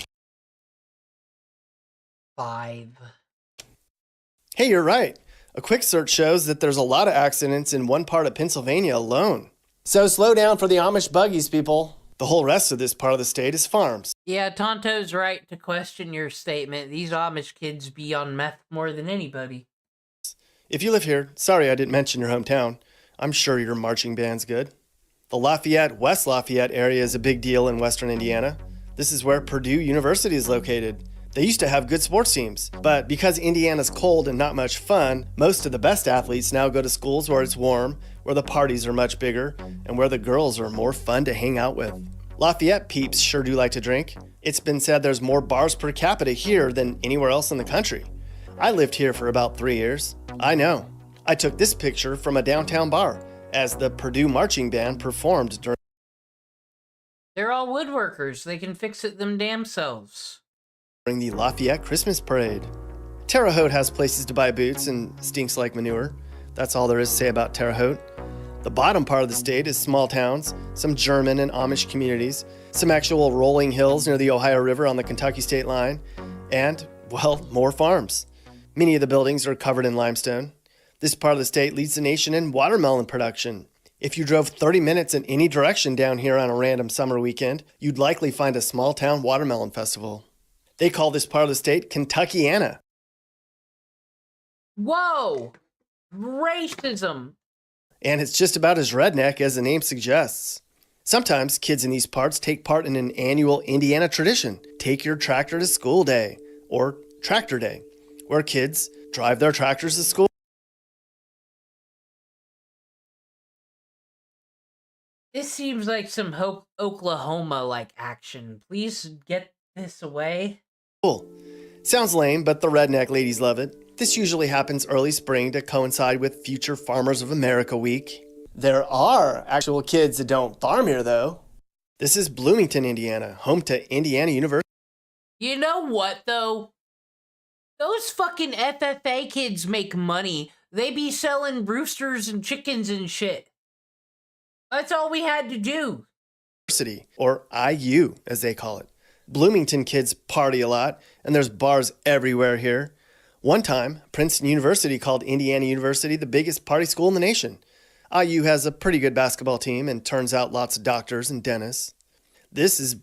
5. Hey, you're right. A quick search shows that there's a lot of accidents in one part of Pennsylvania alone. So slow down for the Amish buggies, people. The whole rest of this part of the state is farms. Yeah, Tonto's right to question your statement. These Amish kids be on meth more than anybody. If you live here, sorry I didn't mention your hometown. I'm sure your marching band's good. The Lafayette, West Lafayette area is a big deal in western Indiana. This is where Purdue University is located. They used to have good sports teams, but because Indiana's cold and not much fun, most of the best athletes now go to schools where it's warm, where the parties are much bigger, and where the girls are more fun to hang out with. Lafayette peeps sure do like to drink. It's been said there's more bars per capita here than anywhere else in the country. I lived here for about 3 years. I know. I took this picture from a downtown bar as the Purdue marching band performed during They're all woodworkers. They can fix it them damn selves. the Lafayette Christmas Parade. Terre Haute has places to buy boots and stinks like manure. That's all there is to say about Terre Haute. The bottom part of the state is small towns, some German and Amish communities, some actual rolling hills near the Ohio River on the Kentucky state line, and, well, more farms. Many of the buildings are covered in limestone. This part of the state leads the nation in watermelon production. If you drove 30 minutes in any direction down here on a random summer weekend, you'd likely find a small town watermelon festival. They call this part of the state Kentuckiana. Whoa! Racism! And it's just about as redneck as the name suggests. Sometimes kids in these parts take part in an annual Indiana tradition, Take Your Tractor to School Day, or Tractor Day, where kids drive their tractors to school. This seems like some Oklahoma-like action. Please get this away. Cool. Sounds lame, but the redneck ladies love it. This usually happens early spring to coincide with Future Farmers of America Week. There are actual kids that don't farm here, though. This is Bloomington, Indiana, home to Indiana University. You know what, though? Those fucking FFA kids make money. They be selling roosters and chickens and shit. That's all we had to do. Or IU, as they call it. Bloomington kids party a lot, and there's bars everywhere here. One time, Princeton University called Indiana University the biggest party school in the nation. IU has a pretty good basketball team and turns out lots of doctors and dentists. This is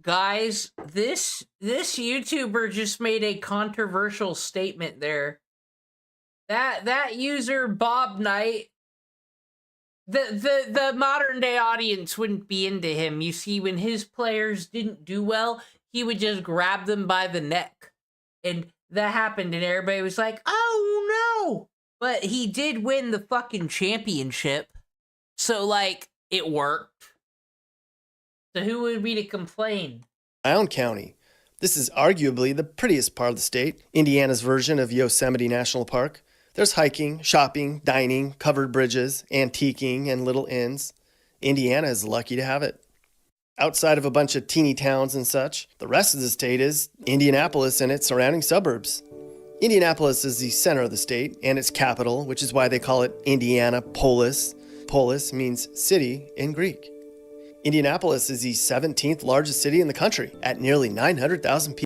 Guys, this YouTuber just made a controversial statement there. That user Bob Knight The modern day audience wouldn't be into him. You see, when his players didn't do well, he would just grab them by the neck. And that happened, and everybody was like, oh no! But he did win the fucking championship. So, like, it worked. So who would be to complain? Brown County. This is arguably the prettiest part of the state, Indiana's version of Yosemite National Park. There's hiking, shopping, dining, covered bridges, antiquing, and little inns. Indiana is lucky to have it. Outside of a bunch of teeny towns and such, the rest of the state is Indianapolis and its surrounding suburbs. Indianapolis is the center of the state and its capital, which is why they call it Indianapolis. Polis means city in Greek. Indianapolis is the 17th largest city in the country at nearly 900,000 people.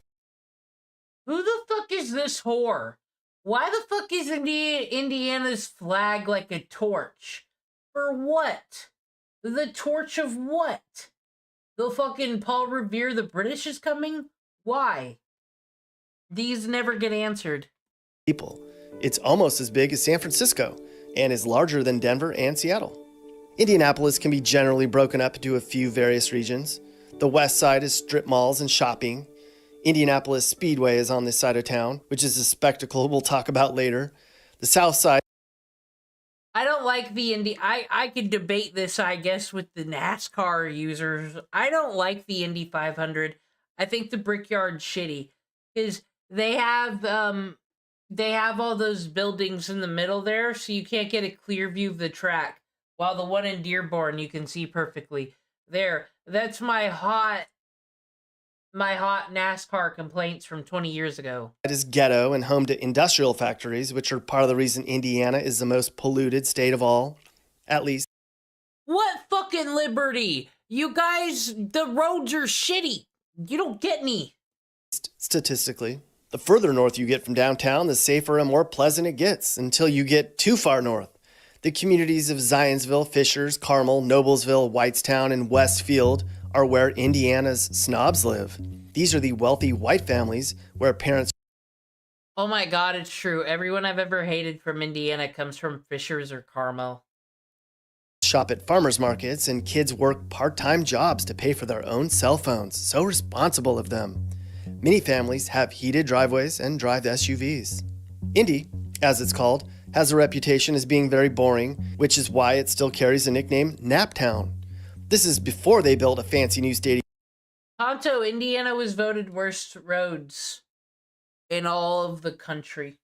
Who the fuck is this whore? Why the fuck is Indiana's flag like a torch? For what? The torch of what? The fucking Paul Revere, the British is coming? Why? These never get answered. People. It's almost as big as San Francisco and is larger than Denver and Seattle. Indianapolis can be generally broken up into a few various regions. The west side is strip malls and shopping. Indianapolis Speedway is on this side of town, which is a spectacle we'll talk about later. The south side. I don't like the I could debate this, I guess, with the NASCAR users. I don't like the Indy 500. I think the Brickyard's shitty because they have all those buildings in the middle there, so you can't get a clear view of the track. While the one in Dearborn you can see perfectly. There, that's my hot NASCAR complaints from 20 years ago. It is ghetto and home to industrial factories, which are part of the reason Indiana is the most polluted state of all, at least. What fucking liberty? You guys, the roads are shitty. You don't get me. Statistically, the further north you get from downtown, the safer and more pleasant it gets until you get too far north. The communities of Zionsville, Fishers, Carmel, Noblesville, Whitestown, and Westfield are where Indiana's snobs live. These are the wealthy white families where parents... Oh my god, it's true. Everyone I've ever hated from Indiana comes from Fishers or Carmel. Shop at farmers markets and kids work part-time jobs to pay for their own cell phones. So responsible of them. Many families have heated driveways and drive SUVs. Indy, as it's called, has a reputation as being very boring, which is why it still carries the nickname Naptown. This is before they built a fancy new stadium. Tonto, Indiana was voted worst roads in all of the country.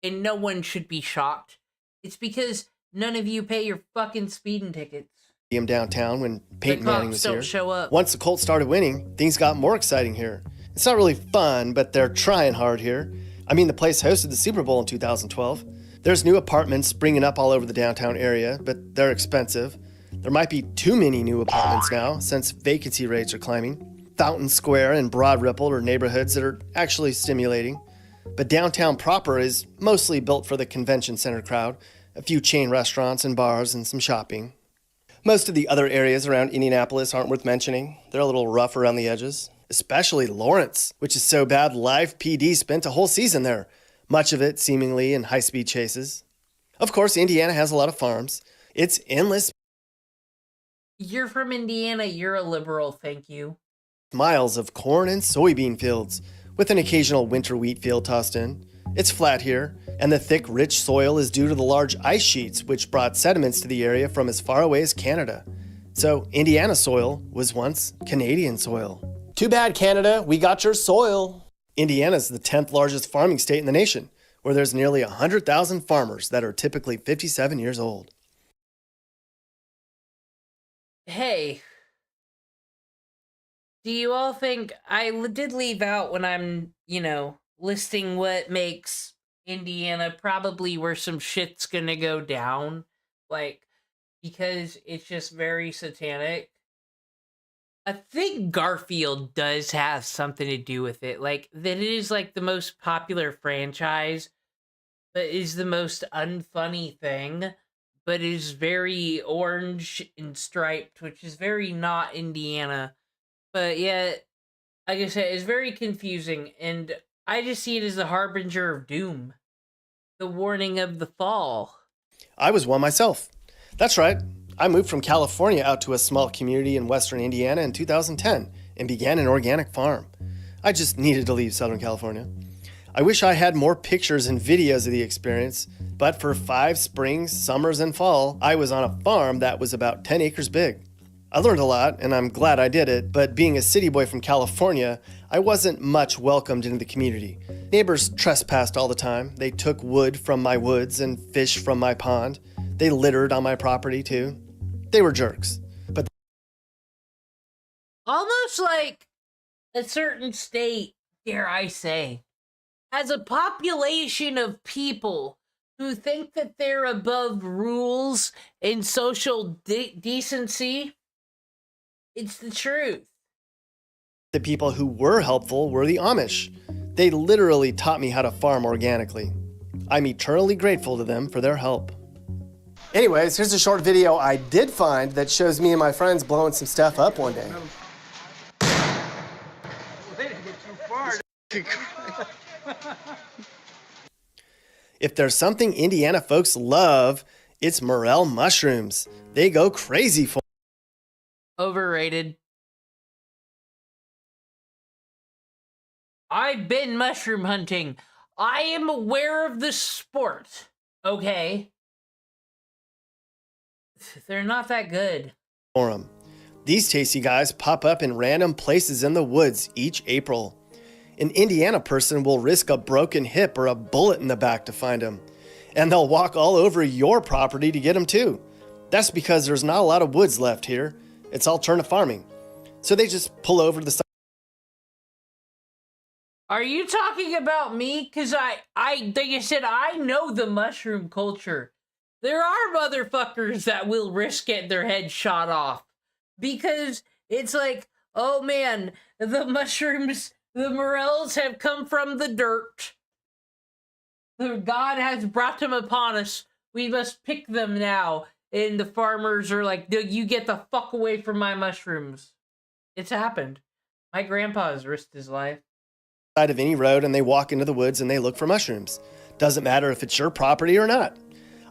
And no one should be shocked. It's because none of you pay your fucking speeding tickets. Downtown when Peyton Manning was here. Show up. Once the Colts started winning, things got more exciting here. It's not really fun, but they're trying hard here. I mean, the place hosted the Super Bowl in 2012. There's new apartments springing up all over the downtown area, but they're expensive. There might be too many new apartments now, since vacancy rates are climbing. Fountain Square and Broad Ripple are neighborhoods that are actually stimulating. But downtown proper is mostly built for the convention center crowd, a few chain restaurants and bars, and some shopping. Most of the other areas around Indianapolis aren't worth mentioning. They're a little rough around the edges. Especially Lawrence, which is so bad Live PD spent a whole season there, much of it seemingly in high-speed chases. Of course, Indiana has a lot of farms. It's endless. You're from Indiana, you're a liberal, thank you. Miles of corn and soybean fields, with an occasional winter wheat field tossed in. It's flat here, and the thick, rich soil is due to the large ice sheets which brought sediments to the area from as far away as Canada. So Indiana soil was once Canadian soil. Too bad, Canada, we got your soil. Indiana's the 10th largest farming state in the nation, where there's nearly 100,000 farmers that are typically 57 years old. Hey, do you all think I did leave out when I'm, listing what makes Indiana probably where some shit's gonna go down? Because it's just very satanic. I think Garfield does have something to do with it. That it is the most popular franchise, but is the most unfunny thing, but is very orange and striped, which is very not Indiana. But yet, like I said, it's very confusing, and I just see it as the harbinger of doom. The warning of the fall. I was one myself. That's right. I moved from California out to a small community in western Indiana in 2010 and began an organic farm. I just needed to leave Southern California. I wish I had more pictures and videos of the experience, but for 5 springs, summers, and fall, I was on a farm that was about 10 acres big. I learned a lot, and I'm glad I did it, but being a city boy from California, I wasn't much welcomed into the community. Neighbors trespassed all the time. They took wood from my woods and fish from my pond. They littered on my property, too. They were jerks. But almost like a certain state, dare I say, has a population of people who think that they're above rules and social decency. It's the truth. the people who were helpful were the Amish. They literally taught me how to farm organically. I'm eternally grateful to them for their help. Anyways, here's a short video I did find that shows me and my friends blowing some stuff up one day. If there's something Indiana folks love, it's morel mushrooms. They go crazy for. Overrated. I've been mushroom hunting. I am aware of the sport. Okay. They're not that good. For 'em. These tasty guys pop up in random places in the woods each April. An Indiana person will risk a broken hip or a bullet in the back to find them. And they'll walk all over your property to get them too. That's because there's not a lot of woods left here. It's all turned to farming. So they just pull over to the side. Are you talking about me? Because like I said, I know the mushroom culture. There are motherfuckers that will risk getting their head shot off. Because it's like, oh man, the mushrooms, the morels have come from the dirt. God has brought them upon us. We must pick them now. And the farmers are like, dude, you get the fuck away from my mushrooms. It's happened. My grandpa has risked his life. Side of any road and they walk into the woods and they look for mushrooms. Doesn't matter if it's your property or not.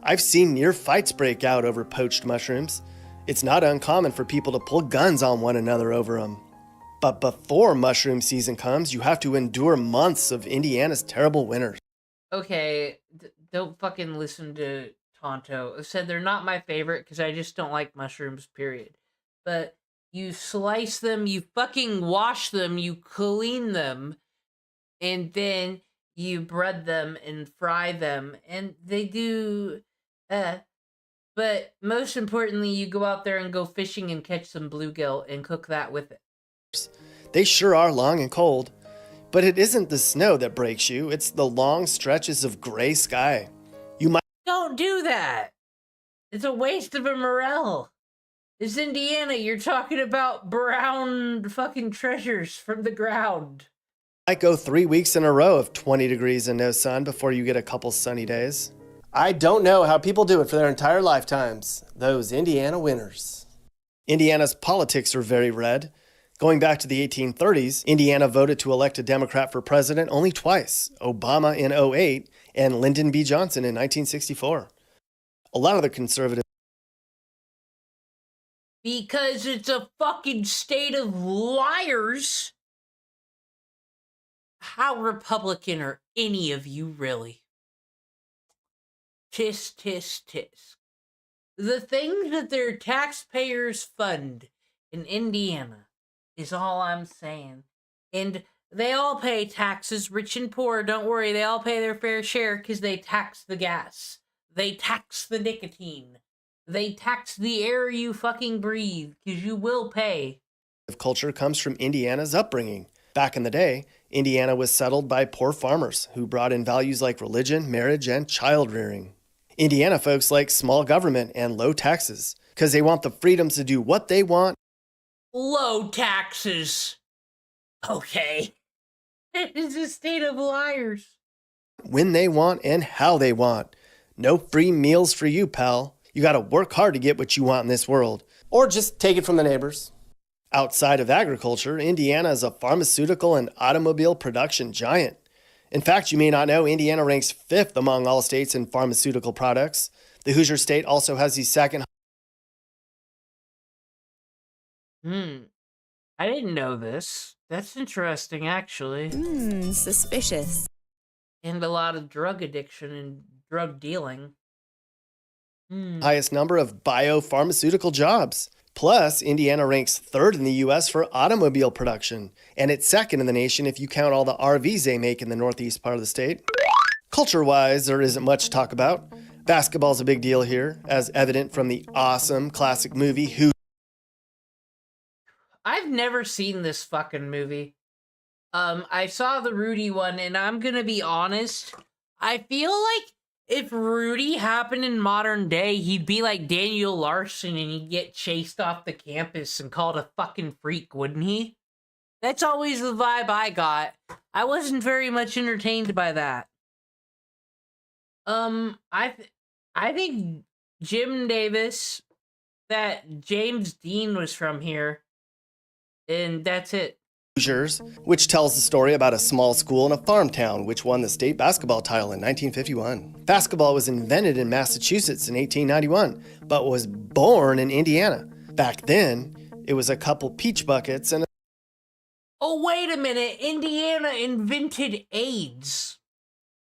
I've seen near fights break out over poached mushrooms. It's not uncommon for people to pull guns on one another over them. But before mushroom season comes, you have to endure months of Indiana's terrible winters. Okay, don't fucking listen to Tonto. I said they're not my favorite because I just don't like mushrooms, period. But you slice them, you fucking wash them, you clean them, and then you bread them and fry them, and they do, but most importantly, you go out there and go fishing and catch some bluegill and cook that with it. They sure are long and cold, but it isn't the snow that breaks you, it's the long stretches of gray sky. You might Don't do that! It's a waste of a morel. It's Indiana, you're talking about brown fucking treasures from the ground. might go 3 weeks in a row of 20 degrees and no sun before you get a couple sunny days. I don't know how people do it for their entire lifetimes, those Indiana winters. Indiana's politics are very red. Going back to the 1830s, Indiana voted to elect a Democrat for president only twice, Obama in 2008 and Lyndon B. Johnson in 1964. A lot of the conservatives. Because it's a fucking state of liars. How Republican are any of you really? Tisk, tisk, tisk. The things that their taxpayers fund in Indiana is all I'm saying. And they all pay taxes, rich and poor, don't worry, they all pay their fair share because they tax the gas. They tax the nicotine. They tax the air you fucking breathe because you will pay. Culture comes from Indiana's upbringing. Back in the day, Indiana was settled by poor farmers who brought in values like religion, marriage, and child rearing. Indiana folks like small government and low taxes because they want the freedoms to do what they want. Low taxes. Okay. It is a state of liars. When they want and how they want. No free meals for you, pal. You gotta work hard to get what you want in this world. Or just take it from the neighbors. Outside of agriculture, Indiana is a pharmaceutical and automobile production giant. In fact, you may not know, Indiana ranks 5th among all states in pharmaceutical products. The Hoosier State also has the second I didn't know this. That's interesting, actually. Suspicious. And a lot of drug addiction and drug dealing. Highest number of biopharmaceutical jobs. Plus, Indiana ranks third in the U.S. for automobile production, and it's second in the nation if you count all the RVs they make in the northeast part of the state. Culture-wise, there isn't much to talk about. Basketball's a big deal here, as evident from the awesome classic movie Who. I've never seen this fucking movie. I saw the Rudy one, and I'm gonna be honest. I feel like if Rudy happened in modern day, he'd be like Daniel Larson and he'd get chased off the campus and called a fucking freak, wouldn't he? That's always the vibe I got. I wasn't very much entertained by that. I think Jim Davis, that James Dean was from here, and that's it. Which tells the story about a small school in a farm town which won the state basketball title in 1951. Basketball was invented in Massachusetts in 1891, but was born in Indiana. Back then, it was a couple peach buckets and Oh, wait a minute. Indiana invented AIDS.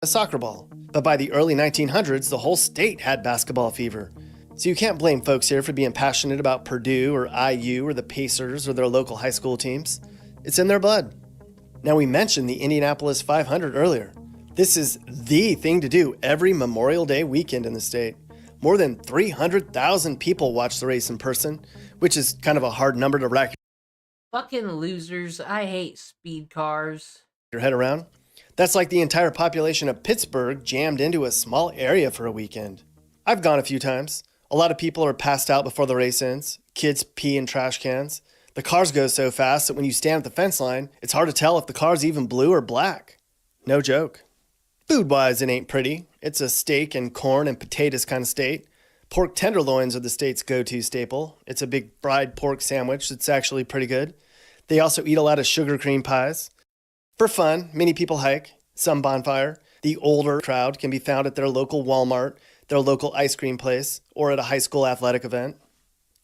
a soccer ball. But by the early 1900s, the whole state had basketball fever. So you can't blame folks here for being passionate about Purdue or IU or the Pacers or their local high school teams. It's in their blood. Now, we mentioned the Indianapolis 500 earlier. This is the thing to do every Memorial Day weekend in the state. More than 300,000 people watch the race in person, which is kind of a hard number to rack Fucking losers. I hate speed cars. your head around. That's like the entire population of Pittsburgh jammed into a small area for a weekend. I've gone a few times. A lot of people are passed out before the race ends. Kids pee in trash cans. The cars go so fast that when you stand at the fence line, it's hard to tell if the car's even blue or black. No joke. Food-wise, it ain't pretty. It's a steak and corn and potatoes kind of state. Pork tenderloins are the state's go-to staple. It's a big fried pork sandwich that's actually pretty good. They also eat a lot of sugar cream pies. For fun, many people hike, some bonfire. The older crowd can be found at their local Walmart, their local ice cream place, or at a high school athletic event.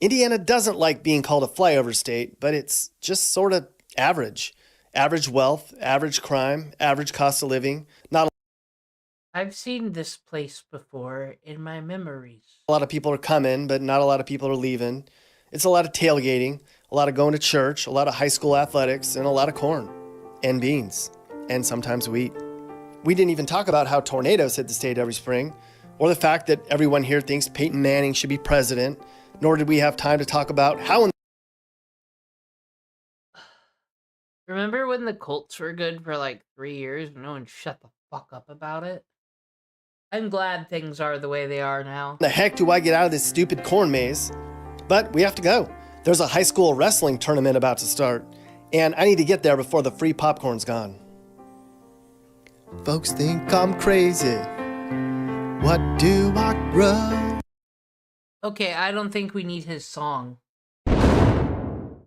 Indiana doesn't like being called a flyover state, but it's just sort of average. Average wealth, average crime, average cost of living. Not I've seen this place before in my memories. a lot of people are coming, but not a lot of people are leaving. It's a lot of tailgating, a lot of going to church, a lot of high school athletics, and a lot of corn and beans, and sometimes wheat. We didn't even talk about how tornadoes hit the state every spring, or the fact that everyone here thinks Peyton Manning should be president, nor did we have time to talk about how Remember when the Colts were good for like 3 years and no one shut the fuck up about it? I'm glad things are the way they are now. the heck do I get out of this stupid corn maze? But we have to go. There's a high school wrestling tournament about to start, and I need to get there before the free popcorn's gone. Folks think I'm crazy. What do I grow? Okay, I don't think we need his song. I'm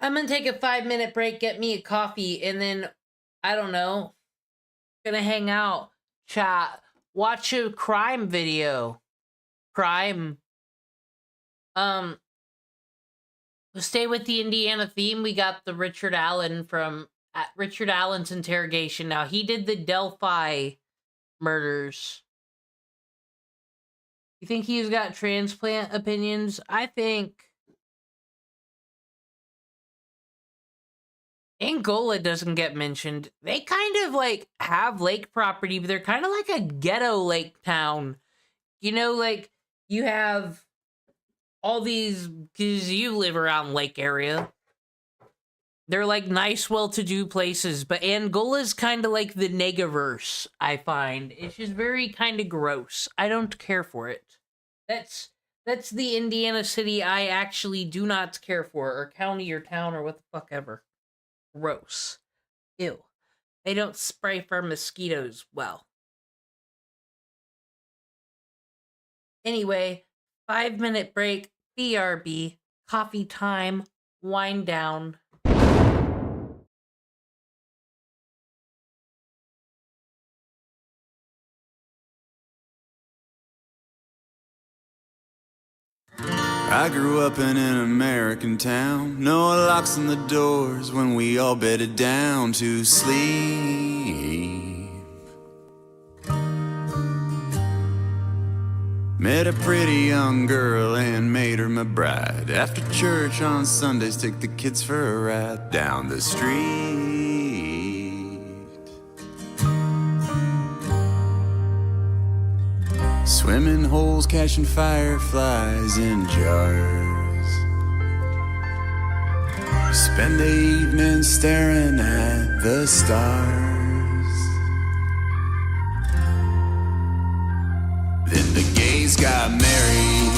gonna take a 5-minute break, get me a coffee, and then, I don't know, gonna hang out, chat, watch a crime video. Crime. Stay with the Indiana theme. We got the Richard Allen from Richard Allen's interrogation. Now, he did the Delphi murders. You think he's got transplant opinions? I think Angola doesn't get mentioned. They kind of like have lake property, but they're kind of like a ghetto lake town. You know, like you have all these, because you live around lake area. They're like nice, well-to-do places, but Angola's kind of like the negaverse, I find. It's just very kind of gross. I don't care for it. That's the Indiana city I actually do not care for, or county or town or what the fuck ever. Gross. Ew. They don't spray for mosquitoes well. Anyway, 5-minute break, BRB, coffee time, wind down. I grew up in an American town. No locks on the doors when we all bedded down to sleep. Met a pretty young girl and made her my bride. After church on Sundays, take the kids for a ride down the street. Swimming holes, catching fireflies in jars. Spend the evening staring at the stars. Then the gays got married,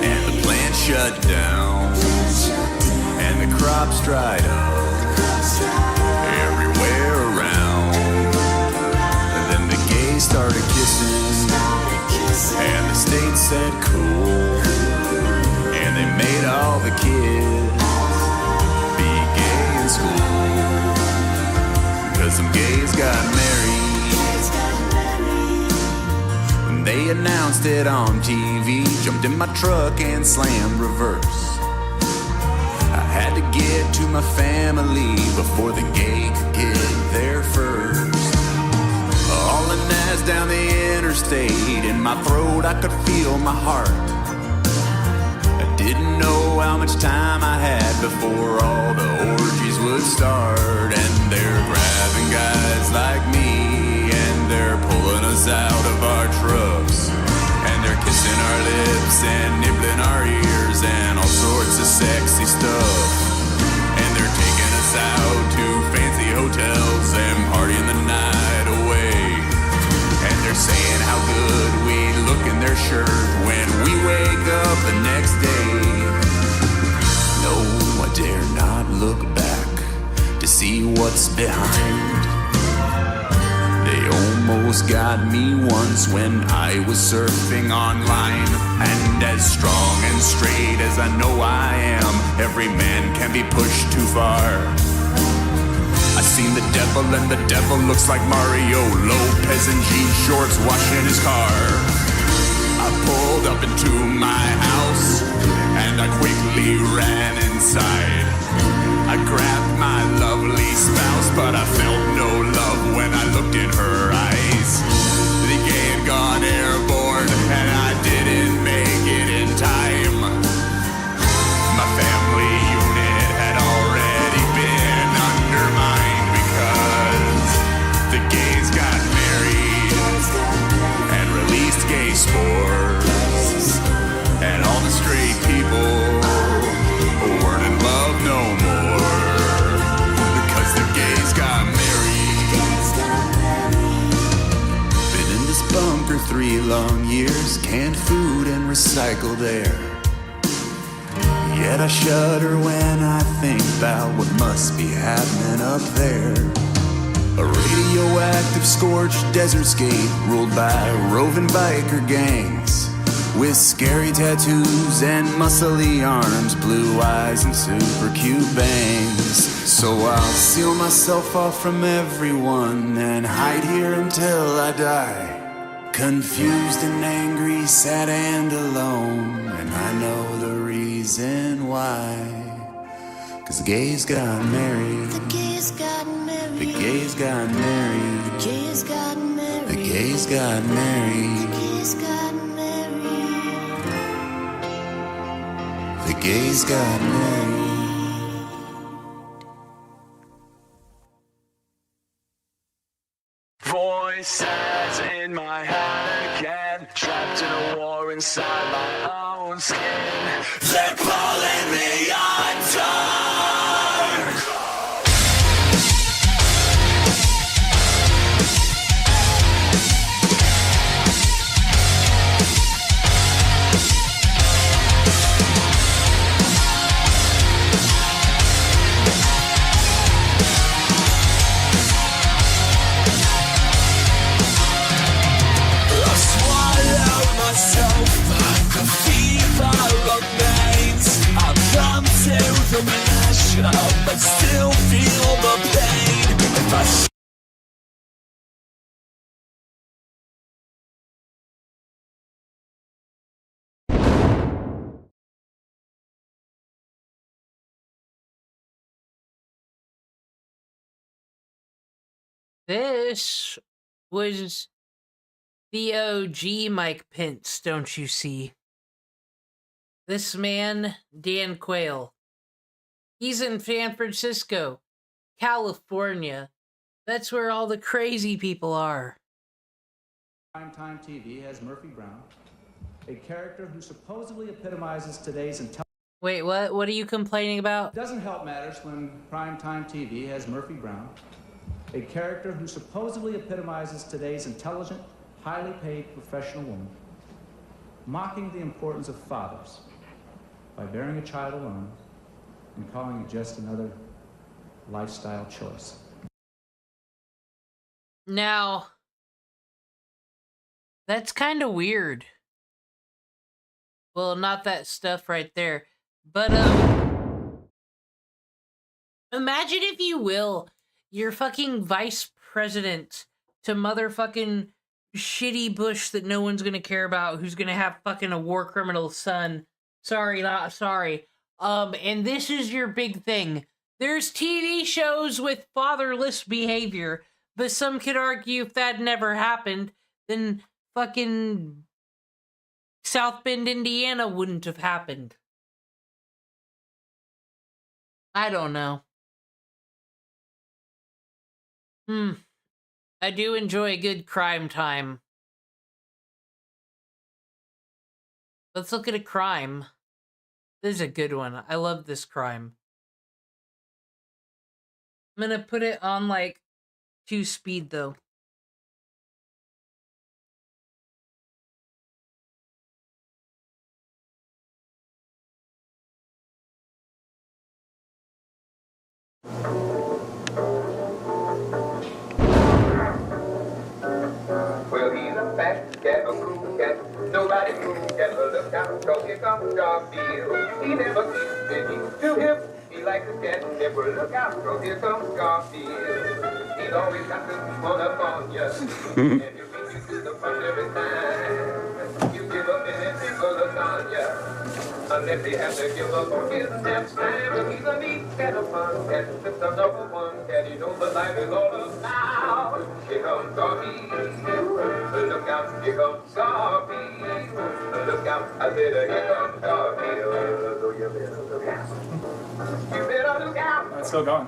and the plant shut down, and the crops dried up everywhere around. And then the gays started kissing, and the state said cool, and they made all the kids be gay in school, because some gays got married. When they announced it on TV, jumped in my truck and slammed reverse. I had to get to my family before the gay could get there first. Hauling ass down the interstate, in my throat I could feel my heart. I didn't know how much time I had before all the orgies would start. And they're grabbing guys like me, and they're pulling us out of our trucks, and they're kissing our lips and nibbling our ears and all sorts of sexy stuff. And they're taking us out to fancy hotels and partying the night away. And they're saying how good we look in their shirt when we wake up the next day. No, I dare not look back to see what's behind. They almost got me once when I was surfing online. And as strong and straight as I know I am, every man can be pushed too far. I seen the devil, and the devil looks like Mario Lopez in jean shorts washing his car. I pulled up into my house, and I quickly ran inside. I grabbed my lovely spouse, but I felt no love when I looked in her eyes. The gay had gone airborne, and I didn't make it in time. My family unit had already been undermined because the gays got married and released gay spores, and all the straight people weren't in love no more because the gays got married. Been in this bunker 3 long years, canned food and recycled air. Yet I shudder when I think about what must be happening up there. A radioactive scorched desert scape ruled by roving biker gangs, with scary tattoos and muscly arms, blue eyes and super cute bangs. So I'll seal myself off from everyone and hide here until I die. Confused and angry, sad and alone, and I know the reason why. 'Cause the gays got married. The gays got married. The gays got married. The gays got married. The gays got married. The gays got married. The gays got married. Voices in my head again, trapped in a war inside my own skin. They're pulling me under. But still feel the pain. If I This was the OG Mike Pence, don't you see? This man, Dan Quayle. He's in San Francisco, California. That's where all the crazy people are. Primetime TV has Murphy Brown, a character who supposedly epitomizes today's intelligence. Wait, what? What are you complaining about? It doesn't help matters when primetime TV has Murphy Brown, a character who supposedly epitomizes today's intelligent, highly paid professional woman, mocking the importance of fathers by bearing a child alone and calling it just another lifestyle choice. Now, that's kind of weird. Well, not that stuff right there. But, imagine, if you will, your fucking vice president to motherfucking shitty Bush that no one's gonna care about, who's gonna have fucking a war criminal son. Sorry, not sorry. And this is your big thing. There's TV shows with fatherless behavior, but some could argue if that never happened, then fucking South Bend, Indiana wouldn't have happened. I don't know. I do enjoy a good crime time. Let's look at a crime. This is a good one. I love this crime. I'm gonna put it on, like, 2 speed, though. Well, he's a fat cat, a cool cat. Nobody cool cat, but look out, cause here comes Garfield. He never keeps busy to him. He likes to cat, never look out, cause here comes Garfield. He's always got to run up on you. And you beat you to the punch every time. You give up in a single lasagna. Unless he has to give up on his next time. But he's a neat cat, a fun cat, just a number one cat. He knows what life is all about. Here comes Garfield. Look out, here comes Garfield. Look out, I said, here comes Garfield. So you better look out. You better look out. It's still going.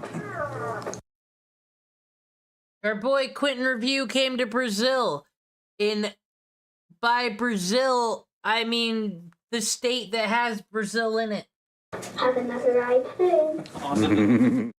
Our boy Quentin Review came to Brazil. By Brazil, I mean the state that has Brazil in it. Have another ride home. Awesome.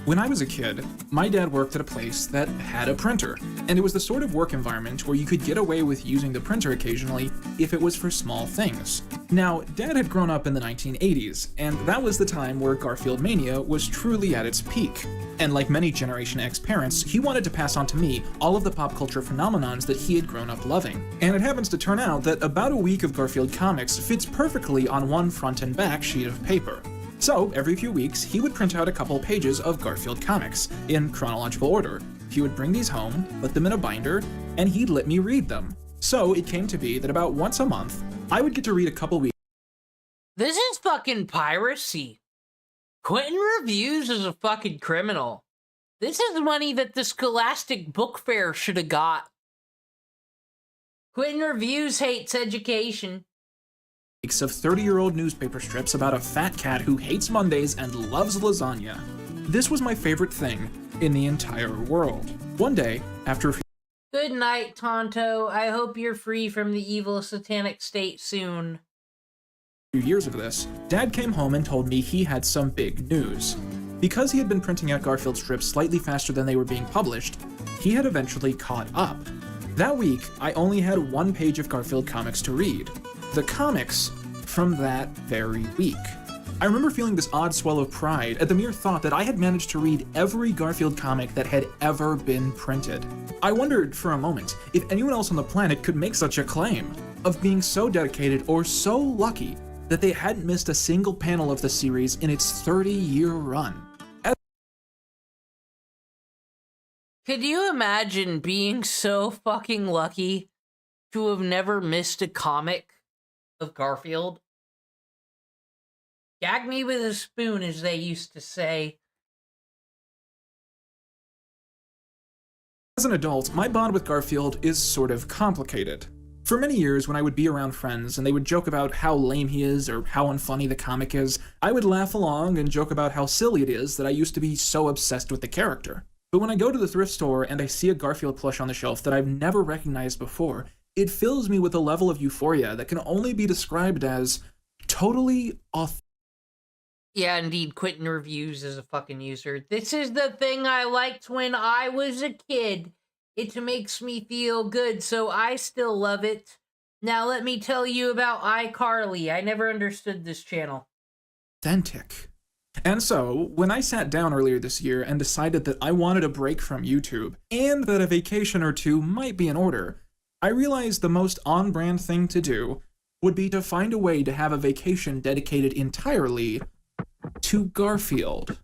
When I was a kid, my dad worked at a place that had a printer, and it was the sort of work environment where you could get away with using the printer occasionally if it was for small things. Now, Dad had grown up in the 1980s, and that was the time where Garfield mania was truly at its peak. And like many Generation X parents, he wanted to pass on to me all of the pop culture phenomenons that he had grown up loving. And it happens to turn out that about a week of Garfield comics fits perfectly on one front and back sheet of paper. So, every few weeks, he would print out a couple pages of Garfield comics, in chronological order. He would bring these home, put them in a binder, and he'd let me read them. So, it came to be that about once a month, I would get to read a couple weeks. This is fucking piracy. Quentin Reviews is a fucking criminal. This is money that the Scholastic Book Fair should have got. Quentin Reviews hates education. Of 30-year-old newspaper strips about a fat cat who hates Mondays and loves lasagna. This was my favorite thing in the entire world. One day, after a few Good night, Tonto. I hope you're free from the evil satanic state soon. years of this, Dad came home and told me he had some big news. Because he had been printing out Garfield strips slightly faster than they were being published, he had eventually caught up. That week, I only had one page of Garfield comics to read. The comics from that very week. I remember feeling this odd swell of pride at the mere thought that I had managed to read every Garfield comic that had ever been printed. I wondered for a moment if anyone else on the planet could make such a claim, of being so dedicated or so lucky that they hadn't missed a single panel of the series in its 30-year run. Could you imagine being so fucking lucky to have never missed a comic of Garfield? Gag me with a spoon, as they used to say. As an adult, my bond with Garfield is sort of complicated. For many years, when I would be around friends and they would joke about how lame he is or how unfunny the comic is, I would laugh along and joke about how silly it is that I used to be so obsessed with the character. But when I go to the thrift store and I see a Garfield plush on the shelf that I've never recognized before, it fills me with a level of euphoria that can only be described as totally authentic. Yeah, indeed, Quentin Reviews is a fucking user. This is the thing I liked when I was a kid. It makes me feel good, so I still love it. Now let me tell you about iCarly. I never understood this channel. Authentic. And so, when I sat down earlier this year and decided that I wanted a break from YouTube, and that a vacation or two might be in order, I realized the most on-brand thing to do would be to find a way to have a vacation dedicated entirely to Garfield.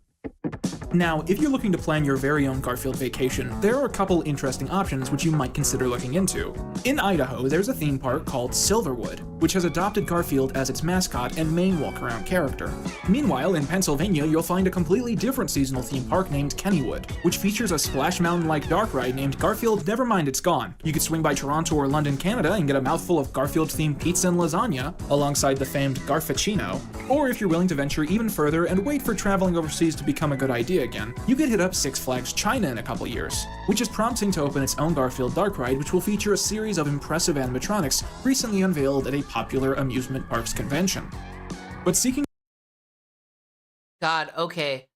Now, if you're looking to plan your very own Garfield vacation, there are a couple interesting options which you might consider looking into. In Idaho, there's a theme park called Silverwood, which has adopted Garfield as its mascot and main walk-around character. Meanwhile, in Pennsylvania, you'll find a completely different seasonal theme park named Kennywood, which features a Splash Mountain-like dark ride named Garfield Never Mind It's Gone. You could swing by Toronto or London, Canada and get a mouthful of Garfield-themed pizza and lasagna, alongside the famed Garfuccino. Or if you're willing to venture even further and wait for traveling overseas to become a good idea again, you could hit up Six Flags China in a couple years, which is prompting to open its own Garfield dark ride, which will feature a series of impressive animatronics recently unveiled at a popular amusement parks convention. But seeking... God, okay.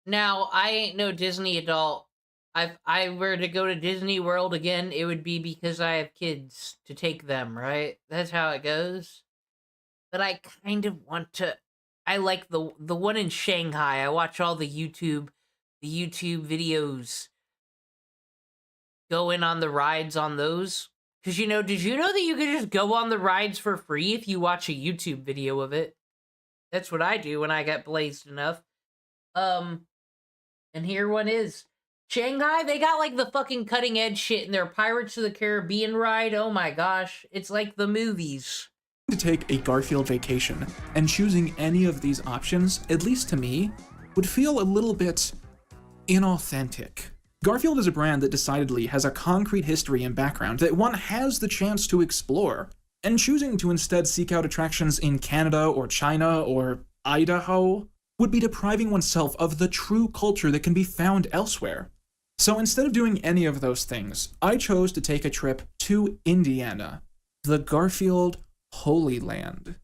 Now, I ain't no Disney adult. If I were to go to Disney World again, it would be because I have kids to take them, right? That's how it goes. But I kind of want to... I like the one in Shanghai. I watch all the YouTube videos going on the rides on those. Because, you know, did you know that you could just go on the rides for free if you watch a YouTube video of it? That's what I do when I get blazed enough. And here one is. Shanghai, they got like the fucking cutting edge shit in their Pirates of the Caribbean ride. Oh my gosh. It's like the movies. To take a Garfield vacation, and choosing any of these options, at least to me, would feel a little bit inauthentic. Garfield is a brand that decidedly has a concrete history and background that one has the chance to explore, and choosing to instead seek out attractions in Canada or China or Idaho would be depriving oneself of the true culture that can be found elsewhere. So instead of doing any of those things, I chose to take a trip to Indiana, the Garfield Holy Land.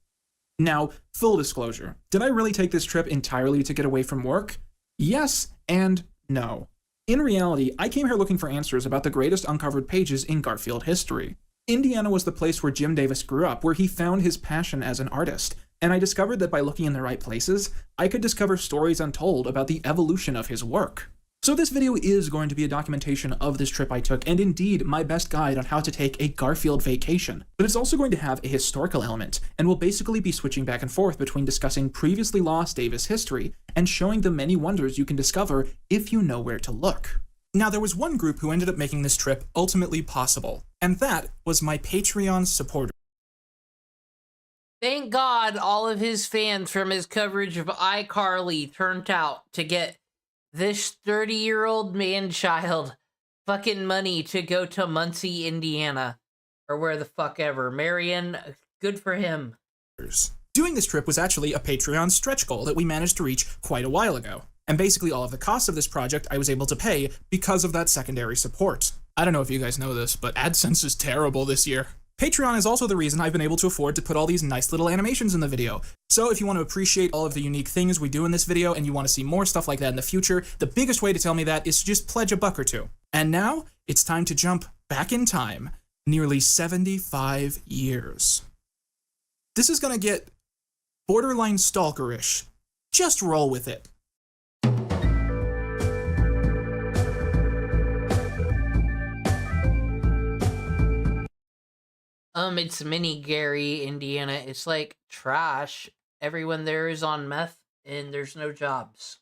Now, full disclosure, did I really take this trip entirely to get away from work? Yes and no. In reality, I came here looking for answers about the greatest uncovered pages in Garfield history. Indiana was the place where Jim Davis grew up, where he found his passion as an artist, and I discovered that by looking in the right places, I could discover stories untold about the evolution of his work. So this video is going to be a documentation of this trip I took, and indeed my best guide on how to take a Garfield vacation. But it's also going to have a historical element, and will basically be switching back and forth between discussing previously lost Davis history and showing the many wonders you can discover if you know where to look. Now, there was one group who ended up making this trip ultimately possible, and that was my Patreon supporters. Thank God all of his fans from his coverage of iCarly turned out to get this 30-year-old man-child fucking money to go to Muncie, Indiana. Or where the fuck ever. Marion, good for him. Doing this trip was actually a Patreon stretch goal that we managed to reach quite a while ago. And basically all of the costs of this project I was able to pay because of that secondary support. I don't know if you guys know this, but AdSense is terrible this year. Patreon is also the reason I've been able to afford to put all these nice little animations in the video. So if you want to appreciate all of the unique things we do in this video and you want to see more stuff like that in the future, the biggest way to tell me that is to just pledge $1 or $2. And now, it's time to jump back in time, nearly 75 years. This is gonna get borderline stalkerish. Just roll with it. It's mini Gary, Indiana. It's like trash. Everyone there is on meth and there's no jobs.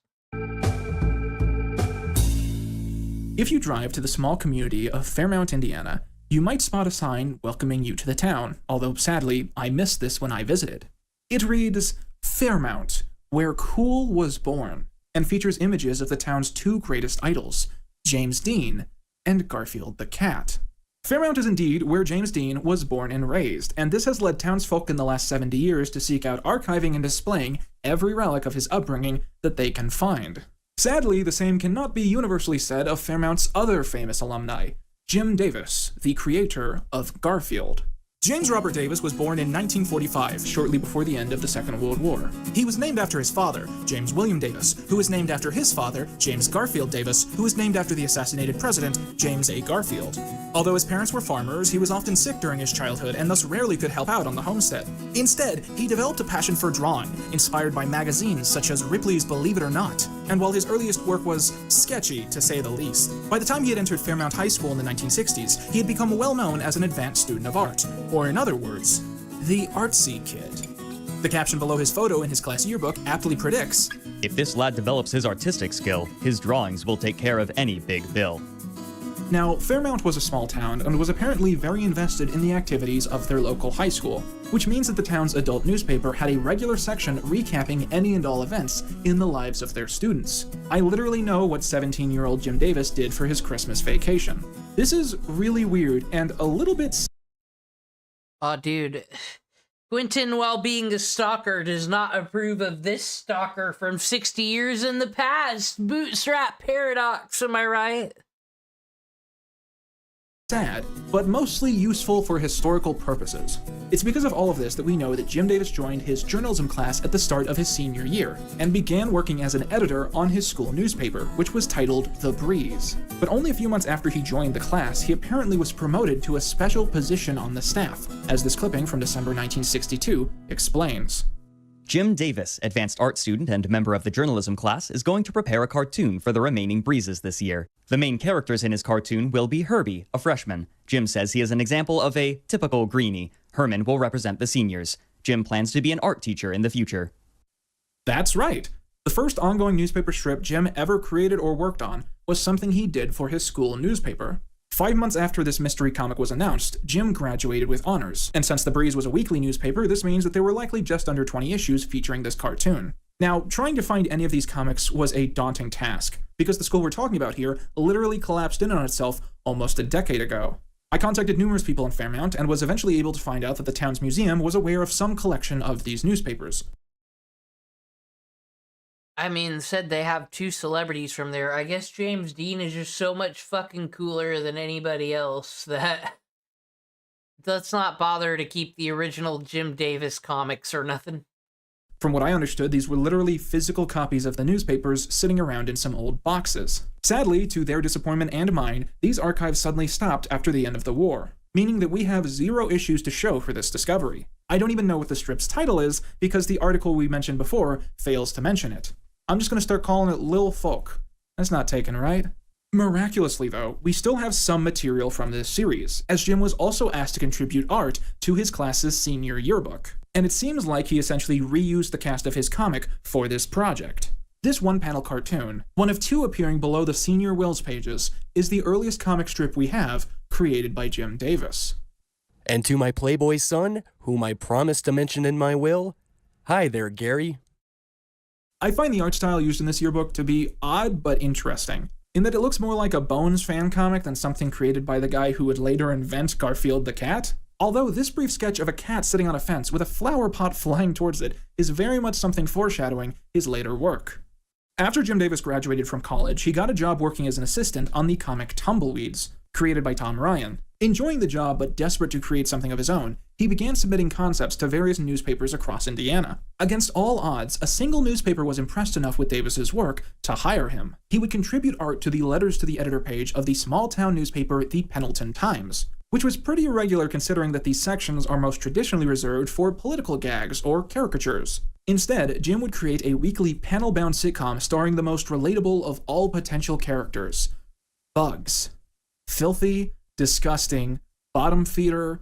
If you drive to the small community of Fairmount, Indiana, you might spot a sign welcoming you to the town, although sadly, I missed this when I visited. It reads, Fairmount, where cool was born, and features images of the town's two greatest idols, James Dean and Garfield the cat. Fairmount is indeed where James Dean was born and raised, and this has led townsfolk in the last 70 years to seek out archiving and displaying every relic of his upbringing that they can find. Sadly, the same cannot be universally said of Fairmount's other famous alumni, Jim Davis, the creator of Garfield. James Robert Davis was born in 1945, shortly before the end of the Second World War. He was named after his father, James William Davis, who was named after his father, James Garfield Davis, who was named after the assassinated president, James A. Garfield. Although his parents were farmers, he was often sick during his childhood and thus rarely could help out on the homestead. Instead, he developed a passion for drawing, inspired by magazines such as Ripley's Believe It or Not, and while his earliest work was sketchy, to say the least. By the time he had entered Fairmount High School in the 1960s, he had become well known as an advanced student of art, or in other words, the artsy kid. The caption below his photo in his class yearbook aptly predicts, "If this lad develops his artistic skill, his drawings will take care of any big bill." Now, Fairmount was a small town and was apparently very invested in the activities of their local high school, which means that the town's adult newspaper had a regular section recapping any and all events in the lives of their students. I literally know what 17-year-old Jim Davis did for his Christmas vacation. This is really weird and a little bit... Aw, dude. Quentin, while being a stalker, does not approve of this stalker from 60 years in the past. Bootstrap paradox, am I right? Sad, but mostly useful for historical purposes. It's because of all of this that we know that Jim Davis joined his journalism class at the start of his senior year, and began working as an editor on his school newspaper, which was titled The Breeze. But only a few months after he joined the class, he apparently was promoted to a special position on the staff, as this clipping from December 1962 explains. Jim Davis, advanced art student and member of the journalism class, is going to prepare a cartoon for the remaining breezes this year. The main characters in his cartoon will be Herbie, a freshman. Jim says he is an example of a typical greenie. Herman will represent the seniors. Jim plans to be an art teacher in the future. That's right. The first ongoing newspaper strip Jim ever created or worked on was something he did for his school newspaper. 5 months after this mystery comic was announced, Jim graduated with honors, and since The Breeze was a weekly newspaper, this means that there were likely just under 20 issues featuring this cartoon. Now, trying to find any of these comics was a daunting task, because the school we're talking about here literally collapsed in on itself almost a decade ago. I contacted numerous people in Fairmount and was eventually able to find out that the town's museum was aware of some collection of these newspapers. I mean, said they have 2 celebrities from there. I guess James Dean is just so much fucking cooler than anybody else that... Let's not bother to keep the original Jim Davis comics or nothing. From what I understood, these were literally physical copies of the newspapers sitting around in some old boxes. Sadly, to their disappointment and mine, these archives suddenly stopped after the end of the war, meaning that we have 0 issues to show for this discovery. I don't even know what the strip's title is, because the article we mentioned before fails to mention it. I'm just gonna start calling it Lil Folk. That's not taken, right? Miraculously, though, we still have some material from this series, as Jim was also asked to contribute art to his class's senior yearbook. And it seems like he essentially reused the cast of his comic for this project. This one-panel cartoon, one of 2 appearing below the senior Wills pages, is the earliest comic strip we have created by Jim Davis. And to my Playboy son, whom I promised to mention in my will, hi there, Gary. I find the art style used in this yearbook to be odd but interesting, in that it looks more like a Bones fan comic than something created by the guy who would later invent Garfield the cat. Although this brief sketch of a cat sitting on a fence with a flower pot flying towards it is very much something foreshadowing his later work. After Jim Davis graduated from college, he got a job working as an assistant on the comic Tumbleweeds, created by Tom Ryan. Enjoying the job but desperate to create something of his own, he began submitting concepts to various newspapers across Indiana. Against all odds, a single newspaper was impressed enough with Davis's work to hire him. He would contribute art to the letters to the editor page of the small-town newspaper The Pendleton Times, which was pretty irregular considering that these sections are most traditionally reserved for political gags or caricatures. Instead, Jim would create a weekly panel-bound sitcom starring the most relatable of all potential characters, Bugs. Filthy, disgusting, bottom feeder,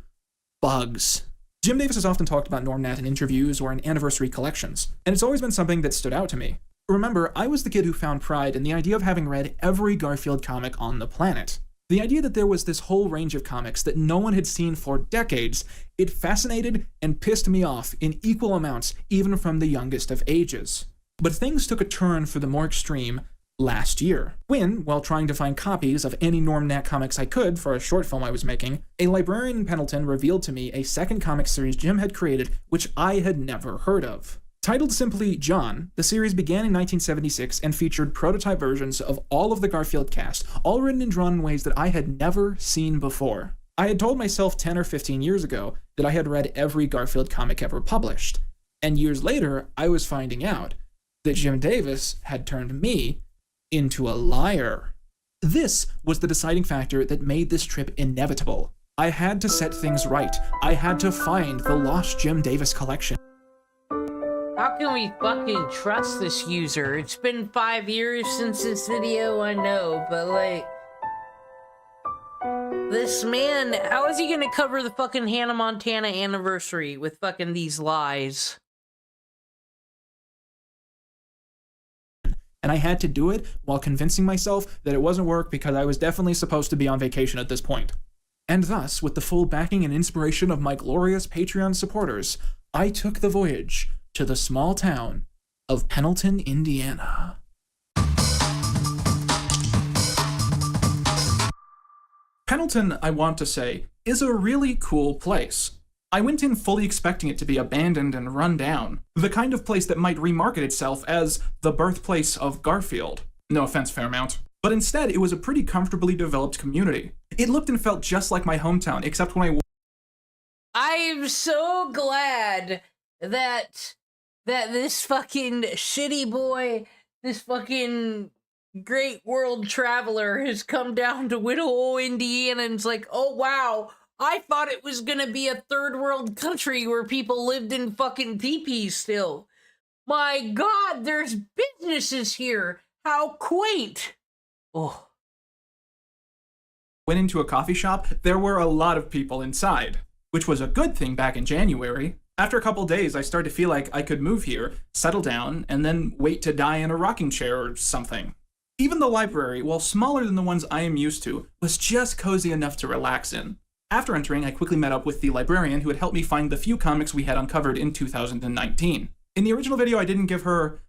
bugs. Jim Davis has often talked about Norm Nat in interviews or in anniversary collections, and it's always been something that stood out to me. Remember, I was the kid who found pride in the idea of having read every Garfield comic on the planet. The idea that there was this whole range of comics that no one had seen for decades, it fascinated and pissed me off in equal amounts, even from the youngest of ages. But things took a turn for the more extreme last year, when, while trying to find copies of any NormNat comics I could for a short film I was making, a librarian in Pendleton revealed to me a second comic series Jim had created which I had never heard of. Titled simply John, the series began in 1976 and featured prototype versions of all of the Garfield cast, all written and drawn in ways that I had never seen before. I had told myself 10 or 15 years ago that I had read every Garfield comic ever published, and years later I was finding out that Jim Davis had turned me into a liar. This was the deciding factor that made this trip inevitable. I had to set things right. I had to find the lost Jim Davis collection. How can we fucking trust this user? It's been 5 years since this video, I know, but like... This man, how is he gonna cover the fucking Hannah Montana anniversary with fucking these lies? And I had to do it while convincing myself that it wasn't work because I was definitely supposed to be on vacation at this point. And thus, with the full backing and inspiration of my glorious Patreon supporters, I took the voyage to the small town of Pendleton, Indiana. Pendleton, I want to say, is a really cool place. I went in fully expecting it to be abandoned and run down, the kind of place that might remarket itself as the birthplace of Garfield. No offense, Fairmount. But instead, it was a pretty comfortably developed community. It looked and felt just like my hometown, except when I'm so glad that this fucking shitty boy, this fucking great world traveler has come down to Whittle, Indiana, and it's like, oh wow, I thought it was gonna be a third world country where people lived in fucking teepees still. My god, there's businesses here. How quaint. Oh. went into a coffee shop, there were a lot of people inside, which was a good thing back in January. After a couple days, I started to feel like I could move here, settle down, and then wait to die in a rocking chair or something. Even the library, while smaller than the ones I am used to, was just cozy enough to relax in. After entering, I quickly met up with the librarian who had helped me find the few comics we had uncovered in 2019. In the original video, I didn't give her,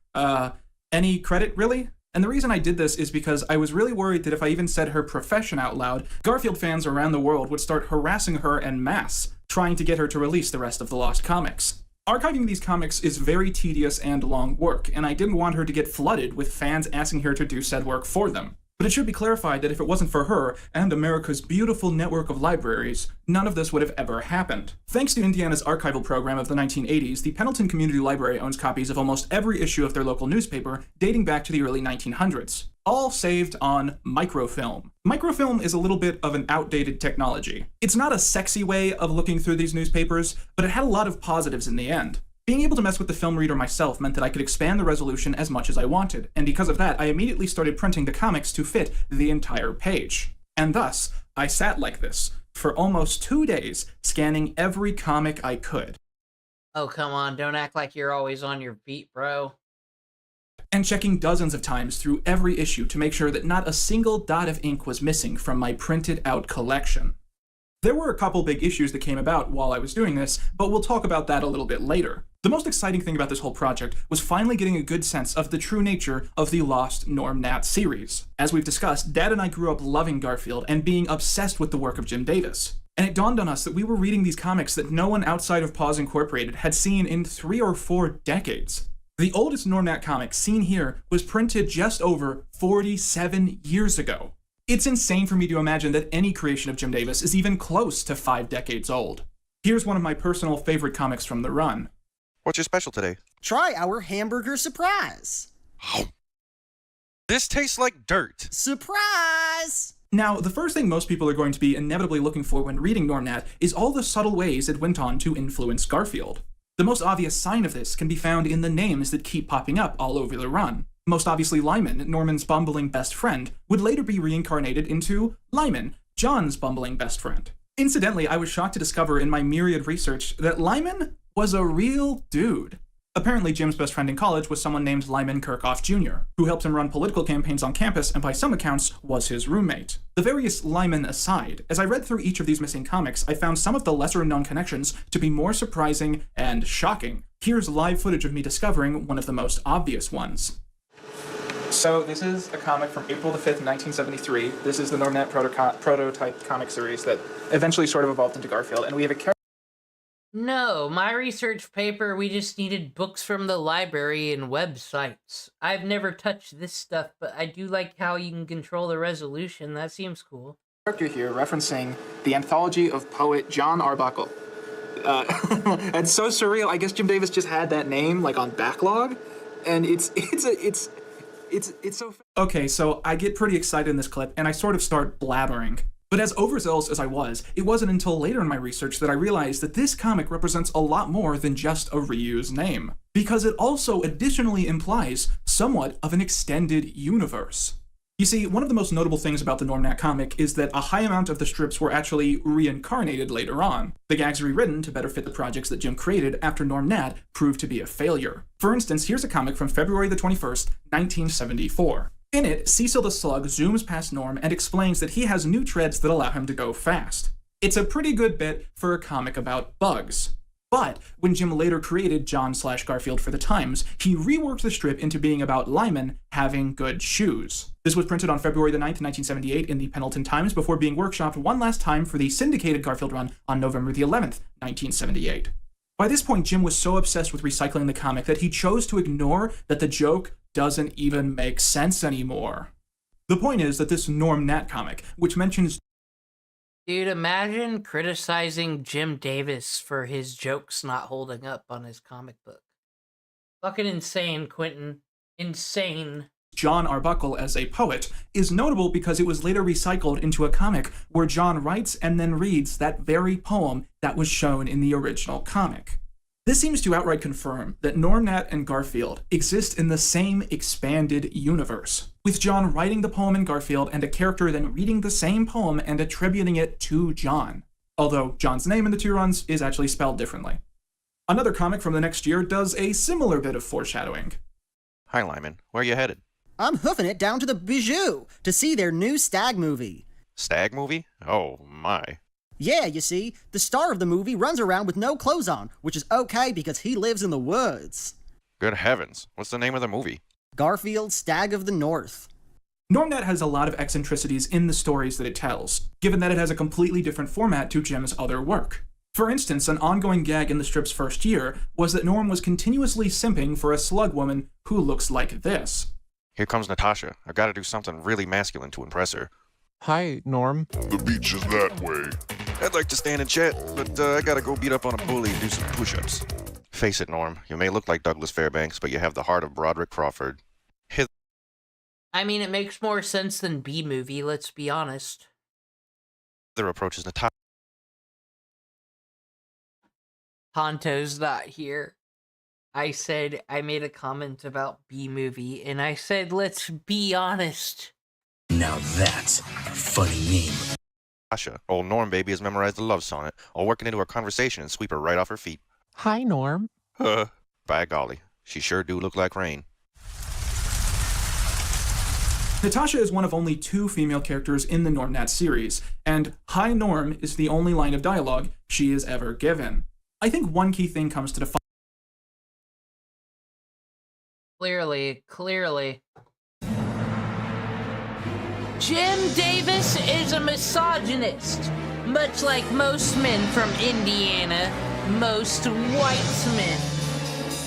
any credit, really. And the reason I did this is because I was really worried that if I even said her profession out loud, Garfield fans around the world would start harassing her en masse, trying to get her to release the rest of the lost comics. Archiving these comics is very tedious and long work, and I didn't want her to get flooded with fans asking her to do said work for them. But it should be clarified that if it wasn't for her and America's beautiful network of libraries, none of this would have ever happened. Thanks to Indiana's archival program of the 1980s, the Pendleton Community Library owns copies of almost every issue of their local newspaper dating back to the early 1900s, all saved on microfilm. Microfilm is a little bit of an outdated technology. It's not a sexy way of looking through these newspapers, but it had a lot of positives in the end. Being able to mess with the film reader myself meant that I could expand the resolution as much as I wanted, and because of that, I immediately started printing the comics to fit the entire page. And thus, I sat like this for almost 2 days, scanning every comic I could. Oh, come on, don't act like you're always on your feet, bro. And checking dozens of times through every issue to make sure that not a single dot of ink was missing from my printed out collection. There were a couple big issues that came about while I was doing this, but we'll talk about that a little bit later. The most exciting thing about this whole project was finally getting a good sense of the true nature of the Lost Norm Nat series. As we've discussed, Dad and I grew up loving Garfield and being obsessed with the work of Jim Davis. And it dawned on us that we were reading these comics that no one outside of Paws Incorporated had seen in 3 or 4 decades. The oldest Norm Nat comic seen here was printed just over 47 years ago. It's insane for me to imagine that any creation of Jim Davis is even close to 5 decades old. Here's one of my personal favorite comics from the run. What's your special today? Try our hamburger surprise. This tastes like dirt. Surprise! Now, the first thing most people are going to be inevitably looking for when reading Norm Nat is all the subtle ways it went on to influence Garfield. The most obvious sign of this can be found in the names that keep popping up all over the run. Most obviously, Lyman, Norman's bumbling best friend, would later be reincarnated into Lyman, John's bumbling best friend. Incidentally, I was shocked to discover in my myriad research that Lyman was a real dude. Apparently, Jim's best friend in college was someone named Lyman Kirchhoff Jr., who helped him run political campaigns on campus and by some accounts was his roommate. The various Lyman aside, as I read through each of these missing comics, I found some of the lesser-known connections to be more surprising and shocking. Here's live footage of me discovering one of the most obvious ones. So this is a comic from April the 5th, 1973. This is the NormNet prototype comic series that eventually sort of evolved into Garfield, and we have a character. No, my research paper, we just needed books from the library and websites. I've never touched this stuff, but I do like how you can control the resolution. That seems cool. Character here referencing the anthology of poet John Arbuckle. It's so surreal. I guess Jim Davis just had that name like on backlog, and it's so. Okay, so I get pretty excited in this clip, and I sort of start blabbering. But as overzealous as I was, it wasn't until later in my research that I realized that this comic represents a lot more than just a reused name, because it also additionally implies somewhat of an extended universe. You see, one of the most notable things about the NormNat comic is that a high amount of the strips were actually reincarnated later on. The gags rewritten to better fit the projects that Jim created after NormNat proved to be a failure. For instance, here's a comic from February the 21st, 1974. In it, Cecil the Slug zooms past Norm and explains that he has new treads that allow him to go fast. It's a pretty good bit for a comic about bugs. But when Jim later created John/Garfield for the Times, he reworked the strip into being about Lyman having good shoes. This was printed on February the 9th, 1978 in the Pendleton Times before being workshopped one last time for the syndicated Garfield run on November the 11th, 1978. By this point, Jim was so obsessed with recycling the comic that he chose to ignore that the joke doesn't even make sense anymore. The point is that this NormNat comic, which mentions... Dude, imagine criticizing Jim Davis for his jokes not holding up on his comic book. Fucking insane, Quentin. Insane. John Arbuckle as a poet is notable because it was later recycled into a comic where John writes and then reads that very poem that was shown in the original comic. This seems to outright confirm that NormNat and Garfield exist in the same expanded universe, with John writing the poem in Garfield and a character then reading the same poem and attributing it to John, although John's name in the two runs is actually spelled differently. Another comic from the next year does a similar bit of foreshadowing. Hi, Lyman. Where are you headed? I'm hoofing it down to the Bijou to see their new Stag movie. Stag movie? Oh, my. Yeah, you see, the star of the movie runs around with no clothes on, which is okay because he lives in the woods. Good heavens. What's the name of the movie? Garfield, Stag of the North. NormNat has a lot of eccentricities in the stories that it tells, given that it has a completely different format to Jim's other work. For instance, an ongoing gag in the strip's first year was that Norm was continuously simping for a slug woman who looks like this. Here comes Natasha. I gotta do something really masculine to impress her. Hi, Norm. The beach is that way. I'd like to stand and chat, but I gotta go beat up on a bully and do some push-ups. Face it, Norm. You may look like Douglas Fairbanks, but you have the heart of Broderick Crawford. I mean, it makes more sense than B-movie, let's be honest. Their approach is Natasha. Honto's not here. I made a comment about B-movie, and I said, let's be honest. Now that's a funny name. Natasha, old Norm baby has memorized the love sonnet. I'll work it into her conversation and sweep her right off her feet. Hi, Norm. By golly, she sure do look like rain. Natasha is one of only 2 female characters in the NormNat series, and Hi Norm is the only line of dialogue she is ever given. I think one key thing comes to define. Clearly. Jim Davis is a misogynist, much like most men from Indiana, most white men.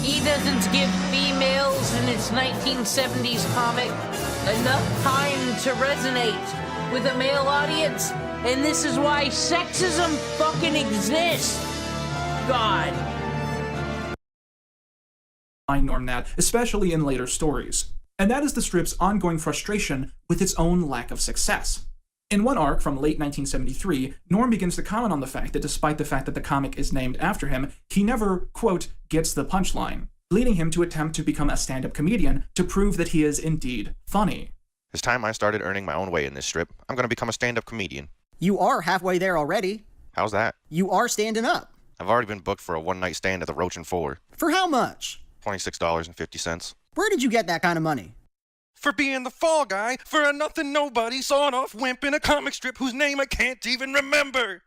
He doesn't give females in his 1970s comic enough time to resonate with a male audience, and this is why sexism fucking exists. God. NormNat, especially in later stories. And that is the strip's ongoing frustration with its own lack of success. In one arc from late 1973, Norm begins to comment on the fact that despite the fact that the comic is named after him, he never, quote, gets the punchline, leading him to attempt to become a stand-up comedian to prove that he is indeed funny. It's time I started earning my own way in this strip. I'm gonna become a stand-up comedian. You are halfway there already. How's that? You are standing up. I've already been booked for a one-night stand at the Roach and Fuller. For how much? $26.50. Where did you get that kind of money? For being the fall guy for a nothing nobody sawed-off wimp in a comic strip whose name I can't even remember.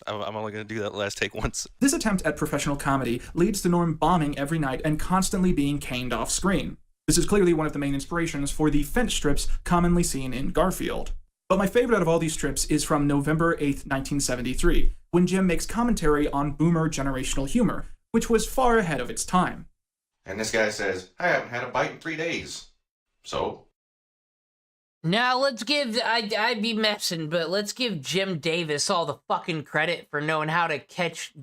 I'm only going to do that last take once. This attempt at professional comedy leads to Norm bombing every night and constantly being caned off screen. This is clearly one of the main inspirations for the Finch strips commonly seen in Garfield. But my favorite out of all these strips is from November 8th, 1973, when Jim makes commentary on boomer generational humor, which was far ahead of its time. And this guy says, I haven't had a bite in 3 days. So? Now let's give, I'd be messing, but let's give Jim Davis all the fucking credit for knowing how to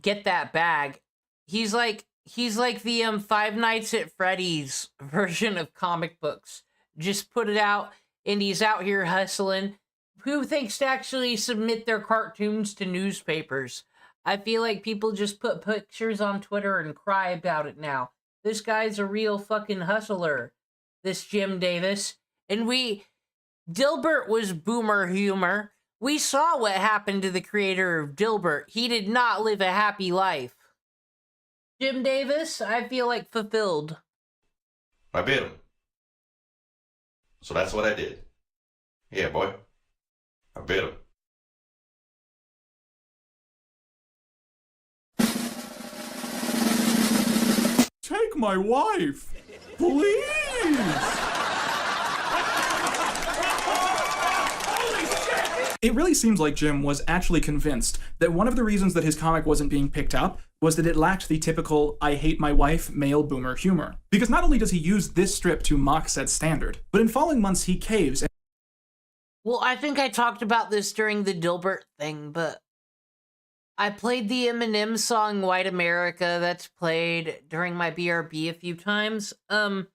get that bag. He's like the Five Nights at Freddy's version of comic books. Just put it out, and he's out here hustling. Who thinks to actually submit their cartoons to newspapers? I feel like people just put pictures on Twitter and cry about it now. This guy's a real fucking hustler, this Jim Davis. And Dilbert was boomer humor. We saw what happened to the creator of Dilbert. He did not live a happy life. Jim Davis, I feel like fulfilled. I bit him. So that's what I did. Yeah, boy. I bit him. Take my wife, please! It really seems like Jim was actually convinced that one of the reasons that his comic wasn't being picked up was that it lacked the typical I hate my wife male boomer humor. Because not only does he use this strip to mock said standard, but in following months he caves. Well, I think I talked about this during the Dilbert thing, but I played the Eminem song White America that's played during my BRB a few times. Eminem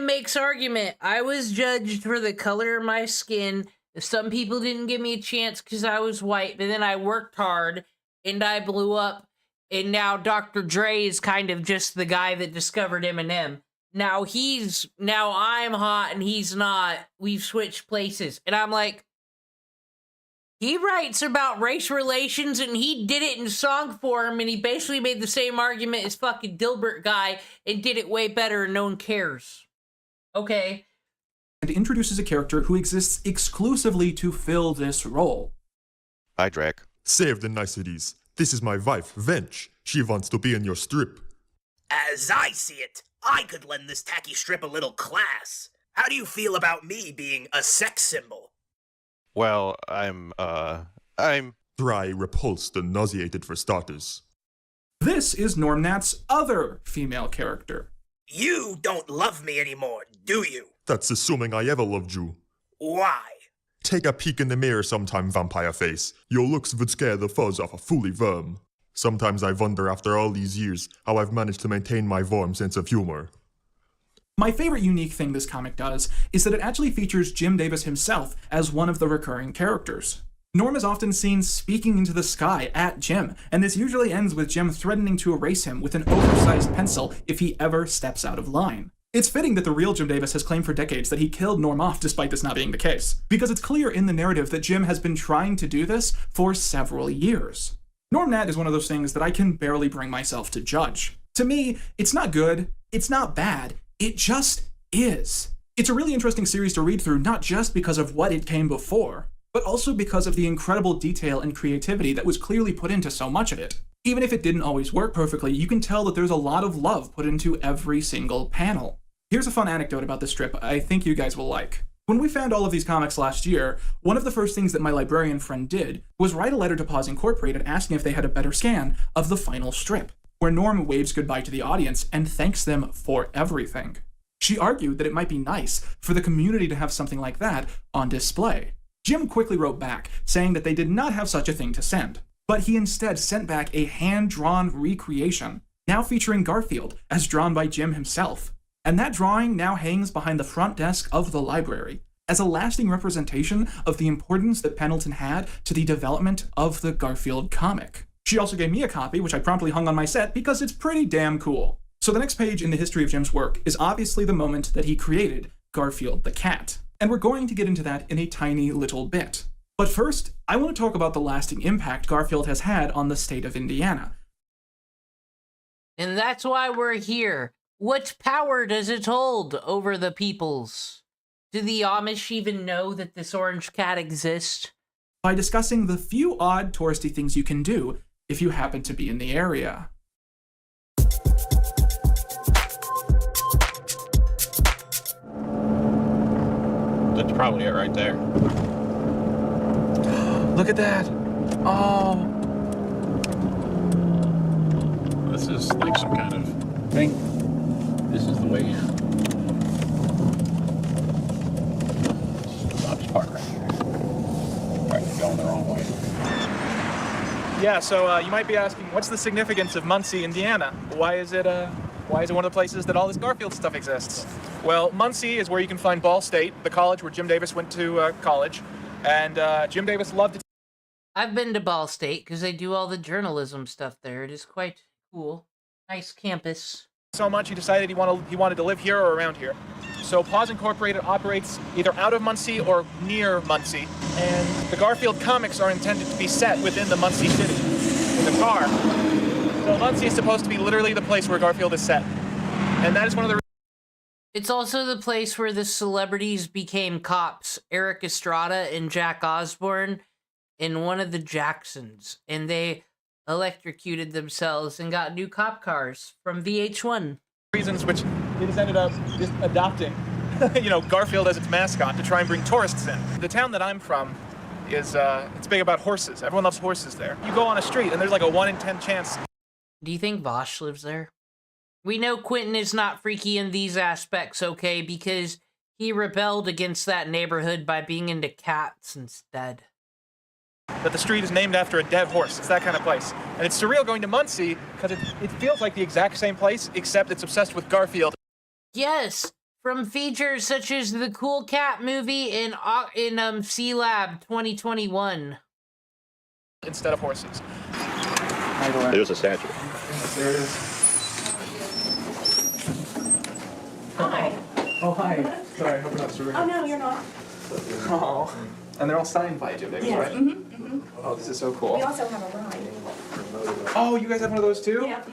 makes argument. I was judged for the color of my skin. Some people didn't give me a chance because I was white, but then I worked hard and I blew up. And now Dr. Dre is kind of just the guy that discovered Eminem. Now I'm hot and he's not. We've switched places. And I'm like, he writes about race relations and he did it in song form and he basically made the same argument as fucking Dilbert guy and did it way better and no one cares. Okay. And introduces a character who exists exclusively to fill this role. Hi, Drac. Save the niceties. This is my wife, Vench. She wants to be in your strip. As I see it, I could lend this tacky strip a little class. How do you feel about me being a sex symbol? Well, I'm dry, repulsed, and nauseated for starters. This is Normnat's other female character. You don't love me anymore, do you? That's assuming I ever loved you. Why? Take a peek in the mirror sometime, vampire face. Your looks would scare the fuzz off a fully worm. Sometimes I wonder after all these years how I've managed to maintain my warm sense of humor. My favorite unique thing this comic does is that it actually features Jim Davis himself as one of the recurring characters. Norm is often seen speaking into the sky at Jim, and this usually ends with Jim threatening to erase him with an oversized pencil if he ever steps out of line. It's fitting that the real Jim Davis has claimed for decades that he killed Norm off despite this not being the case, because it's clear in the narrative that Jim has been trying to do this for several years. Normnat is one of those things that I can barely bring myself to judge. To me, it's not good, it's not bad, it just is. It's a really interesting series to read through, not just because of what it came before, but also because of the incredible detail and creativity that was clearly put into so much of it. Even if it didn't always work perfectly, you can tell that there's a lot of love put into every single panel. Here's a fun anecdote about this strip I think you guys will like. When we found all of these comics last year, one of the first things that my librarian friend did was write a letter to Paws Incorporated asking if they had a better scan of the final strip, where Norm waves goodbye to the audience and thanks them for everything. She argued that it might be nice for the community to have something like that on display. Jim quickly wrote back, saying that they did not have such a thing to send, but he instead sent back a hand-drawn recreation, now featuring Garfield, as drawn by Jim himself. And that drawing now hangs behind the front desk of the library, as a lasting representation of the importance that Pendleton had to the development of the Garfield comic. She also gave me a copy, which I promptly hung on my set because it's pretty damn cool. So the next page in the history of Jim's work is obviously the moment that he created Garfield the cat. And we're going to get into that in a tiny little bit. But first, I want to talk about the lasting impact Garfield has had on the state of Indiana. And that's why we're here. What power does it hold over the peoples? Do the Amish even know that this orange cat exists? By discussing the few odd touristy things you can do if you happen to be in the area. That's probably it right there. Look at that. Oh. This is like some kind of thing. This is the way in. I'll just park right here. All right, you're going the wrong way. Yeah, so you might be asking, what's the significance of Muncie, Indiana? Why is it one of the places that all this Garfield stuff exists? Well, Muncie is where you can find Ball State, the college where Jim Davis went to college, and Jim Davis loved to. I've been to Ball State because they do all the journalism stuff there. It is quite cool. Nice campus. So much he decided he wanted to live here or around here. So Paws Incorporated operates either out of Muncie or near Muncie, and the Garfield comics are intended to be set within the Muncie city in the car. So Muncie is supposed to be literally the place where Garfield is set, and that is one of the. It's also the place where the celebrities became cops, Eric Estrada and Jack Osborne, in one of the Jacksons, and they electrocuted themselves and got new cop cars from VH1. Reasons which they just ended up just adopting, Garfield as its mascot to try and bring tourists in. The town that I'm from is, it's big about horses. Everyone loves horses there. You go on a street and there's like a 1 in 10 chance. Do you think Vosh lives there? We know Quentin is not freaky in these aspects, okay, because he rebelled against that neighborhood by being into cats instead. That the street is named after a dead horse. It's that kind of place. And it's surreal going to Muncie because it feels like the exact same place, except it's obsessed with Garfield. Yes, from features such as the Cool Cat movie in C-Lab 2021. Instead of horses. There's a statue. There it is. Hi. Oh, hi. Sorry, I hope we're not surreal. Oh, no, you're not. Oh. And they're all signed by Jim Davis, Yes. right? Mm-hmm, mm-hmm. Oh, this is so cool. We also have a ride. Oh, you guys have one of those too? Yeah.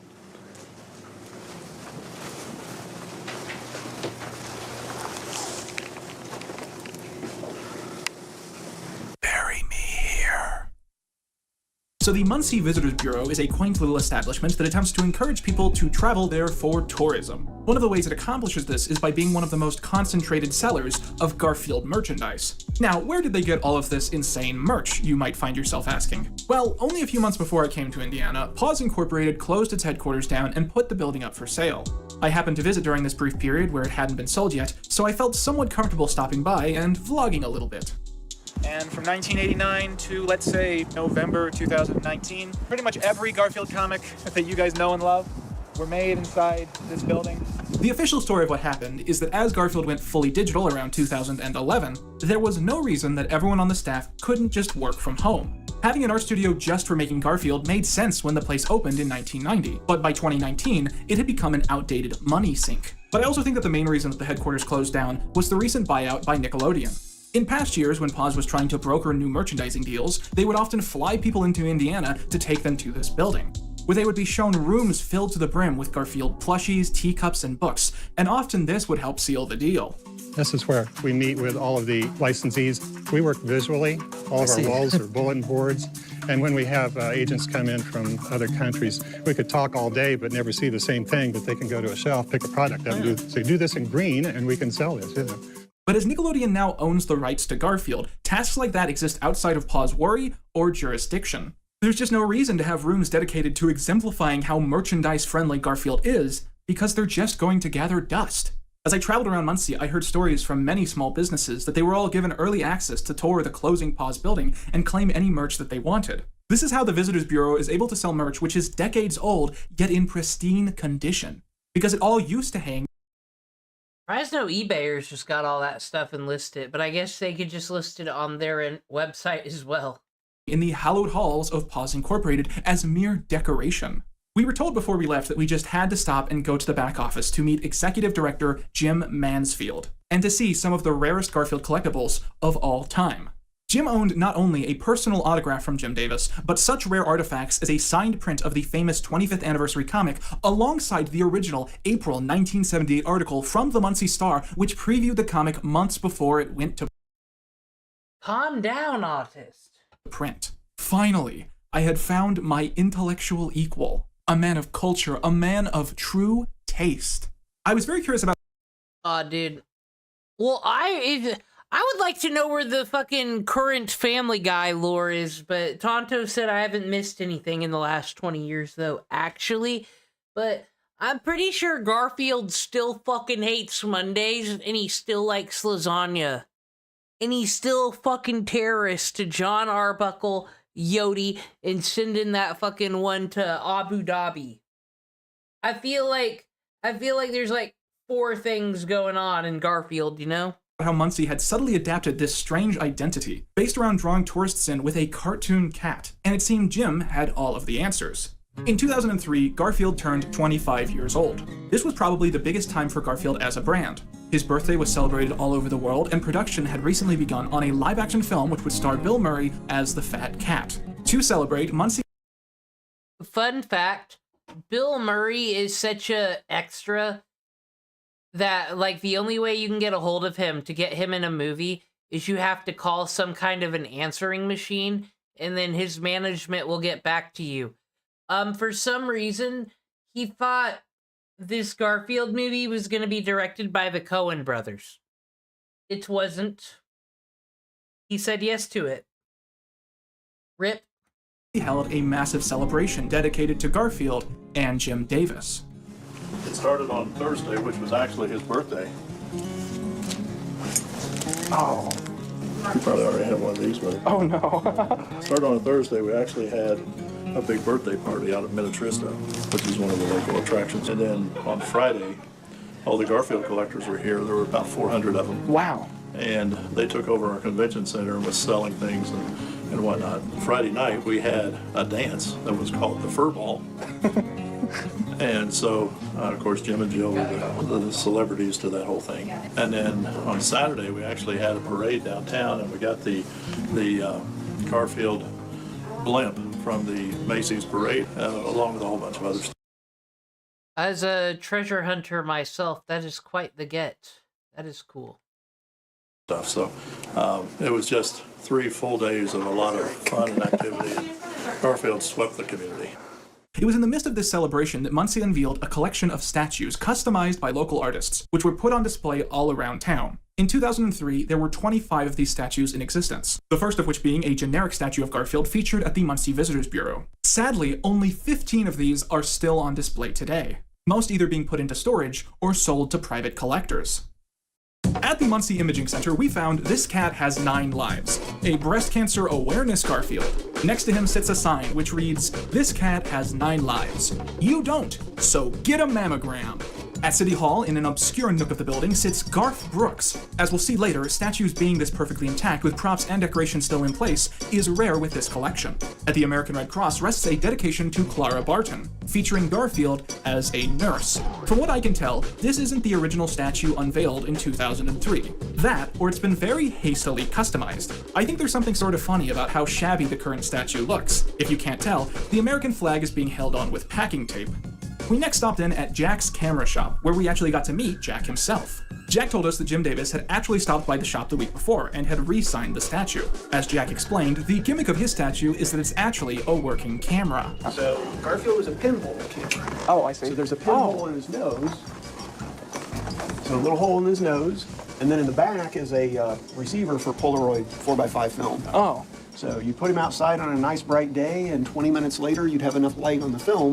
Bury me here. So the Muncie Visitors Bureau is a quaint little establishment that attempts to encourage people to travel there for tourism. One of the ways it accomplishes this is by being one of the most concentrated sellers of Garfield merchandise. Now, where did they get all of this insane merch, you might find yourself asking? Well, only a few months before I came to Indiana, Paws Incorporated closed its headquarters down and put the building up for sale. I happened to visit during this brief period where it hadn't been sold yet, so I felt somewhat comfortable stopping by and vlogging a little bit. And from 1989 to, let's say, November 2019, pretty much every Garfield comic that you guys know and love were made inside this building. The official story of what happened is that as Garfield went fully digital around 2011, there was no reason that everyone on the staff couldn't just work from home. Having an art studio just for making Garfield made sense when the place opened in 1990, but by 2019, it had become an outdated money sink. But I also think that the main reason that the headquarters closed down was the recent buyout by Nickelodeon. In past years, when Paws was trying to broker new merchandising deals, they would often fly people into Indiana to take them to this building, where they would be shown rooms filled to the brim with Garfield plushies, teacups, and books, and often this would help seal the deal. This is where we meet with all of the licensees. We work visually. All of our walls are bulletin boards. And when we have agents come in from other countries, we could talk all day but never see the same thing, but they can go to a shelf, pick a product up, and say, do this in green, and we can sell this. But as Nickelodeon now owns the rights to Garfield, tasks like that exist outside of Paws' worry or jurisdiction. There's just no reason to have rooms dedicated to exemplifying how merchandise-friendly Garfield is, because they're just going to gather dust. As I traveled around Muncie, I heard stories from many small businesses that they were all given early access to tour the closing Paws building and claim any merch that they wanted. This is how the Visitors Bureau is able to sell merch which is decades old, yet in pristine condition, because it all used to hang. I just know eBayers just got all that stuff and list it, but I guess they could just list it on their website as well. In the hallowed halls of Paws Incorporated as mere decoration. We were told before we left that we just had to stop and go to the back office to meet Executive Director Jim Mansfield, and to see some of the rarest Garfield collectibles of all time. Jim owned not only a personal autograph from Jim Davis, but such rare artifacts as a signed print of the famous 25th anniversary comic, alongside the original April 1978 article from the Muncie Star, which previewed the comic months before it went to Calm down, autist. Print. Finally, I had found my intellectual equal, a man of culture, a man of true taste. I was very curious about. Dude. Well, I would like to know where the fucking current Family Guy lore is, but Tonto said I haven't missed anything in the last 20 years, though, actually. But I'm pretty sure Garfield still fucking hates Mondays, and he still likes lasagna. And he's still fucking terrorist to John Arbuckle, Yodi, and sending that fucking one to Abu Dhabi. I feel like there's like 4 things going on in Garfield, you know? How Muncie had subtly adapted this strange identity, based around drawing tourists in with a cartoon cat, and it seemed Jim had all of the answers. In 2003, Garfield turned 25 years old. This was probably the biggest time for Garfield as a brand. His birthday was celebrated all over the world, and production had recently begun on a live-action film which would star Bill Murray as the Fat Cat. To celebrate, Muncie... Fun fact, Bill Murray is such a extra that, like, the only way you can get a hold of him to get him in a movie is you have to call some kind of an answering machine, and then his management will get back to you. For some reason, he thought this Garfield movie was going to be directed by the Coen brothers. It wasn't. He said yes to it. Rip. He held a massive celebration dedicated to Garfield and Jim Davis. It started on Thursday, which was actually his birthday. Oh. You probably already had one of these, buddy. Oh, no. Started on a Thursday. We actually had a big birthday party out at Minnetrista, which is one of the local attractions. And then on Friday, all the Garfield collectors were here. There were about 400 of them. Wow. And they took over our convention center and was selling things and whatnot. Friday night, we had a dance that was called the Fur Ball. And so, of course, Jim and Jill were the celebrities to that whole thing. And then on Saturday, we actually had a parade downtown, and we got the Garfield blimp from the Macy's parade, along with a whole bunch of other stuff. As a treasure hunter myself, that is quite the get. That is cool. So it was just 3 full days of a lot of fun and activity. And Garfield swept the community. It was in the midst of this celebration that Muncie unveiled a collection of statues customized by local artists, which were put on display all around town. In 2003, there were 25 of these statues in existence, the first of which being a generic statue of Garfield featured at the Muncie Visitors Bureau. Sadly, only 15 of these are still on display today, most either being put into storage or sold to private collectors. At the Muncie Imaging Center, we found This Cat Has 9 Lives, a breast cancer awareness Garfield. Next to him sits a sign which reads, "This cat has 9 lives. You don't, so get a mammogram." At City Hall, in an obscure nook of the building, sits Garth Brooks. As we'll see later, statues being this perfectly intact with props and decorations still in place is rare with this collection. At the American Red Cross rests a dedication to Clara Barton, featuring Garfield as a nurse. From what I can tell, this isn't the original statue unveiled in 2003. That, or it's been very hastily customized. I think there's something sort of funny about how shabby the current statue looks. If you can't tell, the American flag is being held on with packing tape. We next stopped in at Jack's camera shop, where we actually got to meet Jack himself. Jack told us that Jim Davis had actually stopped by the shop the week before and had re-signed the statue. As Jack explained, the gimmick of his statue is that it's actually a working camera. So Garfield was a pinhole camera. Oh, I see. So there's a pinhole in his nose. So a little hole in his nose, and then in the back is a receiver for Polaroid 4x5 film. Oh. So you put him outside on a nice bright day, and 20 minutes later, you'd have enough light on the film.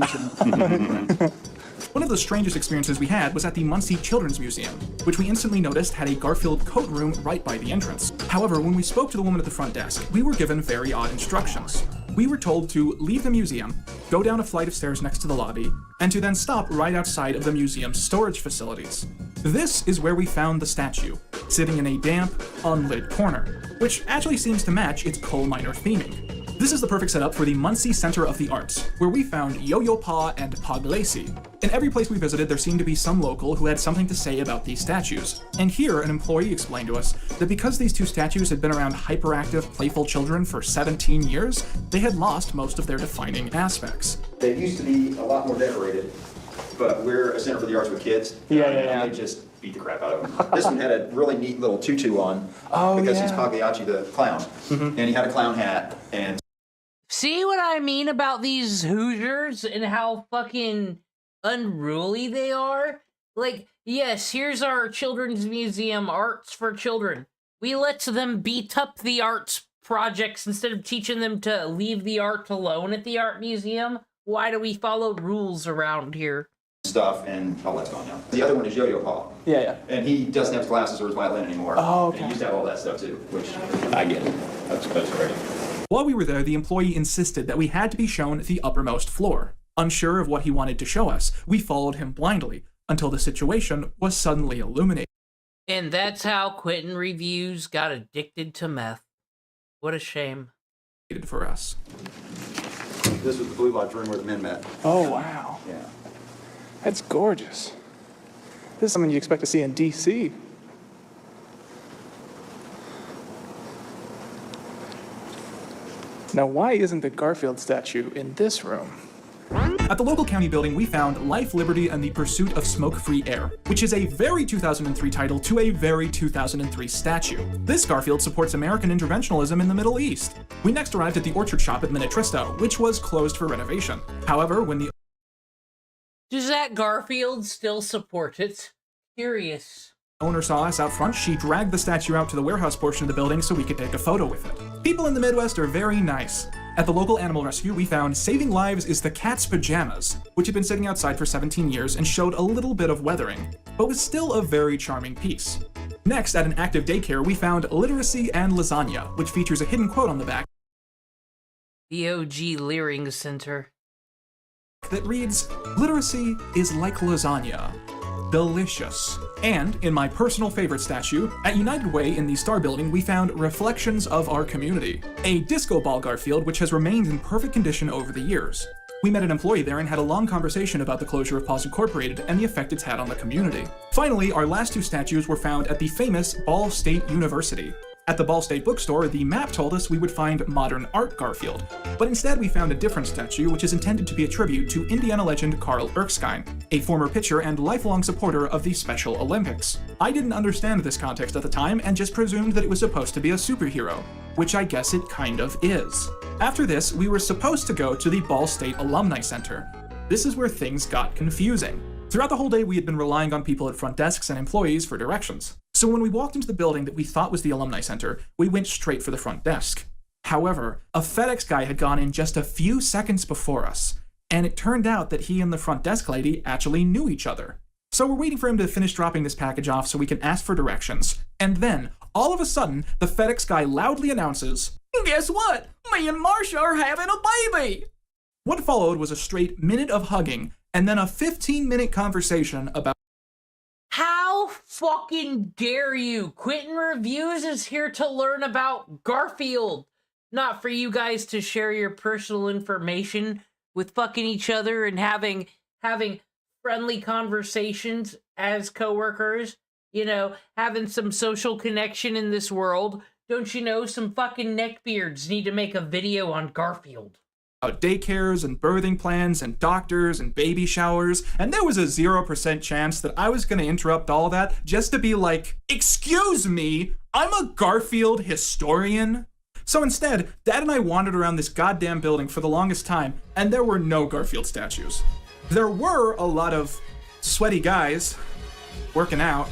One of the strangest experiences we had was at the Muncie Children's Museum, which we instantly noticed had a Garfield coat room right by the entrance. However, when we spoke to the woman at the front desk, we were given very odd instructions. We were told to leave the museum, go down a flight of stairs next to the lobby, and to then stop right outside of the museum's storage facilities. This is where we found the statue, sitting in a damp, unlit corner, which actually seems to match its coal miner theming. This is the perfect setup for the Muncie Center of the Arts, where we found Yo-Yo Pa and Puglacey. In every place we visited, there seemed to be some local who had something to say about these statues. And here, an employee explained to us that because these 2 statues had been around hyperactive, playful children for 17 years, they had lost most of their defining aspects. They used to be a lot more decorated, but we're a center for the arts with kids. Yeah. They just beat the crap out of them. This one had a really neat little tutu on because he's Pagliacci the clown. And he had a clown hat. And see what I mean about these Hoosiers and how fucking unruly they are? Like, yes, here's our children's museum, arts for children. We let them beat up the arts projects instead of teaching them to leave the art alone at the art museum. Why do we follow rules around here? Stuff, and oh, that's gone now. The other one is Yo-Yo Paul. Yeah. And he doesn't have his glasses or his violin anymore. Oh, okay. And he used to have all that stuff too, which I get it. That's great. While we were there, the employee insisted that we had to be shown the uppermost floor. Unsure of what he wanted to show us, we followed him blindly until the situation was suddenly illuminated. And that's how Quentin Reviews got addicted to meth. What a shame. For us. This was the Blue Lodge room where the men met. Oh, wow. Yeah. That's gorgeous. This is something you expect to see in D.C. Now, why isn't the Garfield statue in this room? At the local county building, we found Life, Liberty, and the Pursuit of Smoke-Free Air, which is a very 2003 title to a very 2003 statue. This Garfield supports American interventionism in the Middle East. We next arrived at the Orchard Shop at Minnetristo, which was closed for renovation. However, when the Does that Garfield still support it? Curious. owner saw us out front, she dragged the statue out to the warehouse portion of the building so we could take a photo with it. People in the Midwest are very nice. At the local animal rescue, we found Saving Lives is the Cat's Pajamas, which had been sitting outside for 17 years and showed a little bit of weathering, but was still a very charming piece. Next, at an active daycare, we found Literacy and Lasagna, which features a hidden quote on the back The OG Leering Center. that reads, "Literacy is like lasagna. Delicious." And, in my personal favorite statue, at United Way in the Star Building, we found Reflections of Our Community, a disco ball Garfield which has remained in perfect condition over the years. We met an employee there and had a long conversation about the closure of Paws Incorporated and the effect it's had on the community. Finally, our last two statues were found at the famous Ball State University. At the Ball State bookstore, the map told us we would find modern art Garfield, but instead we found a different statue which is intended to be a tribute to Indiana legend Carl Erskine, a former pitcher and lifelong supporter of the Special Olympics. I didn't understand this context at the time and just presumed that it was supposed to be a superhero, which I guess it kind of is. After this, we were supposed to go to the Ball State Alumni Center. This is where things got confusing. Throughout the whole day, we had been relying on people at front desks and employees for directions. So when we walked into the building that we thought was the Alumni Center, we went straight for the front desk. However, a FedEx guy had gone in just a few seconds before us, and it turned out that he and the front desk lady actually knew each other. So we're waiting for him to finish dropping this package off so we can ask for directions. And then, all of a sudden, the FedEx guy loudly announces, "Guess what? Me and Marsha are having a baby!" What followed was a straight minute of hugging, and then a 15-minute conversation about How fucking dare you? Quentin Reviews is here to learn about Garfield, not for you guys to share your personal information with fucking each other and having friendly conversations as coworkers, you know, having some social connection in this world. Don't you know some fucking neckbeards need to make a video on Garfield? daycares and birthing plans and doctors and baby showers, and there was a 0% chance that I was going to interrupt all that just to be like, "Excuse me, I'm a Garfield historian?" So instead, Dad and I wandered around this goddamn building for the longest time, and there were no Garfield statues. There were a lot of sweaty guys working out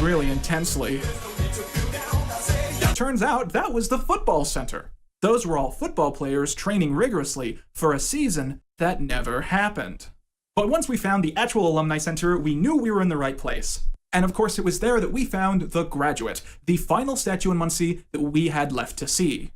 really intensely. Turns out that was the football center. Those were all football players training rigorously for a season that never happened. But once we found the actual Alumni Center, we knew we were in the right place. And of course, it was there that we found The Graduate, the final statue in Muncie that we had left to see.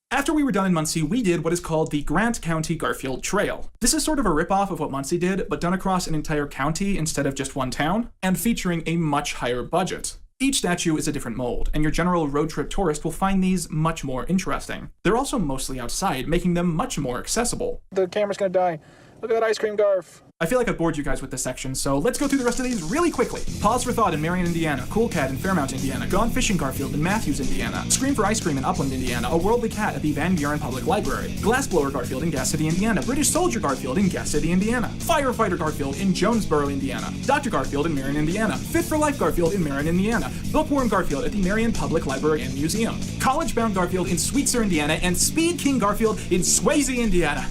After we were done in Muncie, we did what is called the Grant County Garfield Trail. This is sort of a ripoff of what Muncie did, but done across an entire county instead of just one town, and featuring a much higher budget. Each statue is a different mold, and your general road trip tourist will find these much more interesting. They're also mostly outside, making them much more accessible. The camera's gonna die. Look at that ice cream Garf. I feel like I've bored you guys with this section, so let's go through the rest of these really quickly. Pause for Thought in Marion, Indiana. Cool Cat in Fairmount, Indiana. Gone Fishing Garfield in Matthews, Indiana. Scream for Ice Cream in Upland, Indiana. A Worldly Cat at the Van Buren Public Library. Glassblower Garfield in Gas City, Indiana. British Soldier Garfield in Gas City, Indiana. Firefighter Garfield in Jonesboro, Indiana. Dr. Garfield in Marion, Indiana. Fit for Life Garfield in Marion, Indiana. Bookworm Garfield at the Marion Public Library and Museum. College Bound Garfield in Sweetser, Indiana. And Speed King Garfield in Swayze, Indiana.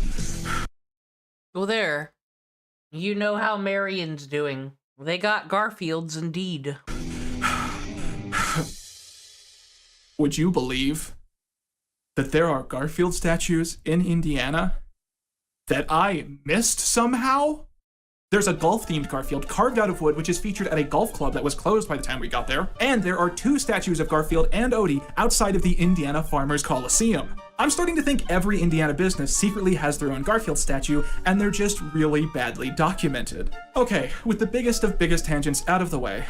Well, there. You know how Marion's doing. They got Garfields indeed. Would you believe that there are Garfield statues in Indiana that I missed somehow? There's a golf-themed Garfield carved out of wood, which is featured at a golf club that was closed by the time we got there. And there are 2 statues of Garfield and Odie outside of the Indiana Farmers Coliseum. I'm starting to think every Indiana business secretly has their own Garfield statue, and they're just really badly documented. Okay, with the biggest of biggest tangents out of the way.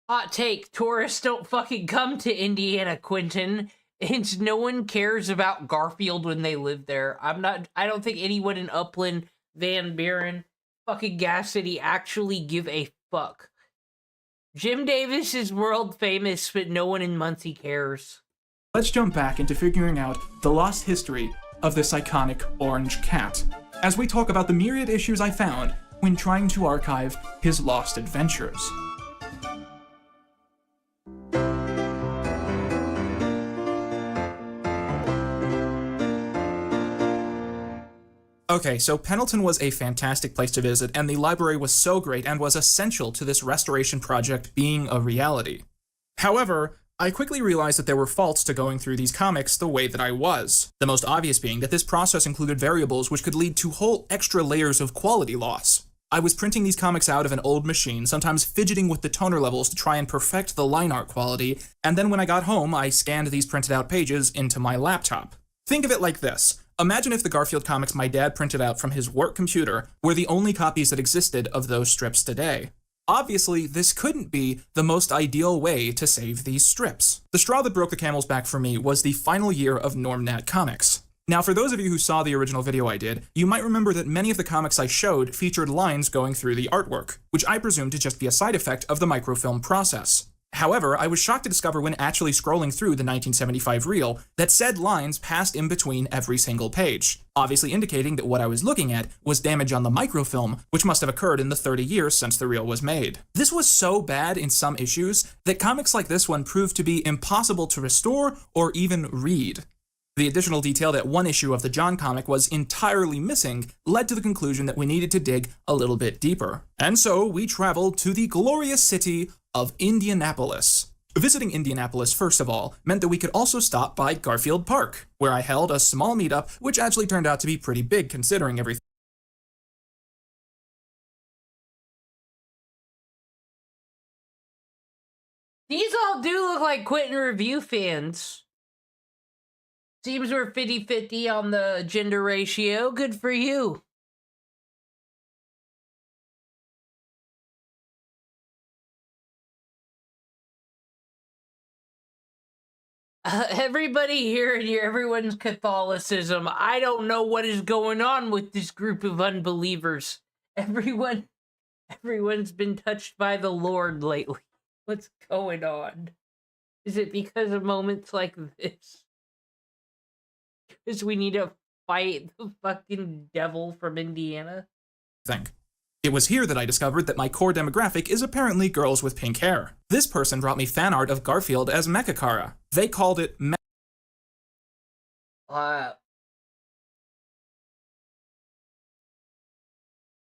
Hot take, tourists don't fucking come to Indiana, Quentin. And no one cares about Garfield when they live there. I don't think anyone in Upland, Van Buren, fucking Gas City actually give a fuck. Jim Davis is world famous, but no one in Muncie cares. Let's jump back into figuring out the lost history of this iconic orange cat, as we talk about the myriad issues I found when trying to archive his lost adventures. Okay, so Pendleton was a fantastic place to visit, and the library was so great and was essential to this restoration project being a reality. However, I quickly realized that there were faults to going through these comics the way that I was. The most obvious being that this process included variables which could lead to whole extra layers of quality loss. I was printing these comics out of an old machine, sometimes fidgeting with the toner levels to try and perfect the line art quality, and then when I got home, I scanned these printed out pages into my laptop. Think of it like this. Imagine if the Garfield comics my dad printed out from his work computer were the only copies that existed of those strips today. Obviously, this couldn't be the most ideal way to save these strips. The straw that broke the camel's back for me was the final year of NormNat Comics. Now, for those of you who saw the original video I did, you might remember that many of the comics I showed featured lines going through the artwork, which I presumed to just be a side effect of the microfilm process. However, I was shocked to discover when actually scrolling through the 1975 reel that said lines passed in between every single page, obviously indicating that what I was looking at was damage on the microfilm, which must have occurred in the 30 years since the reel was made. This was so bad in some issues that comics like this one proved to be impossible to restore or even read. The additional detail that one issue of the John comic was entirely missing led to the conclusion that we needed to dig a little bit deeper. And so we traveled to the glorious city of Indianapolis. Visiting Indianapolis, first of all, meant that we could also stop by Garfield Park, where I held a small meetup, which actually turned out to be pretty big considering everything. These all do look like Quentin review fans. Seems we're 50-50 on the gender ratio. Good for you. Everybody here and everyone's Catholicism. I don't know what is going on with this group of unbelievers. Everyone's been touched by the Lord lately. What's going on? Is it because of moments like this? Because we need to fight the fucking devil from Indiana? It was here that I discovered that my core demographic is apparently girls with pink hair. This person brought me fan art of Garfield as Mecha-Kara. They called it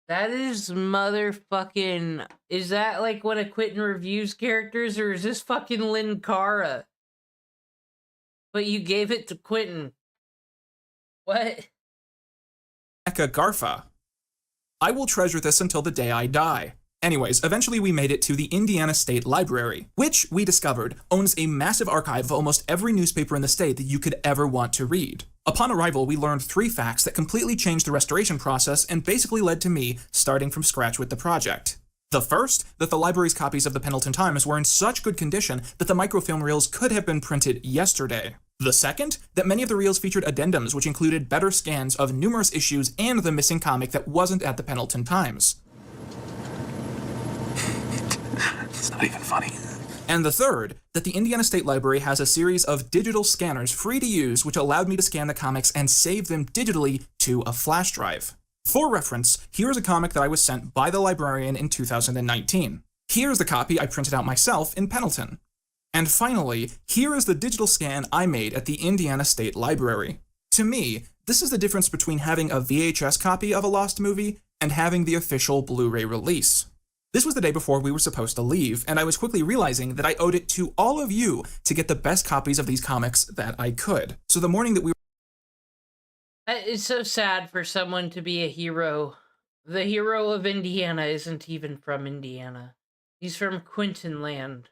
That is motherfucking... Is that like one of Quentin Review's characters, or is this fucking Lynn Cara? But you gave it to Quentin. What? Mecha-Garfa. I will treasure this until the day I die. Anyways, eventually we made it to the Indiana State Library, which, we discovered, owns a massive archive of almost every newspaper in the state that you could ever want to read. Upon arrival, we learned 3 facts that completely changed the restoration process and basically led to me starting from scratch with the project. The first, that the library's copies of the Pendleton Times were in such good condition that the microfilm reels could have been printed yesterday. The second, that many of the reels featured addendums which included better scans of numerous issues and the missing comic that wasn't at the Pendleton Times. It's not even funny. And the third, that the Indiana State Library has a series of digital scanners free to use which allowed me to scan the comics and save them digitally to a flash drive. For reference, here is a comic that I was sent by the librarian in 2019. Here's the copy I printed out myself in Pendleton. And finally, here is the digital scan I made at the Indiana State Library. To me, this is the difference between having a VHS copy of a lost movie and having the official Blu-ray release. This was the day before we were supposed to leave, and I was quickly realizing that I owed it to all of you to get the best copies of these comics that I could. So the morning that we It's so sad for someone to be a hero. The hero of Indiana isn't even from Indiana. He's from Quinton Land.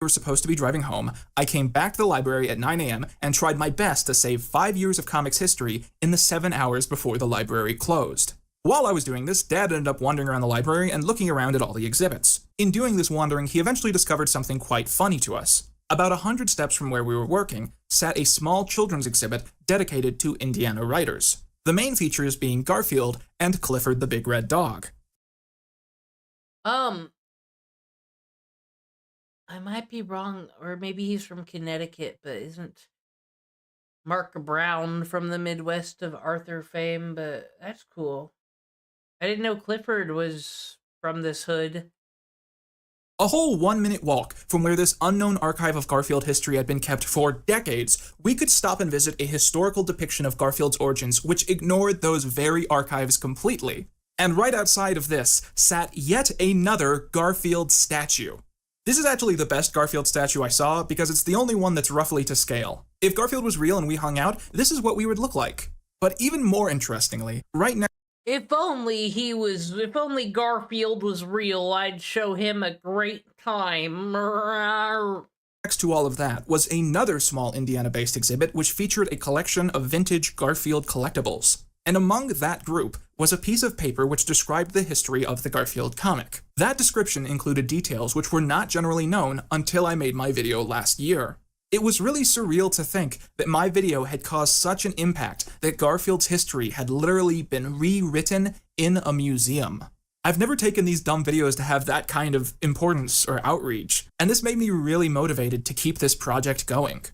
were supposed to be driving home, I came back to the library at 9 a.m. and tried my best to save 5 years of comics history in the 7 hours before the library closed. While I was doing this, Dad ended up wandering around the library and looking around at all the exhibits. In doing this wandering, he eventually discovered something quite funny to us. About 100 steps from where we were working sat a small children's exhibit dedicated to Indiana writers. The main features being Garfield and Clifford the Big Red Dog. I might be wrong, or maybe he's from Connecticut, but isn't Mark Brown from the Midwest of Arthur fame? But that's cool. I didn't know Clifford was from this hood. A whole 1-minute walk from where this unknown archive of Garfield history had been kept for decades, we could stop and visit a historical depiction of Garfield's origins which ignored those very archives completely. And right outside of this sat yet another Garfield statue. This is actually the best Garfield statue I saw because it's the only one that's roughly to scale. If Garfield was real and we hung out, this is what we would look like. But even more interestingly, right now, If only Garfield was real, I'd show him a great time. next to all of that was another small Indiana-based exhibit which featured a collection of vintage Garfield collectibles. And among that group was a piece of paper which described the history of the Garfield comic. That description included details which were not generally known until I made my video last year. It was really surreal to think that my video had caused such an impact that Garfield's history had literally been rewritten in a museum. I've never taken these dumb videos to have that kind of importance or outreach, and this made me really motivated to keep this project going.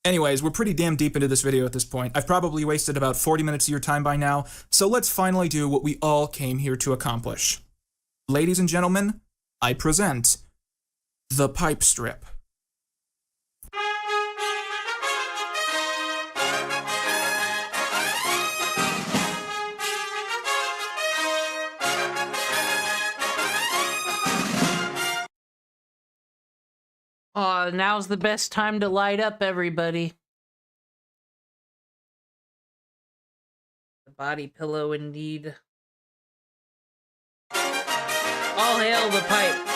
Anyways, we're pretty damn deep into this video at this point. I've probably wasted about 40 minutes of your time by now, so let's finally do what we all came here to accomplish. Ladies and gentlemen, I present the pipe strip. Now's the best time to light up, everybody. The body pillow, indeed. All hail the pipe.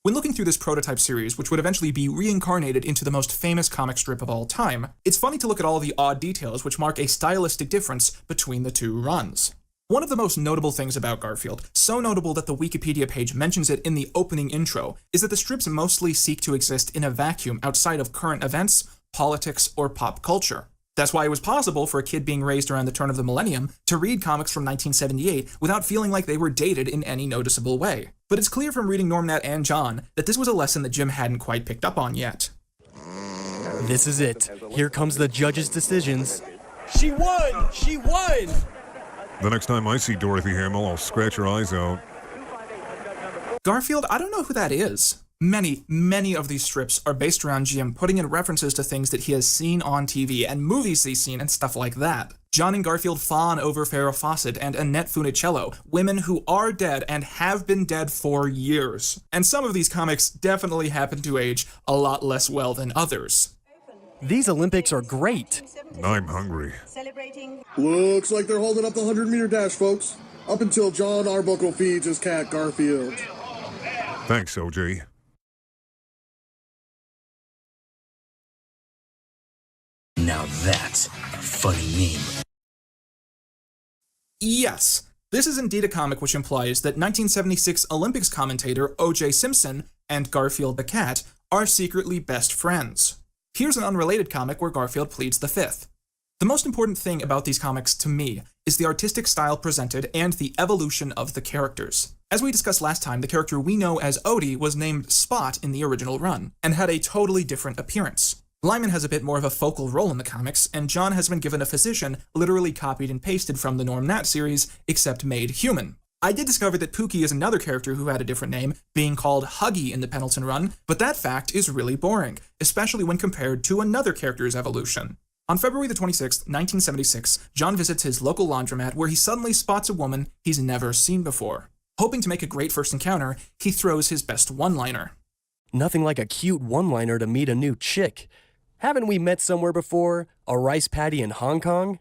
When looking through this prototype series, which would eventually be reincarnated into the most famous comic strip of all time, it's funny to look at all the odd details which mark a stylistic difference between the two runs. One of the most notable things about Garfield, so notable that the Wikipedia page mentions it in the opening intro, is that the strips mostly seek to exist in a vacuum outside of current events, politics, or pop culture. That's why it was possible for a kid being raised around the turn of the millennium to read comics from 1978 without feeling like they were dated in any noticeable way. But it's clear from reading Normnat and John that this was a lesson that Jim hadn't quite picked up on yet. This is it. Here comes the judge's decisions. She won! She won! The next time I see Dorothy Hamill, I'll scratch her eyes out. Garfield, I don't know who that is. Many of these strips are based around Jim putting in references to things that he has seen on TV and movies he's seen and stuff like that. John and Garfield fawn over Farrah Fawcett and Annette Funicello, women who are dead and have been dead for years. And some of these comics definitely happen to age a lot less well than others. These Olympics are great. I'm hungry. Looks like they're holding up the 100-meter dash, folks. Up until John Arbuckle feeds his cat, Garfield. Thanks, OJ. Now that's a funny name. Yes, this is indeed a comic which implies that 1976 Olympics commentator O.J. Simpson and Garfield the cat are secretly best friends. Here's an unrelated comic where Garfield pleads the fifth. The most important thing about these comics to me is the artistic style presented and the evolution of the characters. As we discussed last time, the character we know as Odie was named Spot in the original run and had a totally different appearance. Lyman has a bit more of a focal role in the comics, and John has been given a physician literally copied and pasted from the Norm Nat series, except made human. I did discover that Pookie is another character who had a different name, being called Huggy in the Pendleton run, but that fact is really boring, especially when compared to another character's evolution. On February the 26th, 1976, John visits his local laundromat where he suddenly spots a woman he's never seen before. Hoping to make a great first encounter, he throws his best one-liner. Nothing like a cute one-liner to meet a new chick. Haven't we met somewhere before? A rice paddy in Hong Kong?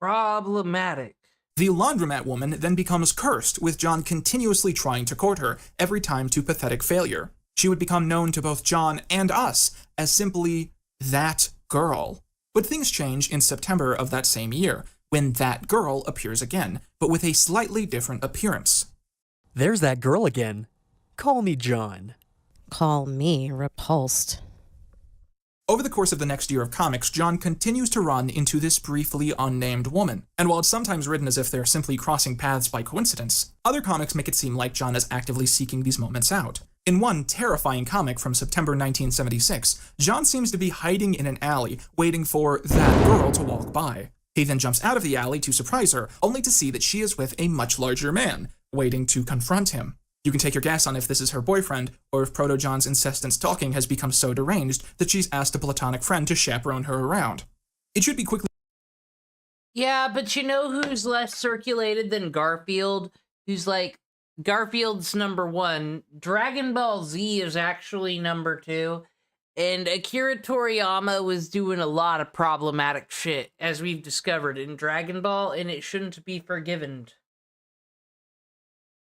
Problematic. The laundromat woman then becomes cursed, with John continuously trying to court her, every time to pathetic failure. She would become known to both John and us as simply that girl. But things change in September of that same year, when that girl appears again, but with a slightly different appearance. There's that girl again. Call me John. Call me repulsed. Over the course of the next year of comics, John continues to run into this briefly unnamed woman. And while it's sometimes written as if they're simply crossing paths by coincidence, other comics make it seem like John is actively seeking these moments out. In one terrifying comic from September 1976, John seems to be hiding in an alley, waiting for that girl to walk by. He then jumps out of the alley to surprise her, only to see that she is with a much larger man, waiting to confront him. You can take your guess on if this is her boyfriend, or if Proto-John's incessant stalking has become so deranged that she's asked a platonic friend to chaperone her around. It should be quickly... Yeah, but you know who's less circulated than Garfield? Who's like, Garfield's #1, Dragon Ball Z is actually #2, and Akira Toriyama was doing a lot of problematic shit, as we've discovered in Dragon Ball, and it shouldn't be forgiven.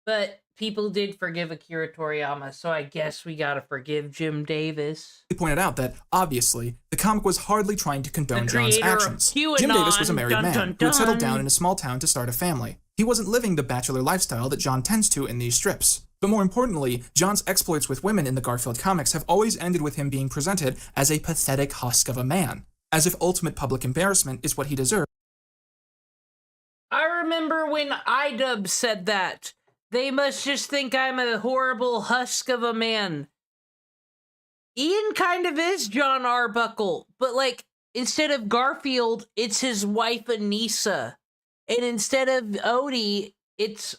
But people did forgive Akira Toriyama, so I guess we gotta forgive Jim Davis. He pointed out that, obviously, the comic was hardly trying to condone John's actions. Jim Davis was a married man who had settled down in a small town to start a family. He wasn't living the bachelor lifestyle that John tends to in these strips. But more importantly, John's exploits with women in the Garfield comics have always ended with him being presented as a pathetic husk of a man, as if ultimate public embarrassment is what he deserves. I remember when idubbbz said that. They must just think I'm a horrible husk of a man. Ian kind of is John Arbuckle, but like, instead of Garfield, it's his wife Anissa. And instead of Odie, it's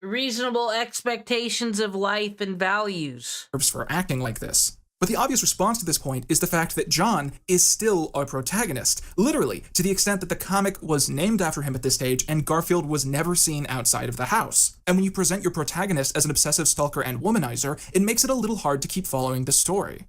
reasonable expectations of life and values. For acting like this. But the obvious response to this point is the fact that John is still our protagonist, literally, to the extent that the comic was named after him at this stage and Garfield was never seen outside of the house. And when you present your protagonist as an obsessive stalker and womanizer, it makes it a little hard to keep following the story.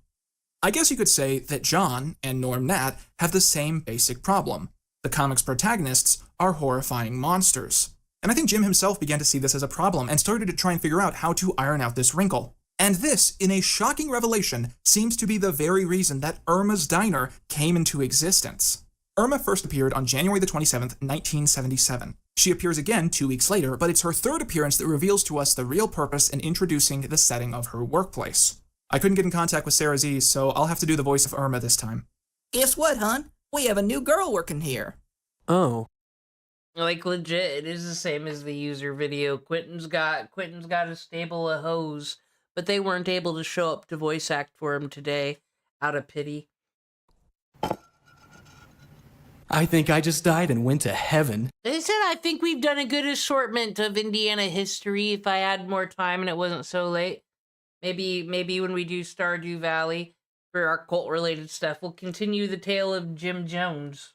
I guess you could say that John and Norm Nat have the same basic problem. The comic's protagonists are horrifying monsters. And I think Jim himself began to see this as a problem and started to try and figure out how to iron out this wrinkle. And this, in a shocking revelation, seems to be the very reason that Irma's Diner came into existence. Irma first appeared on January the 27th, 1977. She appears again 2 weeks later, but it's her third appearance that reveals to us the real purpose in introducing the setting of her workplace. I couldn't get in contact with Sarah Z, so I'll have to do the voice of Irma this time. Guess what, hon? We have a new girl working here. Oh. Like, legit, it is the same as the user video. Quentin's got a stable of hoes, but they weren't able to show up to voice act for him today, out of pity. I think I just died and went to heaven. They said I think we've done a good assortment of Indiana history if I had more time and it wasn't so late. Maybe when we do Stardew Valley for our cult-related stuff, we'll continue the tale of Jim Jones.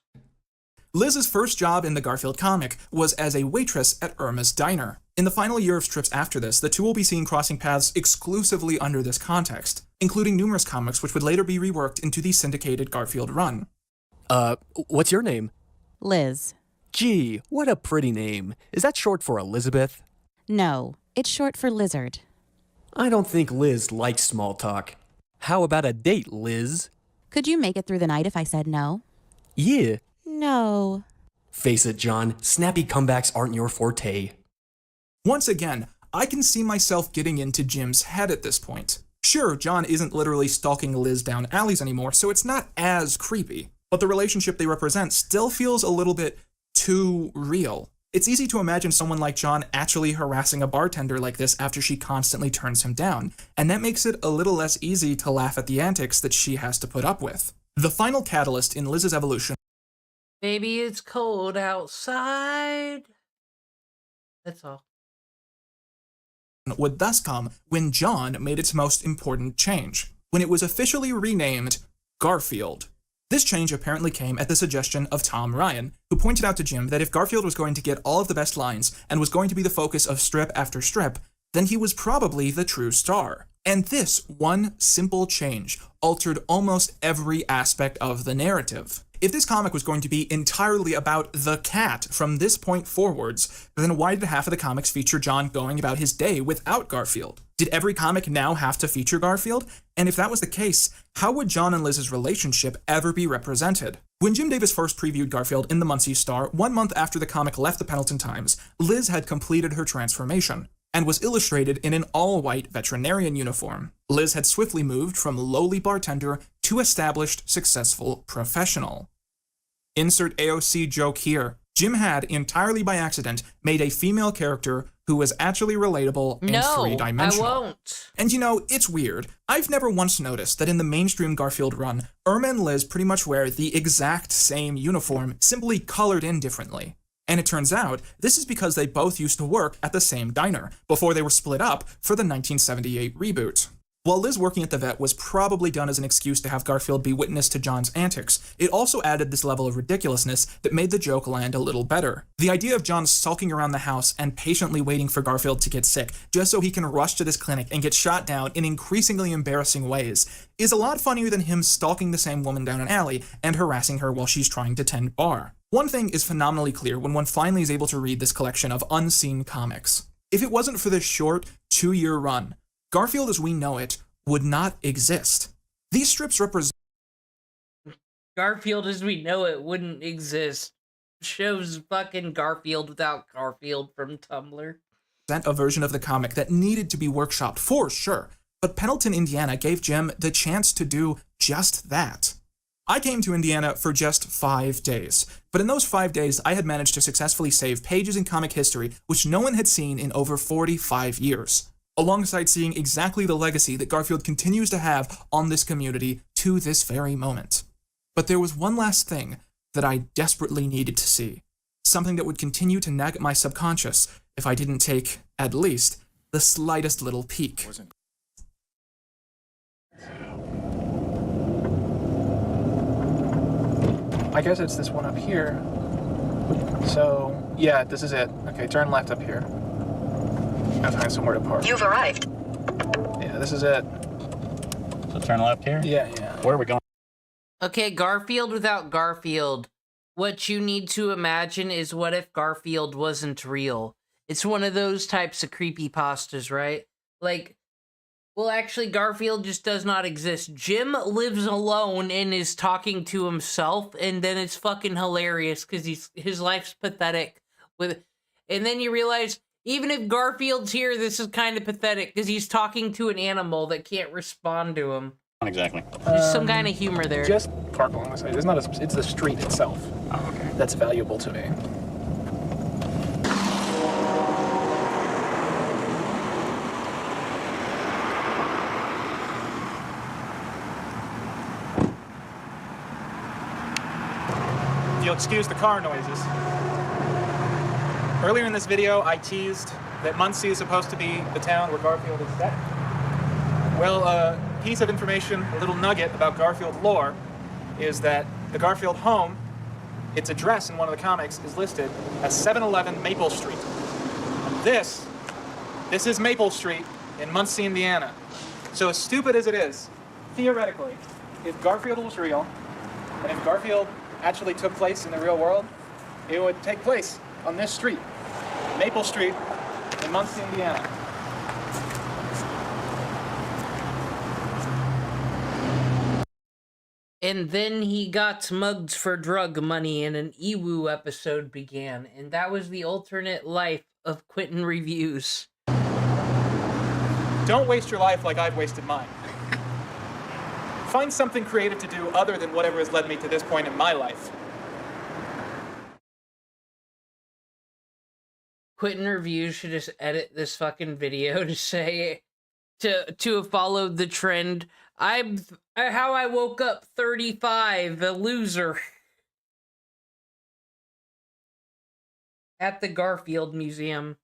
Liz's first job in the Garfield comic was as a waitress at Irma's Diner. In the final year of strips after this, the two will be seen crossing paths exclusively under this context, including numerous comics which would later be reworked into the syndicated Garfield run. What's your name? Liz. Gee, what a pretty name. Is that short for Elizabeth? No, it's short for lizard. I don't think Liz likes small talk. How about a date, Liz? Could you make it through the night if I said no? Yeah. No. Face it, John, snappy comebacks aren't your forte. Once again, I can see myself getting into Jim's head at this point. Sure, John isn't literally stalking Liz down alleys anymore, so it's not as creepy, but the relationship they represent still feels a little bit too real. It's easy to imagine someone like John actually harassing a bartender like this after she constantly turns him down, and that makes it a little less easy to laugh at the antics that she has to put up with. The final catalyst in Liz's evolution Baby, it's cold outside. That's all. Would thus come when John made its most important change, when it was officially renamed Garfield. This change apparently came at the suggestion of Tom Ryan, who pointed out to Jim that if Garfield was going to get all of the best lines and was going to be the focus of strip after strip, then he was probably the true star. And this one simple change altered almost every aspect of the narrative. If this comic was going to be entirely about the cat from this point forwards, then why did half of the comics feature John going about his day without Garfield? Did every comic now have to feature Garfield? And if that was the case, how would John and Liz's relationship ever be represented? When Jim Davis first previewed Garfield in the Muncie Star, 1 month after the comic left the Pendleton Times, Liz had completed her transformation and was illustrated in an all-white veterinarian uniform. Liz had swiftly moved from lowly bartender to established, successful professional. Insert AOC joke here. Jim had, entirely by accident, made a female character who was actually relatable and three-dimensional. I won't. And you know, it's weird. I've never once noticed that in the mainstream Garfield run, Irma and Liz pretty much wear the exact same uniform, simply colored in differently. And it turns out, this is because they both used to work at the same diner, before they were split up for the 1978 reboot. While Liz working at the vet was probably done as an excuse to have Garfield be witness to John's antics, it also added this level of ridiculousness that made the joke land a little better. The idea of John sulking around the house and patiently waiting for Garfield to get sick, just so he can rush to this clinic and get shot down in increasingly embarrassing ways, is a lot funnier than him stalking the same woman down an alley and harassing her while she's trying to tend bar. One thing is phenomenally clear when one finally is able to read this collection of unseen comics. If it wasn't for this short, 2-year run, Garfield as we know it would not exist. These strips represent Garfield as we know it wouldn't exist. Shows fucking Garfield without Garfield from Tumblr. A version of the comic that needed to be workshopped for sure, but Pendleton, Indiana gave Jim the chance to do just that. I came to Indiana for just 5 days, but in those 5 days I had managed to successfully save pages in comic history which no one had seen in over 45 years, alongside seeing exactly the legacy that Garfield continues to have on this community to this very moment. But there was one last thing that I desperately needed to see, something that would continue to nag at my subconscious if I didn't take, at least, the slightest little peek. I guess it's this one up here. So, yeah, this is it. Okay, turn left up here. Gotta find somewhere to park. You've arrived. Yeah, this is it. So turn left here? Yeah. Where are we going? Okay, Garfield without Garfield. What you need to imagine is what if Garfield wasn't real? It's one of those types of creepypastas, right? Like, well, actually, Garfield just does not exist. Jim lives alone and is talking to himself, and then it's fucking hilarious because his life's pathetic. And then you realize, even if Garfield's here, this is kind of pathetic because he's talking to an animal that can't respond to him. Not exactly. There's some kind of humor there. Just park along the side. It's the street itself. Oh, okay. That's valuable to me. If you'll excuse the car noises. Earlier in this video, I teased that Muncie is supposed to be the town where Garfield is set. Well, a piece of information, a little nugget about Garfield lore, is that the Garfield home, its address in one of the comics, is listed as 711 Maple Street. And this is Maple Street in Muncie, Indiana. So as stupid as it is, theoretically, if Garfield was real, and if Garfield actually took place in the real world, it would take place on this street, Maple Street in Muncie, Indiana. And then he got mugged for drug money and an Ewu episode began. And that was the alternate life of Quentin Reviews. Don't waste your life like I've wasted mine. Find something creative to do other than whatever has led me to this point in my life. Quentin Reviews should just edit this fucking video to say, to have followed the trend. How I woke up 35, a loser. at the Garfield Museum.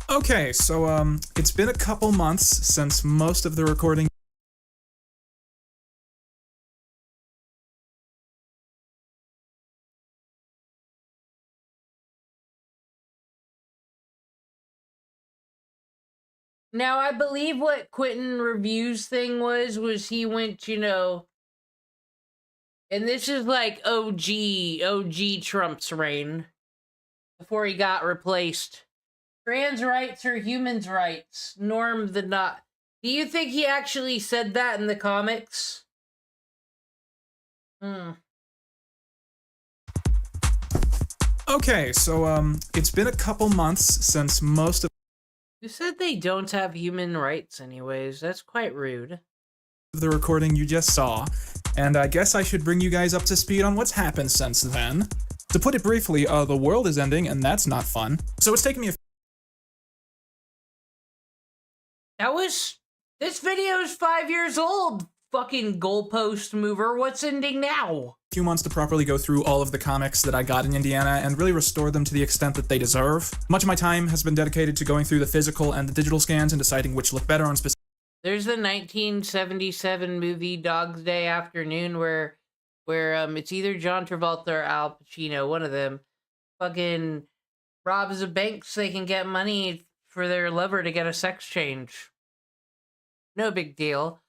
Okay, so it's been a couple months since most of the recording. Now, I believe what Quentin Review's thing was he went, you know, and this is like OG Trump's reign, before he got replaced. Trans rights are humans' rights. Norm the not. Do you think he actually said that in the comics? Okay, so it's been a couple months since most of Who said they don't have human rights anyways? That's quite rude. the recording you just saw, and I guess I should bring you guys up to speed on what's happened since then. To put it briefly, the world is ending, and that's not fun. So it's taken me a This video is 5 years old, fucking goalpost mover. What's ending now? few months to properly go through all of the comics that I got in Indiana and really restore them to the extent that they deserve. Much of my time has been dedicated to going through the physical and the digital scans and deciding which look better on specific. There's the 1977 movie Dog's Day Afternoon where it's either John Travolta or Al Pacino, one of them, fucking robs a bank so they can get money for their lover to get a sex change. No big deal.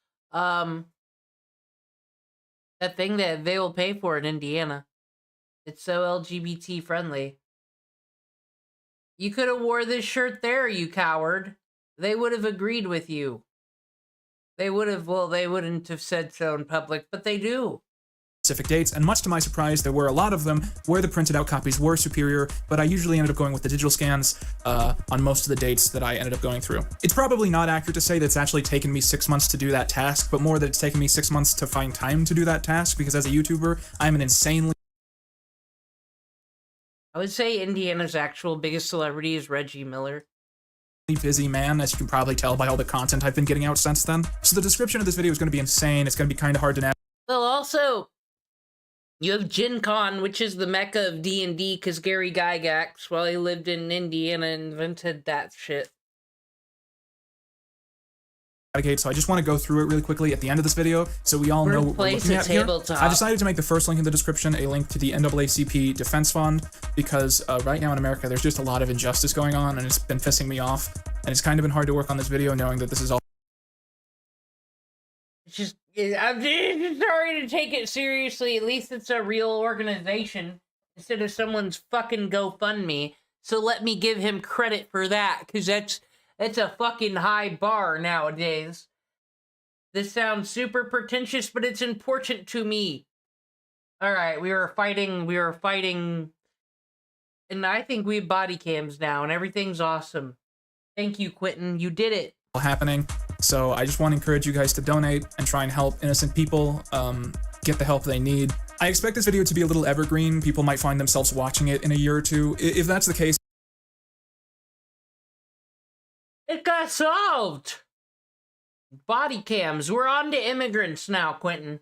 That thing that they will pay for in Indiana. It's so LGBT friendly. You could have wore this shirt there, you coward. They would have agreed with you. They would have, well, they wouldn't have said so in public, but they do. Specific dates, and much to my surprise, there were a lot of them where the printed out copies were superior, but I usually ended up going with the digital scans on most of the dates that I ended up going through. It's probably not accurate to say that it's actually taken me 6 months to do that task, but more that it's taken me 6 months to find time to do that task, because as a YouTuber, I'm an insanely I would say Indiana's actual biggest celebrity is Reggie Miller. busy man, as you can probably tell by all the content I've been getting out since then. So the description of this video is going to be insane. It's going to be kind of hard to navigate. Well, also, you have Gen Con, which is the mecca of D&D, because Gary Gygax, while he lived in Indiana, invented that shit. So I just want to go through it really quickly at the end of this video, so we all know what we're looking at here. I decided to make the first link in the description a link to the NAACP Defense Fund, because right now in America, there's just a lot of injustice going on, and it's been pissing me off. And it's kind of been hard to work on this video, knowing that this is all. I'm just sorry to take it seriously. At least it's a real organization instead of someone's fucking GoFundMe. So let me give him credit for that, because that's a fucking high bar nowadays. This sounds super pretentious, but it's important to me. Alright, we were fighting, and I think we have body cams now, and everything's awesome. Thank you, Quentin. You did it. Happening. So I just want to encourage you guys to donate and try and help innocent people get the help they need. I expect this video to be a little evergreen. People might find themselves watching it in a year or two. If that's the case, it got solved! Body cams. We're on to immigrants now, Quentin.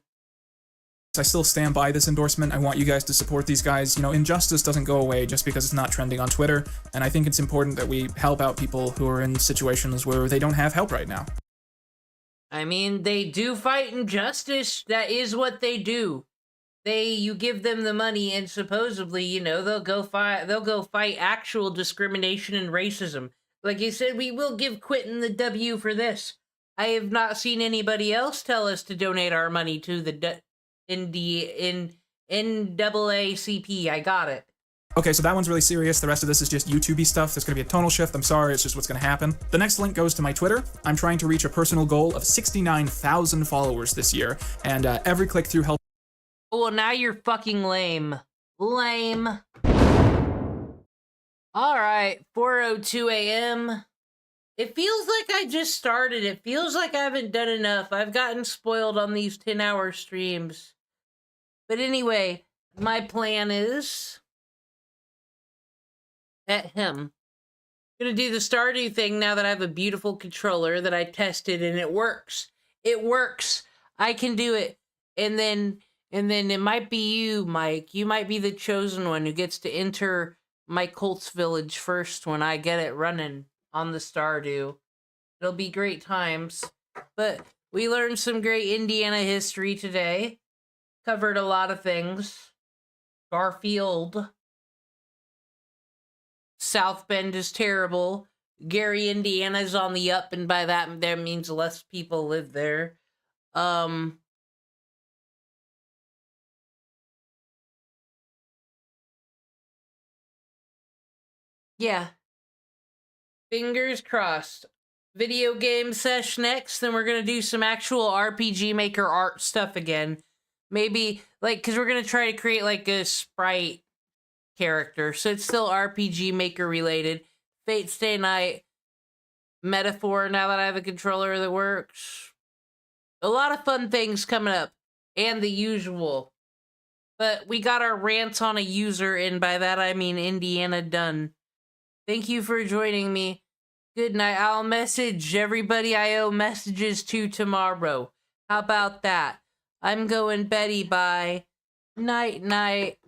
I still stand by this endorsement. I want you guys to support these guys. You know, injustice doesn't go away just because it's not trending on Twitter, and I think it's important that we help out people who are in situations where they don't have help right now. I mean, they do fight injustice. That is what they do. You give them the money, and supposedly, you know, they'll go fight actual discrimination and racism. Like I said, we will give Quentin the W for this. I have not seen anybody else tell us to donate our money to the NAACP. I got it. Okay, so that one's really serious. The rest of this is just YouTube-y stuff. There's gonna be a tonal shift. I'm sorry, it's just what's gonna happen. The next link goes to my Twitter. I'm trying to reach a personal goal of 69,000 followers this year, and every click-through helps. Oh, well, now you're fucking lame. Lame. Alright, 4:02 a.m. It feels like I just started. It feels like I haven't done enough. I've gotten spoiled on these 10-hour streams. But anyway, my plan is... I'm gonna do the Stardew thing now that I have a beautiful controller that I tested, and it works. It works. I can do it. And then it might be you, Mike. You might be the chosen one who gets to enter my Colts village first when I get it running on the Stardew. It'll be great times. But we learned some great Indiana history today. Covered a lot of things. Garfield. South Bend is terrible. Gary, Indiana's on the up, and by that means less people live there. Yeah. Fingers crossed. Video game sesh next, then we're gonna do some actual RPG Maker art stuff again. Maybe, like, because we're gonna try to create, like, a sprite character, so it's still RPG Maker related. Fate Stay Night, Metaphor, now that I have a controller that works. A lot of fun things coming up, and the usual. But we got our rants on a user, and by that I mean Indiana done. Thank you for joining me. Good night. I'll message everybody I owe messages to tomorrow. How about that? I'm going Betty. Bye. Night, night.